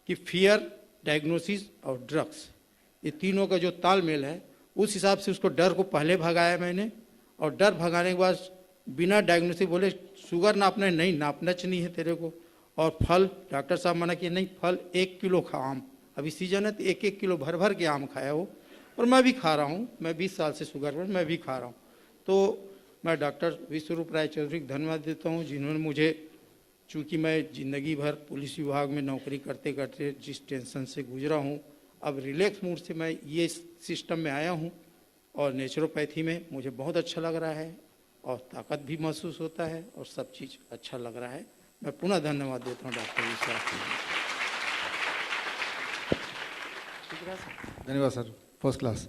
कि फियर, डायग्नोसिस और ड्रग्स, ये तीनों का जो तालमेल है, उस हिसाब से उसको डर को पहले भगाया मैंने। और डर भगाने के बाद बिना डायग्नोसिस बोले शुगर नापना नहीं, नापना नहीं है तेरे को। और फल, डॉक्टर साहब मना किया, नहीं फल 1 किलो खा। आम अभी सीजन है तो 1-1 किलो भर के आम खाया वो, और मैं भी खा रहा हूँ। मैं 20 साल से शुगर पर मैं भी खा रहा हूँ। तो मैं डॉक्टर विश्वरूप राय चौधरी को धन्यवाद देता हूँ, जिन्होंने मुझे, चूँकि मैं ज़िंदगी भर पुलिस विभाग में नौकरी करते करते जिस टेंशन से गुजरा हूँ, अब रिलैक्स मूड से मैं ये सिस्टम में आया हूँ। और नेचुरोपैथी में मुझे बहुत अच्छा लग रहा है और ताकत भी महसूस होता है और सब चीज़ अच्छा लग रहा है। मैं पुनः धन्यवाद देता हूँ डॉक्टर विश्वास। धन्यवाद सर, फर्स्ट क्लास।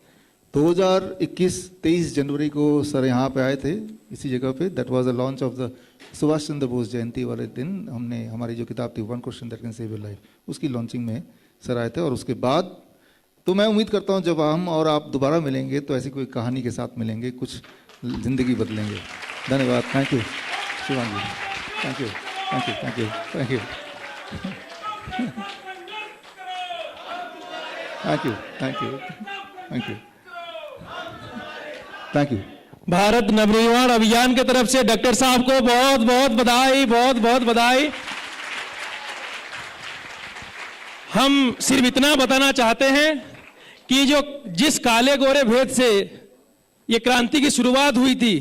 2021-23 जनवरी को सर यहाँ पे आए थे इसी जगह पे। That was the launch of the Subhash Chandra Bose जयंती वाले दिन हमने हमारी जो किताब थी 1 question that can save your life, उसकी लॉन्चिंग में सर आए थे। और उसके बाद तो मैं उम्मीद करता हूँ जब हम और आप दोबारा मिलेंगे तो ऐसी कोई कहानी के साथ मिलेंगे, कुछ ज़िंदगी बदलेंगे। धन्यवाद, thank you Shivangi, thank you thank you thank you thank you thank you thank you thank you thank you. Bharat Navnirman अभियान की तरफ से डॉक्टर साहब को बहुत बहुत बधाई, बहुत बहुत बधाई। हम सिर्फ इतना बताना चाहते हैं कि जिस काले गोरे भेद से ये क्रांति की शुरुआत हुई थी,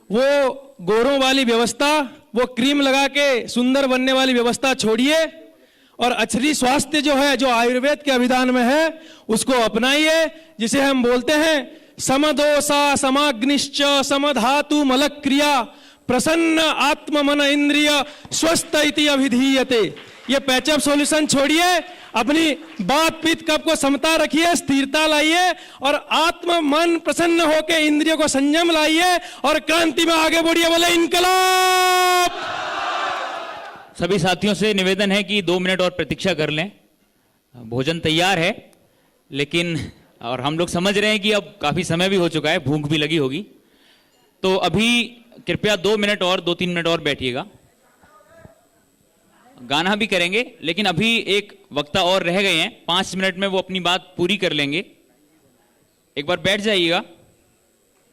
वो गोरों वाली व्यवस्था, वो क्रीम लगा के सुंदर बनने वाली व्यवस्था छोड़िए और अच्छी स्वास्थ्य जो है, जो आयुर्वेद के अभिधान में है, उसको अपनाइए, जिसे हम बोलते हैं समदोषा समाग्निश्च समधातु मलक क्रिया प्रसन्न आत्म मन इंद्रिय स्वस्थ इति अभिधीयते। ये पैचअप सॉल्यूशन छोड़िए, अपनी बात पित्त कफ को समता रखिए, स्थिरता लाइए और आत्म मन प्रसन्न होकर इंद्रियों को संयम लाइए और क्रांति में आगे बढ़िए। बोले इनकलाब। सभी साथियों से निवेदन है कि 2 मिनट और प्रतीक्षा कर लें। भोजन तैयार है, लेकिन और हम लोग समझ रहे हैं कि अब काफी समय भी हो चुका है, भूख भी लगी होगी, तो अभी कृपया 2 मिनट और 2-3 मिनट और बैठिएगा। गाना भी करेंगे, लेकिन अभी एक वक्ता और रह गए हैं, 5 मिनट में वो अपनी बात पूरी कर लेंगे। एक बार बैठ जाइएगा,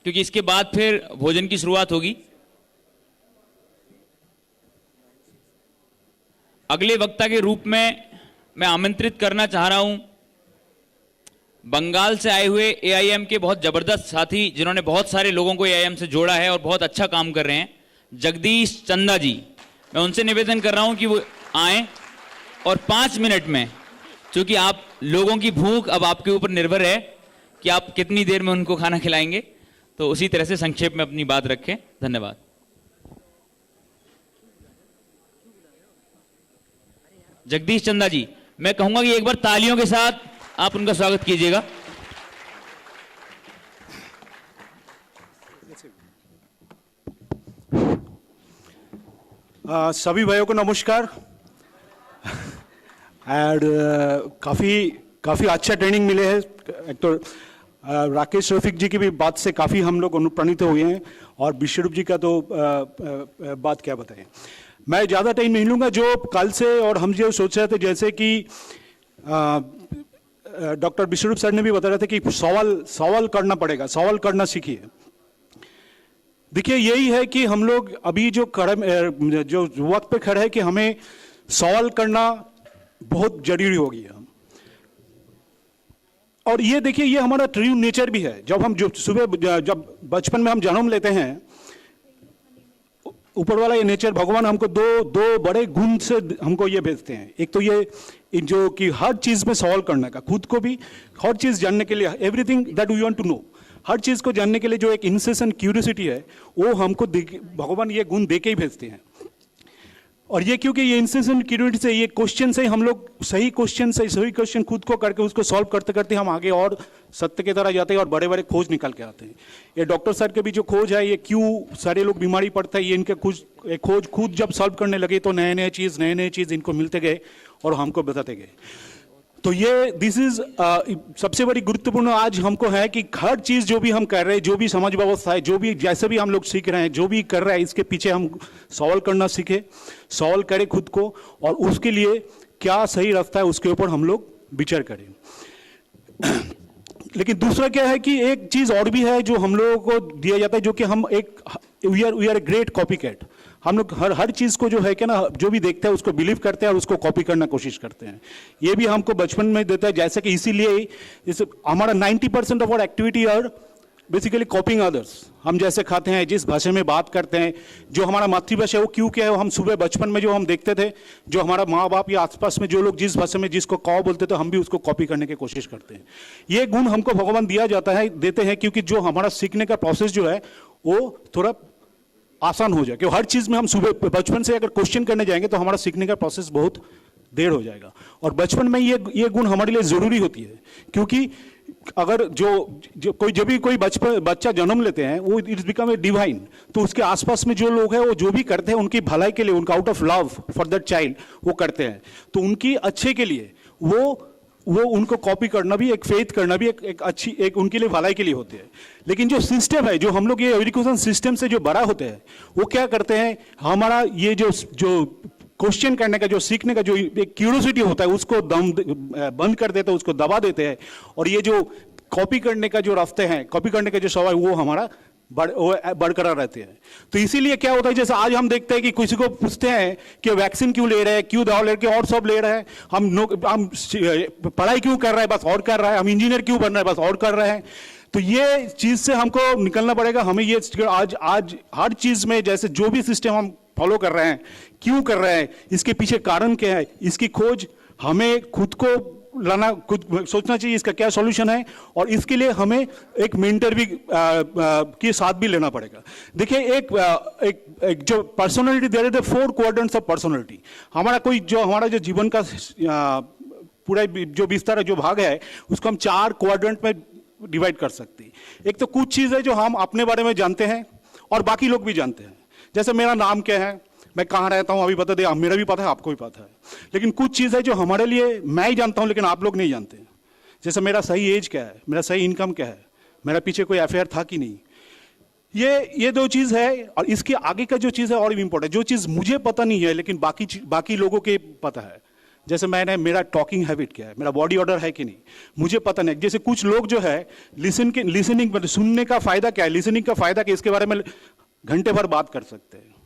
क्योंकि इसके बाद फिर भोजन की शुरुआत होगी। अगले वक्ता के रूप में मैं आमंत्रित करना चाह रहा हूं बंगाल से आए हुए एआईएम के बहुत जबरदस्त साथी, जिन्होंने बहुत सारे लोगों को एआईएम से जोड़ा है और बहुत अच्छा काम कर रहे हैं, जगदीश चंदा जी। मैं उनसे निवेदन कर रहा हूं कि वो आएं और 5 मिनट में, क्योंकि आप लोगों की भूख अब आपके ऊपर निर्भर है, कि आप कितनी देर में उनको खाना खिलाएंगे, तो उसी तरह से संक्षेप में अपनी बात रखें। धन्यवाद। जगदीश चंदा जी, मैं कहूंगा कि एक बार तालियों के साथ आप उनका स्वागत कीजिएगा। सभी भाइयों को नमस्कार। एंड काफ़ी अच्छा ट्रेनिंग मिले हैं। एक तो राकेश रफीक जी की भी बात से काफ़ी हम लोग अनुप्राणित हुए हैं, और विश्वरूप जी का तो बात क्या बताएं। मैं ज़्यादा टाइम नहीं लूँगा। जो कल से और हम जो सोच रहे थे, जैसे कि डॉक्टर विश्वरूप सर ने भी बता रहे थे कि सवाल करना पड़ेगा, सवाल करना सीखिए। देखिए, यही है कि हम लोग अभी जो वक्त पे खड़े हैं कि हमें सवाल करना बहुत जरूरी हो गया। और ये देखिए, ये हमारा ट्रू नेचर भी है। जब हम जब बचपन में हम जन्म लेते हैं, ऊपर वाला ये नेचर, भगवान हमको दो बड़े गुण से हमको ये भेजते हैं। एक तो ये जो कि हर चीज में सवाल करने का, खुद को भी हर चीज जानने के लिए, everything that we want to know, हर चीज को जानने के लिए जो एक इंसेंट क्यूरियोसिटी है, वो हमको भगवान ये गुण दे के ही भेजते हैं। और ये क्योंकि ये इंसेंट क्यूरियोसिटी से, ये क्वेश्चन से हम लोग सही क्वेश्चन खुद को करके उसको सॉल्व करते करते हम आगे और सत्य की तरह जाते हैं और बड़े बड़े खोज निकल के आते हैं। ये डॉक्टर सर के भी जो खोज है, ये क्यों सारे लोग बीमारी पड़ता है, ये इनके खोज खुद जब सॉल्व करने लगे तो नए नए चीज इनको मिलते गए और हमको बताते गए। तो ये दिस इज सबसे बड़ी गुरुत्वपूर्ण आज हमको है कि हर चीज जो भी हम कर रहे हैं, जो भी समाज व्यवस्था है, जो भी जैसे भी हम लोग सीख रहे हैं, जो भी कर रहे हैं, इसके पीछे हम सवाल करना सीखे, सवाल करें खुद को, और उसके लिए क्या सही रास्ता है उसके ऊपर हम लोग विचार करें। लेकिन दूसरा क्या है कि एक चीज और भी है जो हम लोगों को दिया जाता है, जो कि हम we are a great copy cat. हम लोग हर चीज को जो है क्या ना, जो भी देखते हैं उसको बिलीव करते हैं और उसको कॉपी करना कोशिश करते हैं। ये भी हमको बचपन में देता है, जैसे कि इसीलिए हमारा 90% of our activity are basically copying others. हम जैसे खाते हैं, जिस भाषा में बात करते हैं, जो हमारा मातृभाषा है वो क्यों क्या है, हम सुबह बचपन में जो हम देखते थे, जो हमारा माँ बाप या आसपास में जो लोग जिस भाषा में जिसको कौ बोलते थे, हम भी उसको कॉपी करने की कोशिश करते हैं। ये गुण हमको भगवान दिया जाता है, देते हैं, क्योंकि जो हमारा सीखने का प्रोसेस जो है वो थोड़ा आसान हो जाए। क्योंकि हर चीज में हम सुबह बचपन से अगर क्वेश्चन करने जाएंगे तो हमारा सीखने का प्रोसेस बहुत देर हो जाएगा। और बचपन में ये गुण हमारे लिए जरूरी होती है, क्योंकि अगर जब भी कोई बच्चा जन्म लेते हैं, वो इट्स बिकम ए डिवाइन। तो उसके आसपास में जो लोग हैं, वो जो भी करते हैं उनकी भलाई के लिए, उनका out of love for that child वो करते हैं। तो उनकी अच्छे के लिए वो उनको कॉपी करना भी, एक फेथ करना भी एक अच्छी, एक उनके लिए भलाई के लिए होते हैं। लेकिन जो सिस्टम है, जो हम लोग ये एजुकेशन सिस्टम से जो बड़ा होते हैं, वो क्या करते हैं, हमारा ये जो क्वेश्चन करने का, जो सीखने का जो एक क्यूरियोसिटी होता है, उसको बंद कर देते हैं, उसको दबा देते हैं। और ये जो कॉपी करने का जो रास्ते हैं, कॉपी करने का जो स्वभाव, वो हमारा बरकरार रहते हैं। तो इसीलिए क्या होता है, जैसे आज हम देखते हैं कि किसी को पूछते हैं कि वैक्सीन क्यों ले रहे हैं, क्यों दवा ले रहे हैं, और सब ले रहे हैं, हम पढ़ाई क्यों कर रहे हैं, बस और कर रहा है, हम इंजीनियर क्यों बन रहे हैं, बस और कर रहे हैं। तो ये चीज से हमको निकलना पड़ेगा। हमें ये आज हर चीज में, जैसे जो भी सिस्टम हम फॉलो कर रहे हैं, क्यों कर रहे हैं, इसके पीछे कारण क्या है, इसकी खोज हमें खुद को लाना, खुद सोचना चाहिए इसका क्या सॉल्यूशन है। और इसके लिए हमें एक मेंटर भी के साथ भी लेना पड़ेगा। देखिए, एक जो personality, there are 4 quadrants of personality. हमारा जो जीवन का पूरा जो विस्तार, जो भाग है, उसको हम 4 क्वाड्रेंट में डिवाइड कर सकते हैं। एक तो कुछ चीज है जो हम अपने बारे में जानते हैं और बाकी लोग भी जानते हैं। जैसे मेरा नाम क्या है, मैं कहाँ रहता हूँ, अभी बता दे, मेरा भी पता है, आपको भी पता है। लेकिन कुछ चीज़ है जो हमारे लिए मैं ही जानता हूँ, लेकिन आप लोग नहीं जानते। जैसे मेरा सही एज क्या है, मेरा सही इनकम क्या है, मेरा पीछे कोई अफेयर था कि नहीं। ये 2 चीज़ है। और इसके आगे का जो चीज़ है और भी इंपॉर्टेंट, जो चीज़ मुझे पता नहीं है लेकिन बाकी लोगों के पता है। जैसे मेरा टॉकिंग हैबिट क्या है, मेरा बॉडी ऑर्डर है कि नहीं, मुझे पता नहीं। जैसे कुछ लोग जो है लिसनिंग मतलब सुनने का फायदा क्या है, लिसनिंग का फायदा क्या, इसके बारे में घंटे भर बात कर सकते हैं।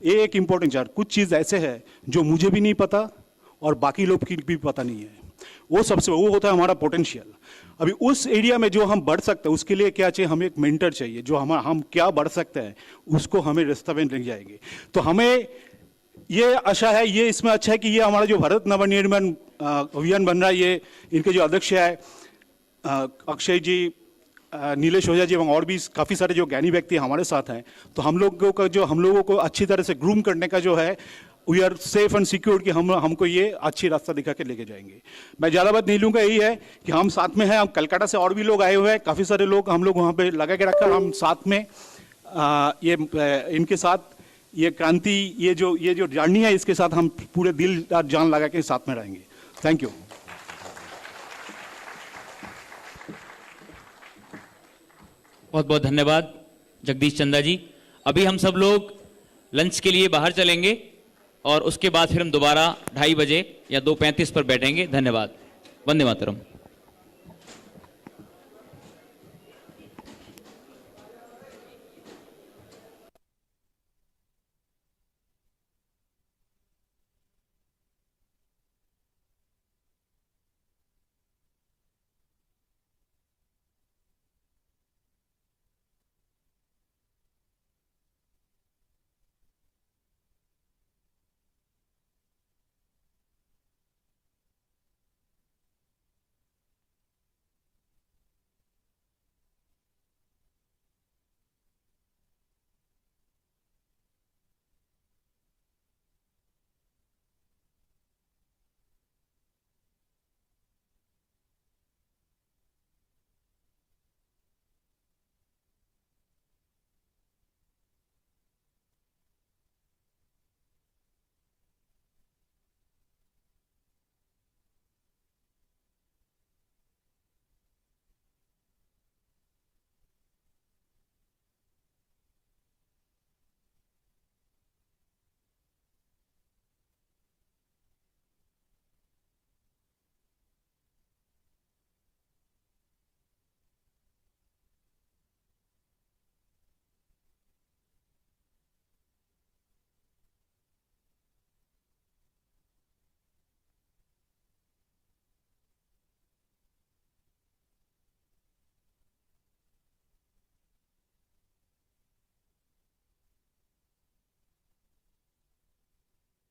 ये एक इंपॉर्टेंट चार्ट। कुछ चीज ऐसे है जो मुझे भी नहीं पता और बाकी लोग की भी पता नहीं है। वो होता है हमारा पोटेंशियल। अभी उस एरिया में जो हम बढ़ सकते हैं, उसके लिए क्या चाहिए, हमें एक मेंटर चाहिए जो हम क्या बढ़ सकते हैं उसको हमें रास्ता में ले जाएंगे। तो हमें ये आशा है, ये इसमें अच्छा है कि ये हमारा जो भारत नवनिर्माण अभियान बन रहा है, ये इनके जो अध्यक्ष है अक्षय जी, नीलेश ओझा जी एवं और भी काफ़ी सारे जो ज्ञानी व्यक्ति हमारे साथ हैं, तो हम लोगों को अच्छी तरह से ग्रूम करने का जो है, we are safe and secure कि हमको ये अच्छी रास्ता दिखा के लेके जाएंगे। मैं ज़्यादा बात नहीं लूँगा, यही है कि हम साथ में हैं। हम कलकत्ता से और भी लोग आए हुए हैं, काफ़ी सारे लोग हम लोग वहाँ पे लगा के रखा, हम साथ में इनके साथ ये क्रांति, ये जो जर्नी है, इसके साथ हम पूरे दिल और जान लगा के साथ में रहेंगे। Thank you. बहुत बहुत धन्यवाद जगदीश चंदा जी। अभी हम सब लोग लंच के लिए बाहर चलेंगे और उसके बाद फिर हम दोबारा 2:30 बजे या 2:35 पर बैठेंगे। धन्यवाद। वंदे मातरम।